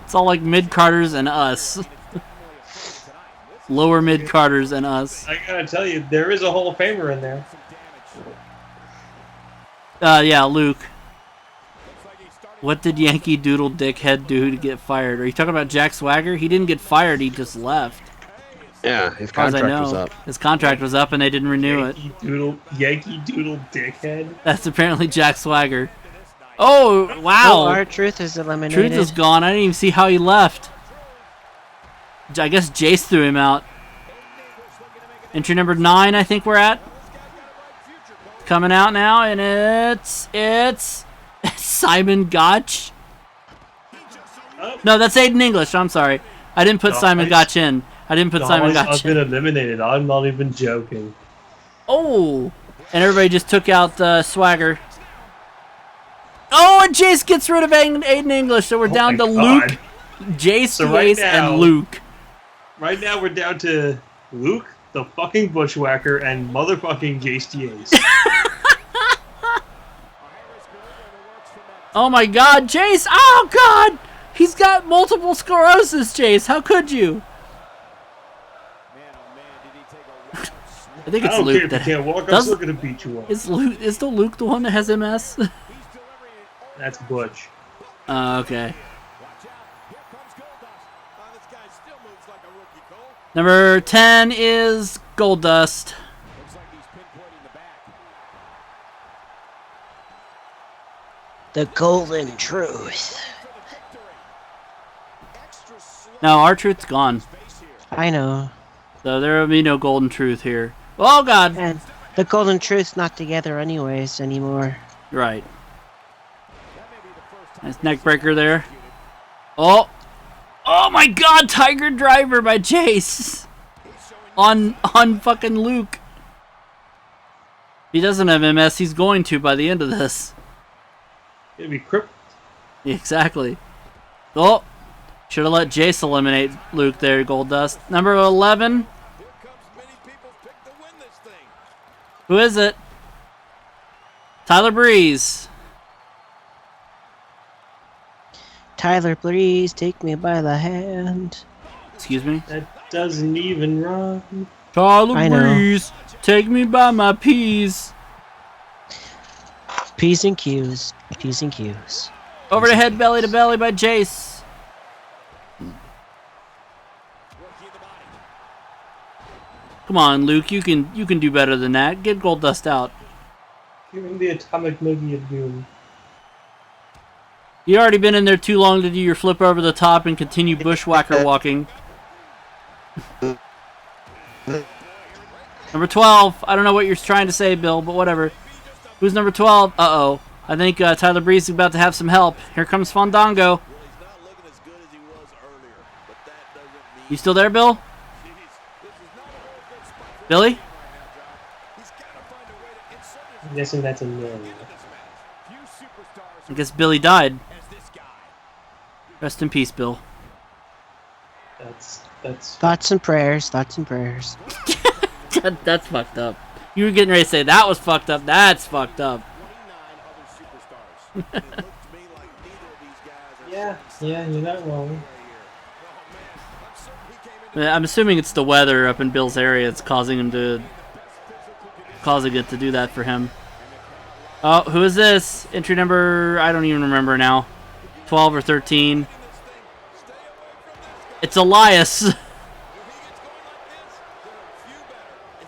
It's all like mid-carders and us. Lower mid-carders and us. I gotta tell you, there is a Hall of Famer in there. Yeah, Luke. What did Yankee Doodle Dickhead do to get fired? Are you talking about Jack Swagger? He didn't get fired, he just left. Yeah, his contract was up. His contract was up and they didn't renew it. Yankee Doodle Dickhead? That's apparently Jack Swagger. Oh, wow. Oh, R-Truth is eliminated. Truth is gone. I didn't even see how he left. I guess Jace threw him out. Entry number 9, I think we're at. Coming out now, and it's Simon Gotch. No, that's Aiden English. I'm sorry. I didn't put Simon Gotch in. I've been eliminated. I'm not even joking. Oh, and everybody just took out the Swagger. Oh, and Jace gets rid of Aiden English, so we're down to Luke, Jace, and Luke. Right now we're down to Luke, the fucking Bushwhacker, and motherfucking Jace the Ace. Oh my God, Jace! Oh God, he's got multiple sclerosis, Jace. How could you? I think it's Luke. Care if you can't walk, I'm still gonna beat you up. Is still Luke the one that has MS? That's Butch. Okay. Number 10 is Goldust. The Golden Truth. No, R-Truth's gone. I know. So there will be no Golden Truth here. Oh, God. And the Golden Truth's not together anyways anymore. Right. Nice neck breaker there. Oh. Oh, my God. Tiger Driver by Jace. On fucking Luke. He doesn't have MS. He's going to by the end of this. It'd be crippled. Exactly. Oh. Should have let Jace eliminate Luke there, Goldust. Number 11. Who is it? Tyler Breeze. Tyler, please take me by the hand. Excuse me? That doesn't even run. Tyler I know. Breeze, take me by my peas. P's and Q's. P's and Q's. Over the head, belly to belly by Jace. Come on, Luke, you can do better than that. Get Goldust out. Give him the atomic noogie of doom. You already been in there too long to do your flip over the top and continue bushwhacker walking. Number 12. I don't know what you're trying to say, Bill, but whatever. Who's number 12? Uh-oh. I think Tyler Breeze is about to have some help. Here comes Fandango. You still there, Bill? Billy? I'm guessing that's a no. I guess Billy died. Rest in peace, Bill. That's Thoughts and prayers. Thoughts and prayers. That's fucked up. You were getting ready to say that was fucked up. That's fucked up. yeah, you're not wrong. I'm assuming it's the weather up in Bill's area that's causing it to do that for him. Oh, who is this? Entry number, I don't even remember now. 12 or 13. It's Elias.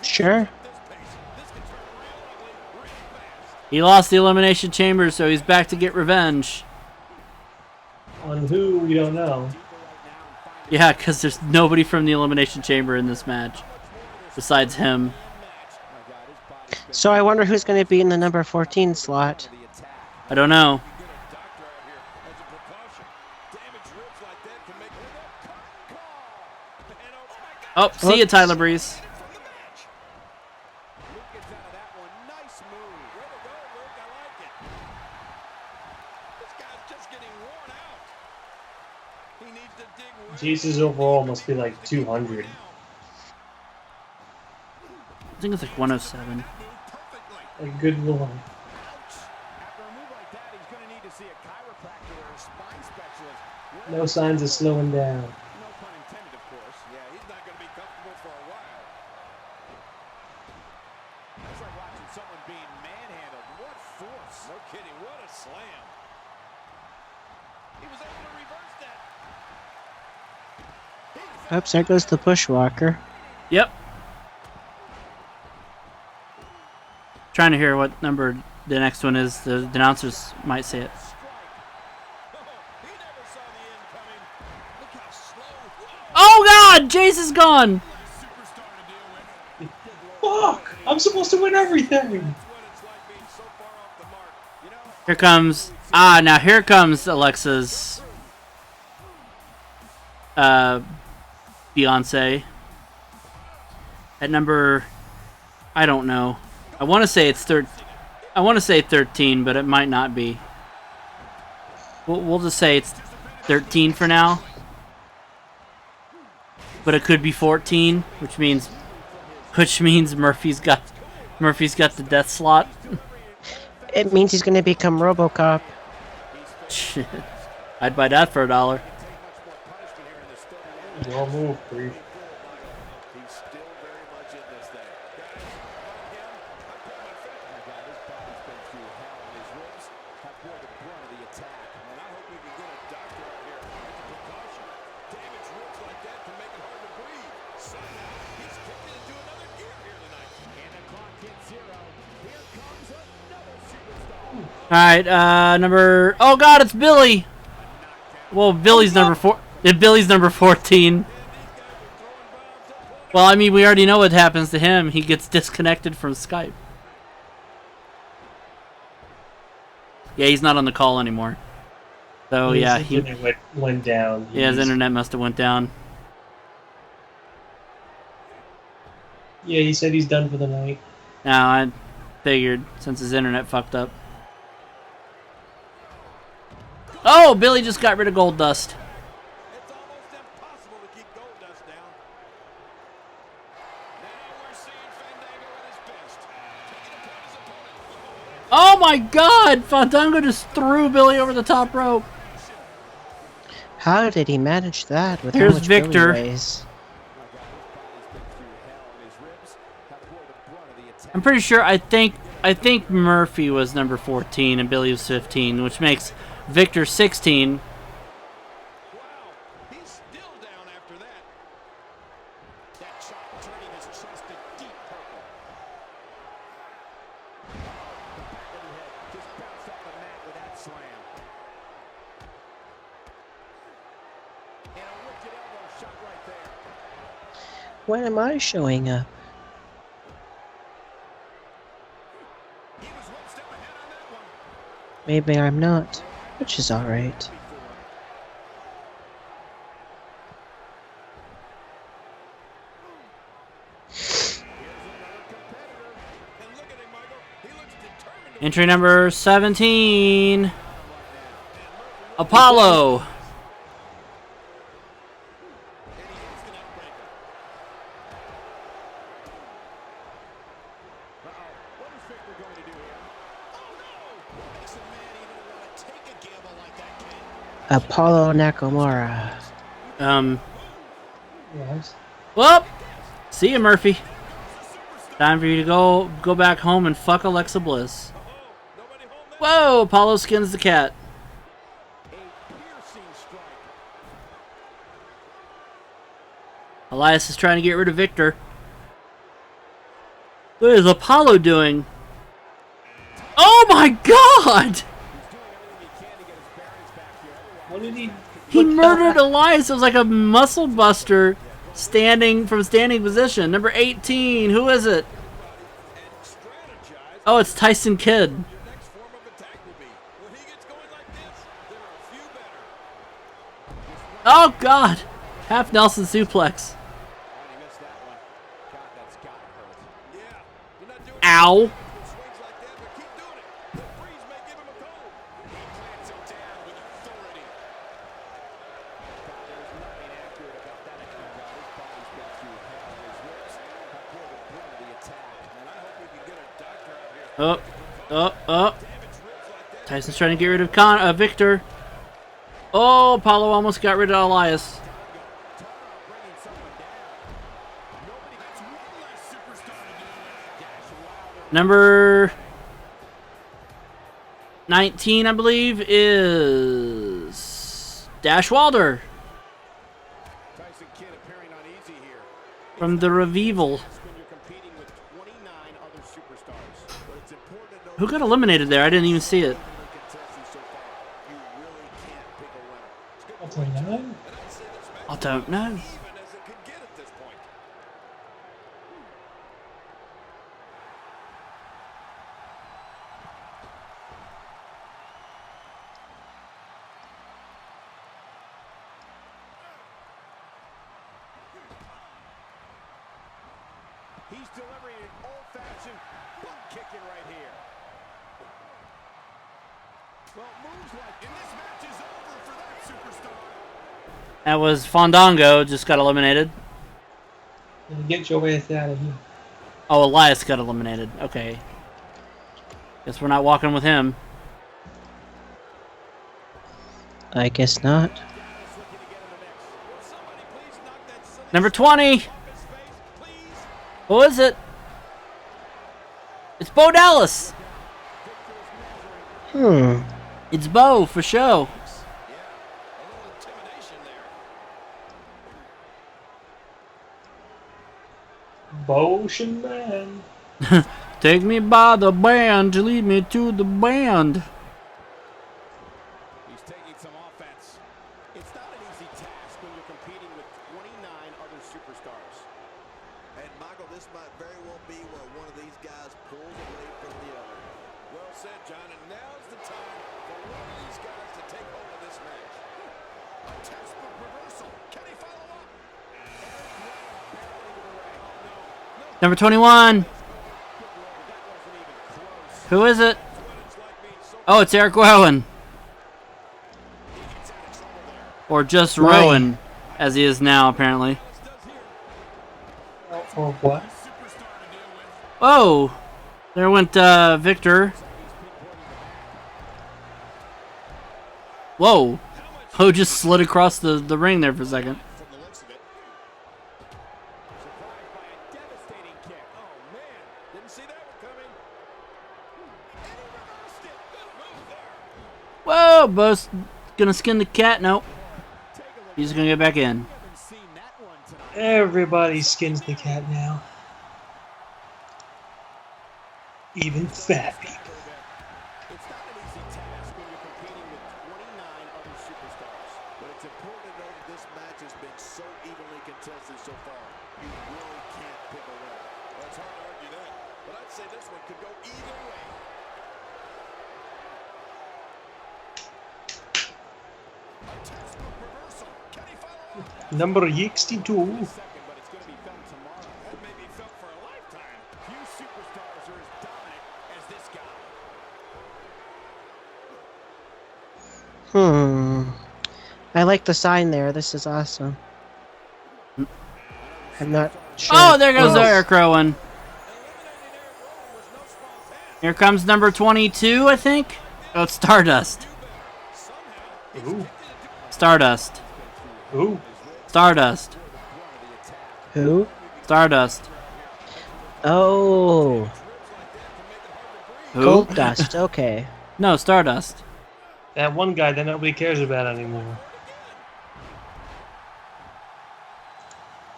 Sure. He lost the Elimination Chamber, so he's back to get revenge. On who, we don't know. Yeah, because there's nobody from the Elimination Chamber in this match besides him. So I wonder who's going to be in the number 14 slot. I don't know. Oh, see ya, Tyler Breeze. Jesus overall must be like 200. I think it's like 107. A good lord. No signs of slowing down. Oops, there goes the bushwalker. Yep. Trying to hear what number the next one is. The announcers might say it. Oh God! Jace is gone! Fuck! I'm supposed to win everything! Here comes... Ah, now here comes Alexa's... Beyonce. At number... I don't know. I want to say it's I want to say 13, but it might not be. We'll just say it's 13 for now. But it could be 14, which means Murphy's got the death slot. It means he's going to become RoboCop. Shit. I'd buy that for $1. Well move, Bree. Alright, number... Oh God, it's Billy! Well, Billy's number 4. If Billy's number 14. Well, I mean, we already know what happens to him. He gets disconnected from Skype. Yeah, he's not on the call anymore. So, yeah, he went down. Yeah, his internet must have went down. Yeah, he said he's done for the night. No, I figured since his internet fucked up. Oh, Billy just got rid of Gold Dust. It's almost impossible to keep Goldust down. Now we're seeing Fandango at his best. Taking apart his opponent. Oh my God! Fandango just threw Billy over the top rope. How did he manage that with Here's how much Victor. Billy weighs? I'm pretty sure. I think Murphy was number 14 and Billy was 15, which makes Victor 16. Wow, he's still down after that. That chop turning his chest to deep purple. Just bounced off the mat with that slam. And a wicked elbow shot right there. When am I showing up? He was one step ahead on that one. Maybe I'm not, which is alright. Entry number 17. Apollo. Apollo Nakamura. Yes. Well, see you, Murphy. Time for you to go back home and fuck Alexa Bliss. Whoa, Apollo skins the cat. Elias is trying to get rid of Victor. What is Apollo doing? Oh my God! What did he? He murdered Elias. It was like a muscle buster standing position. Number 18. Who is it? Oh, it's Tyson Kidd. Oh God! Half Nelson suplex. Ow! Oh. Tyson's trying to get rid of Victor. Oh, Apollo almost got rid of Elias. Number 19, I believe, is Dash Wilder from the Revival. Who got eliminated there? I didn't even see it. 29? I don't know. He's delivering an old-fashioned butt kicking right here. Well, moves like and this match is over for that superstar. That was Fandango, just got eliminated. Get your ass out of here. Oh, Elias got eliminated. Okay. Guess we're not walking with him. I guess not. Number 20! Who is it? It's Bo Dallas! It's Bo, for show. Botion man. Take me by the band, lead me to the band. He's taking some offense. It's not an easy task from the other. Well said, John, and now's the time for one of these guys to take hold of this match. A textbook reversal. Can he follow up? Number 21. Who is it? Oh, it's Eric Rowan. Or just Rowan, as he is now, apparently. Or what? Oh! There went Victor. Whoa! Ho just slid across the ring there for a second. Whoa! Bo's gonna skin the cat. Nope. He's gonna get back in. Everybody skins the cat now. Even fat people. It's not an easy task when you're competing with 29 other superstars. But it's important to know that this match has been so evenly contested so far. You really can't pick a winner. Well, it's hard to argue that. But I'd say this one could go either way. A textbook reversal. Can he follow up? Number 62. But it's going to be felt tomorrow. That may be felt for a lifetime. Few superstars are as dominant as this guy. I like the sign there. This is awesome. I'm not sure. Oh, there goes Eric Rowan. Here comes number 22, I think. Oh, it's Stardust. Ooh. Stardust. Ooh. Stardust. Who? Stardust. Oh, Who? Gold Dust. Okay. No, Stardust. That one guy that nobody cares about anymore.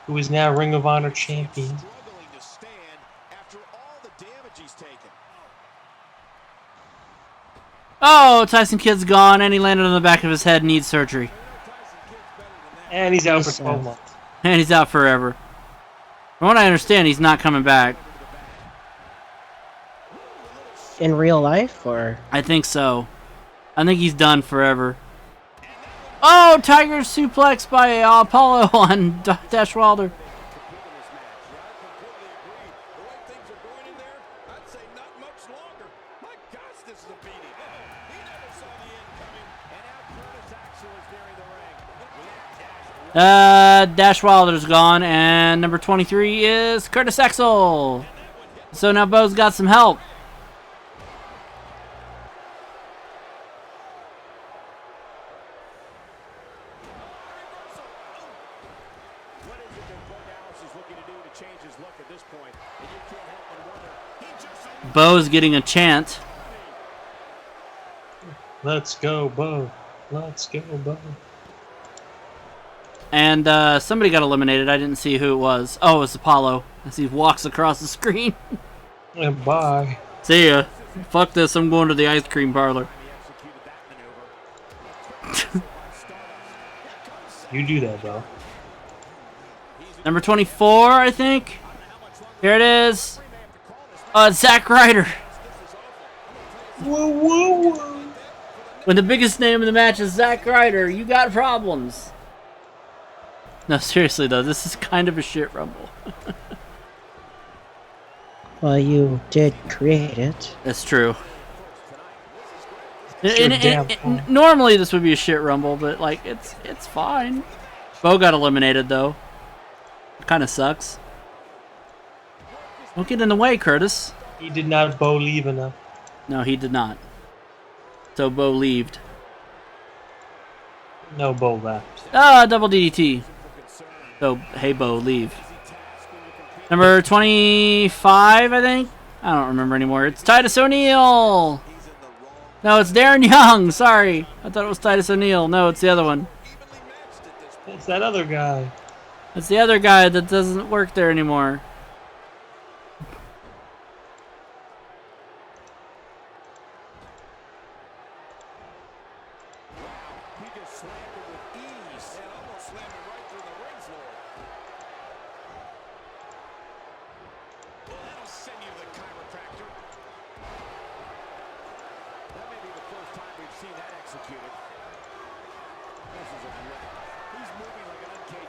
Who is now Ring of Honor champion. Struggling to stand after all the damage he's taken. Oh, Tyson Kidd's gone, and he landed on the back of his head and needs surgery. And he's out for He's 12 out. months. And he's out forever. From what I understand, he's not coming back. In real life, or? I think so. I think he's done forever. Oh, Tiger suplex by Apollo on Dash Wilder. Dash Wilder's gone, and number 23 is Curtis Axel. So now Bo's got some help. Bo's getting a chant. Let's go, Bo. Let's go, Bo. And somebody got eliminated. I didn't see who it was. Oh, it's Apollo. As he walks across the screen. And bye. See ya. Fuck this. I'm going to the ice cream parlor. You do that, Bo. Number 24, I think. Here it is. Zack Ryder. Whoa, whoa, whoa. When the biggest name in the match is Zack Ryder, you got problems. No, seriously though, this is kind of a shit rumble. Well, you did create it. That's true. Damn fine. Normally this would be a shit rumble, but like it's fine. Bo got eliminated though. It kind of sucks. Don't get in the way, Curtis. He did not Bo leave enough. No, he did not. So Bo leaved. No, Bo left. Double DDT. So, hey Bo, leave. Number 25, I think? I don't remember anymore. It's Titus O'Neil! No, it's Darren Young. Sorry. I thought it was Titus O'Neil. No, it's the other one. It's that other guy. It's the other guy that doesn't work there anymore.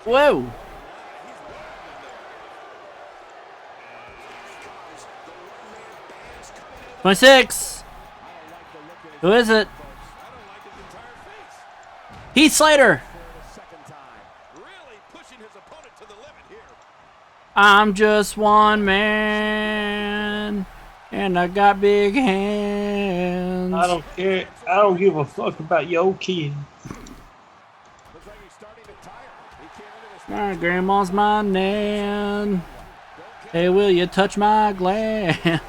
Whoa! 26. Who is it? Heath Slater. I'm just one man, and I got big hands. I don't care. I don't give a fuck about your kid. My grandma's my nan. Hey, will you touch my gland?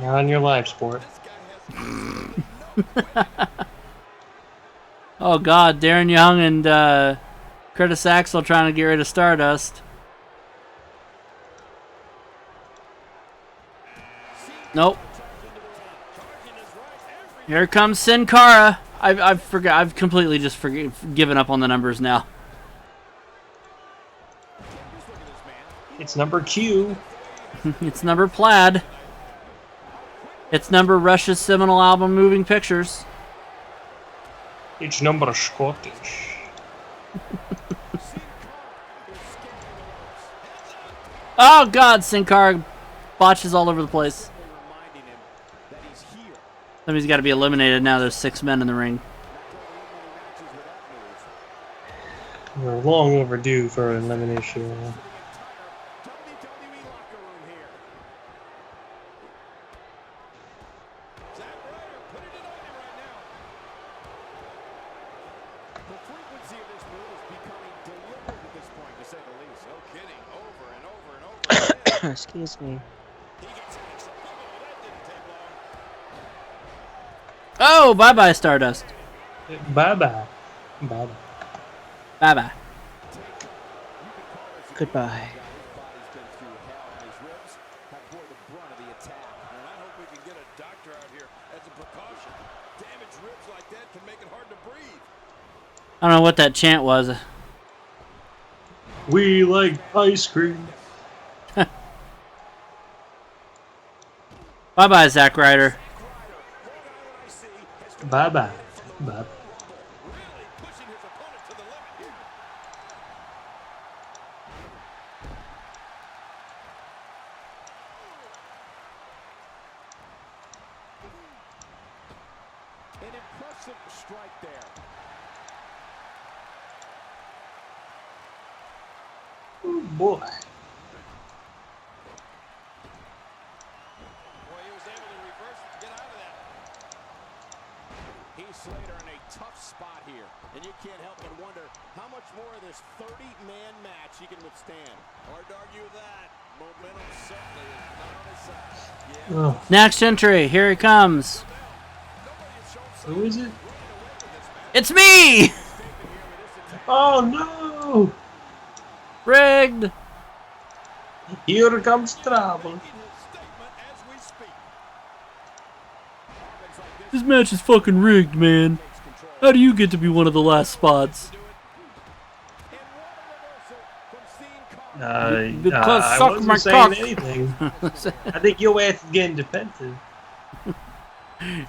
Not on your life, sport. Oh God, Darren Young and Curtis Axel trying to get rid of Stardust. Nope. Here comes Sin Cara. I've completely just given up on the numbers now. It's number Q. It's number Plaid. It's number Rush's seminal album Moving Pictures. It's number Scottish. Oh God, Sin Cara botches all over the place. Somebody's got to be eliminated now. There's 6 men in the ring. We're long overdue for an elimination. Excuse me. Oh, bye-bye, Stardust. Bye-bye. Bye-bye. Bye-bye. Goodbye. I don't know what that chant was. We like ice cream. Bye-bye, Zack Ryder. Bye-bye. Bye. An impressive strike there. Oh, boy. Slater in a tough spot here, and you can't help but wonder how much more of this 30-man match he can withstand. Hard to argue that. Momentum certainly is not on his side. Yeah. Next entry, here he comes. Who is it? It's me! Oh no! Rigged! Here comes trouble. This match is fucking rigged, man. How do you get to be one of the last spots? I wasn't saying anything. I think your ass is getting defensive. I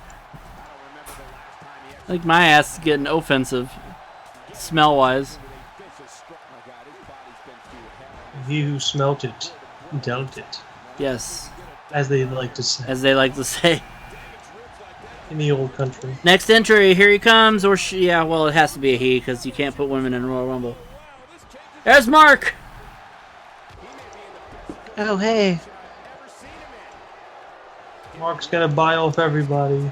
think my ass is getting offensive, smell-wise. He who smelt it, dealt it. Yes. As they like to say. As they like to say. In the old country. Next entry, here he comes, or she, yeah, well, it has to be a he, because you can't put women in Royal Rumble. There's Mark! Oh, hey. Mark's gonna buy off everybody.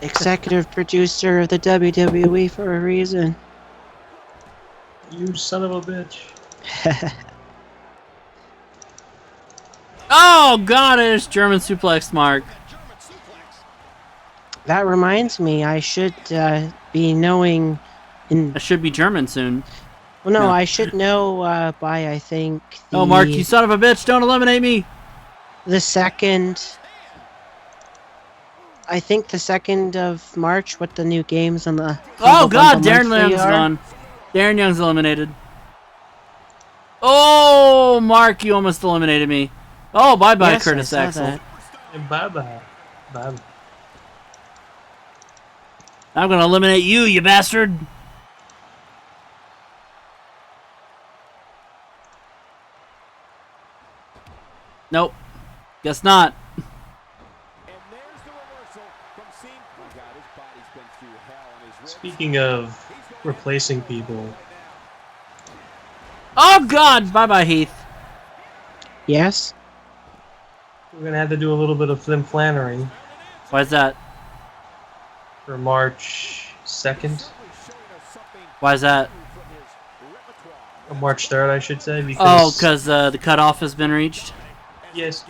Executive producer of the WWE for a reason. You son of a bitch. Oh, God, it's German suplex, Mark. That reminds me, I should be knowing... I should be German soon. Well, no, I should know by, I think... Oh, Mark, you son of a bitch, don't eliminate me! The 2nd... I think the 2nd of March, what the new games on the... Oh, God, Darren Young's gone. Darren Young's eliminated. Oh, Mark, you almost eliminated me. Oh, bye-bye, yes, Curtis Axel. And bye-bye. Bye. I'm gonna eliminate you, you bastard! Nope. Guess not. And there's the reversal from seeing. Oh God, his body's been through hell and his ribs. Speaking of replacing people, Oh God! Bye bye, Heath. Yes? we're gonna have to do a little bit of Flim Flannery Why's that? for March 2nd, Why's that? or March 3rd, I should say. Oh, because the cutoff has been reached? yes,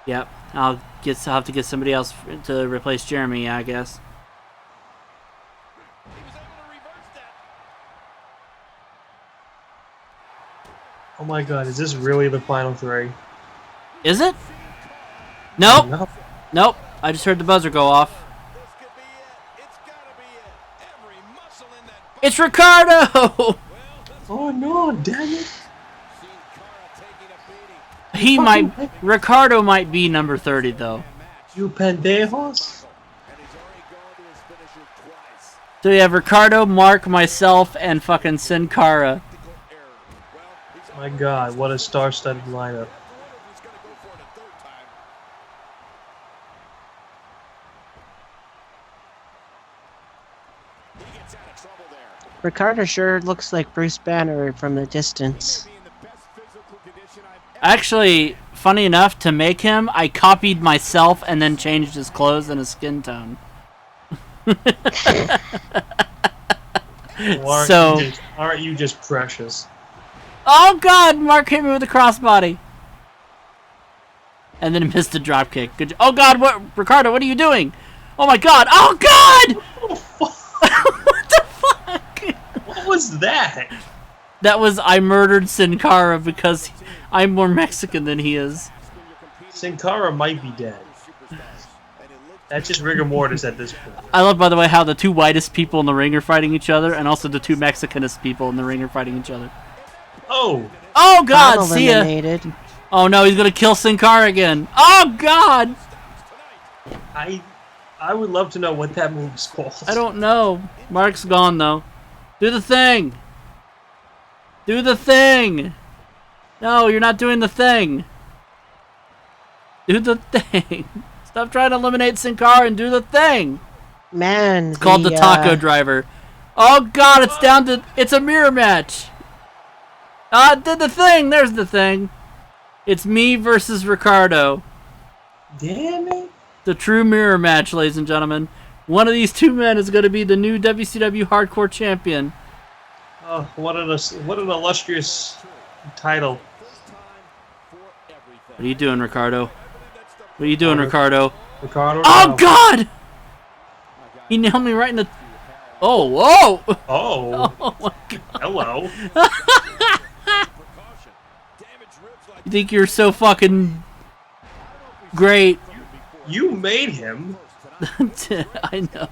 Yep. I'll have to get somebody else to replace Jeremy, I guess. oh my God, is this really the final 3? Is it? Nope. No. Nope. I just heard the buzzer go off. This could be it. It's gotta be it. Every muscle in that body. It's Ricardo! Oh no, damn it! Seen Cara taking a beating. Ricardo might be number 30, though. You pendejos! And he's already gone to his finisher twice. So you have Ricardo, Mark, myself, and fucking Sin Cara. Tactical error. Well, he's My God, what a star-studded lineup. he's gonna go for it a third time. He gets out of trouble there. Ricardo sure looks like Bruce Banner from the distance. Be in the best physical condition I've ever. Actually, funny enough, to make him, I copied myself and then changed his clothes and his skin tone. Well, So- aren't you just precious? Oh God! Mark hit me with a crossbody. And then missed a dropkick. Good. Oh God! What, Ricardo? What are you doing? Oh my God! Oh God! What the fuck? What was that? That was I murdered Sin Cara because I'm more Mexican than he is. Sin Cara might be dead. That's just rigor mortis at this point. I love, by the way, how the two whitest people in the ring are fighting each other, and also the two Mexicanist people in the ring are fighting each other. Oh, Oh God! I'm See ya! eliminated. Oh no, he's gonna kill Sin Cara again. Oh God! I would love to know what that move's called. I don't know. Mark's gone though. Do the thing. Do the thing. No, you're not doing the thing. Do the thing. Stop trying to eliminate Sin Cara and do the thing. Man, It's called the Taco Driver. Oh God, it's down to it's a mirror match. It did the thing. There's the thing. It's me versus Ricardo. Damn it! The true mirror match, ladies and gentlemen. One of these two men is going to be the new WCW Hardcore Champion. Oh, what an illustrious title. What are you doing, Ricardo? What are you doing, Ricardo? Ricardo. Oh no. God! He nailed me right in the. Oh, whoa! Oh, Oh my God! hello. You think you're so fucking great? You made him. I know.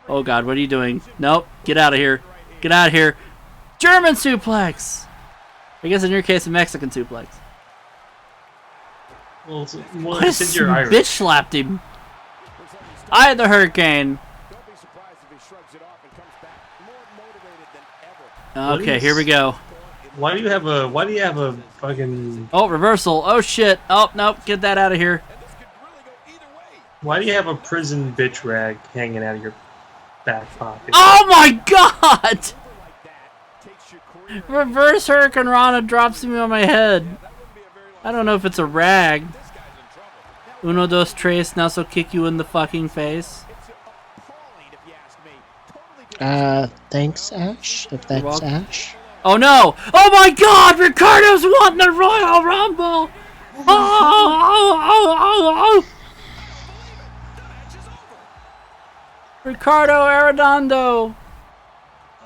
Oh God, what are you doing? Nope, get out of here. Get out of here. German suplex! I guess in your case, a Mexican suplex. Well, What since you're Irish. bitch slapped him. I had the hurricane. Don't be surprised if he shrugs it off and comes back more motivated than ever. Okay, here we go. Why do you have a fucking? Oh, reversal. Oh shit. Oh, nope, get that out of here. And this could really go either way. Why do you have a prison bitch rag hanging out of your back pocket? Oh my God! Like that takes your career. Reverse Hurricane Rana drops me on my head. That wouldn't be a very long. I don't know if it's a rag. This guy's in trouble. Uno, dos, tres, now so kick you in the fucking face. It's appalling if you ask me. Totally different. Thanks, Ash, if that's welcome. Ash. Oh no! Oh my God! Ricardo's won the Royal Rumble! Oh! Ricardo Arredondo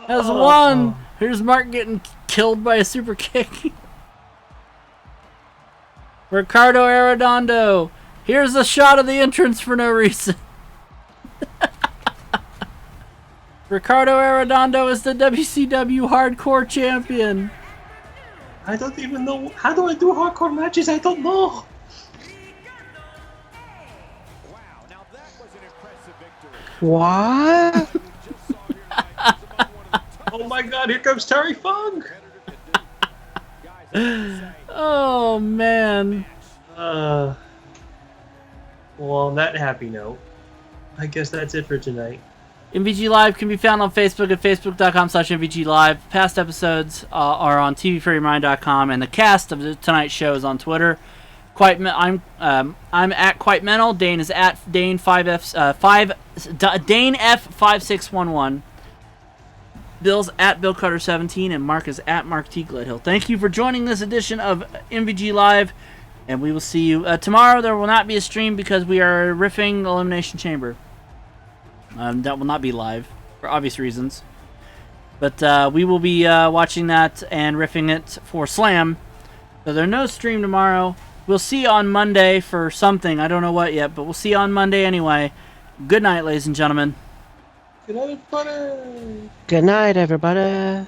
has won! Here's Mark getting killed by a super kick. Ricardo Arredondo! Here's a shot of the entrance for no reason. Ricardo Arredondo is the WCW Hardcore Champion. I don't even know. How do I do hardcore matches? I don't know. What? Oh my God! Here comes Terry Funk. Oh man. Well, on that happy note, I guess that's it for tonight. MVG Live can be found on Facebook at facebook.com/MVGLive. Past episodes are on tvfreeminds.com, and the cast of tonight's show is on Twitter. I'm at Quite Mental. Dane is at Dane Dane F5611. Bill's at Bill Cutter 17, and Mark is at Mark T Gledhill. Thank you for joining this edition of MVG Live, and we will see you tomorrow. There will not be a stream because we are riffing Elimination Chamber. That will not be live for obvious reasons, but we will be watching that and riffing it for Slam. So there's no stream tomorrow. We'll see you on Monday for something. I don't know what yet, but we'll see you on Monday anyway. Good night, ladies and gentlemen. Good night, everybody. Good night, everybody.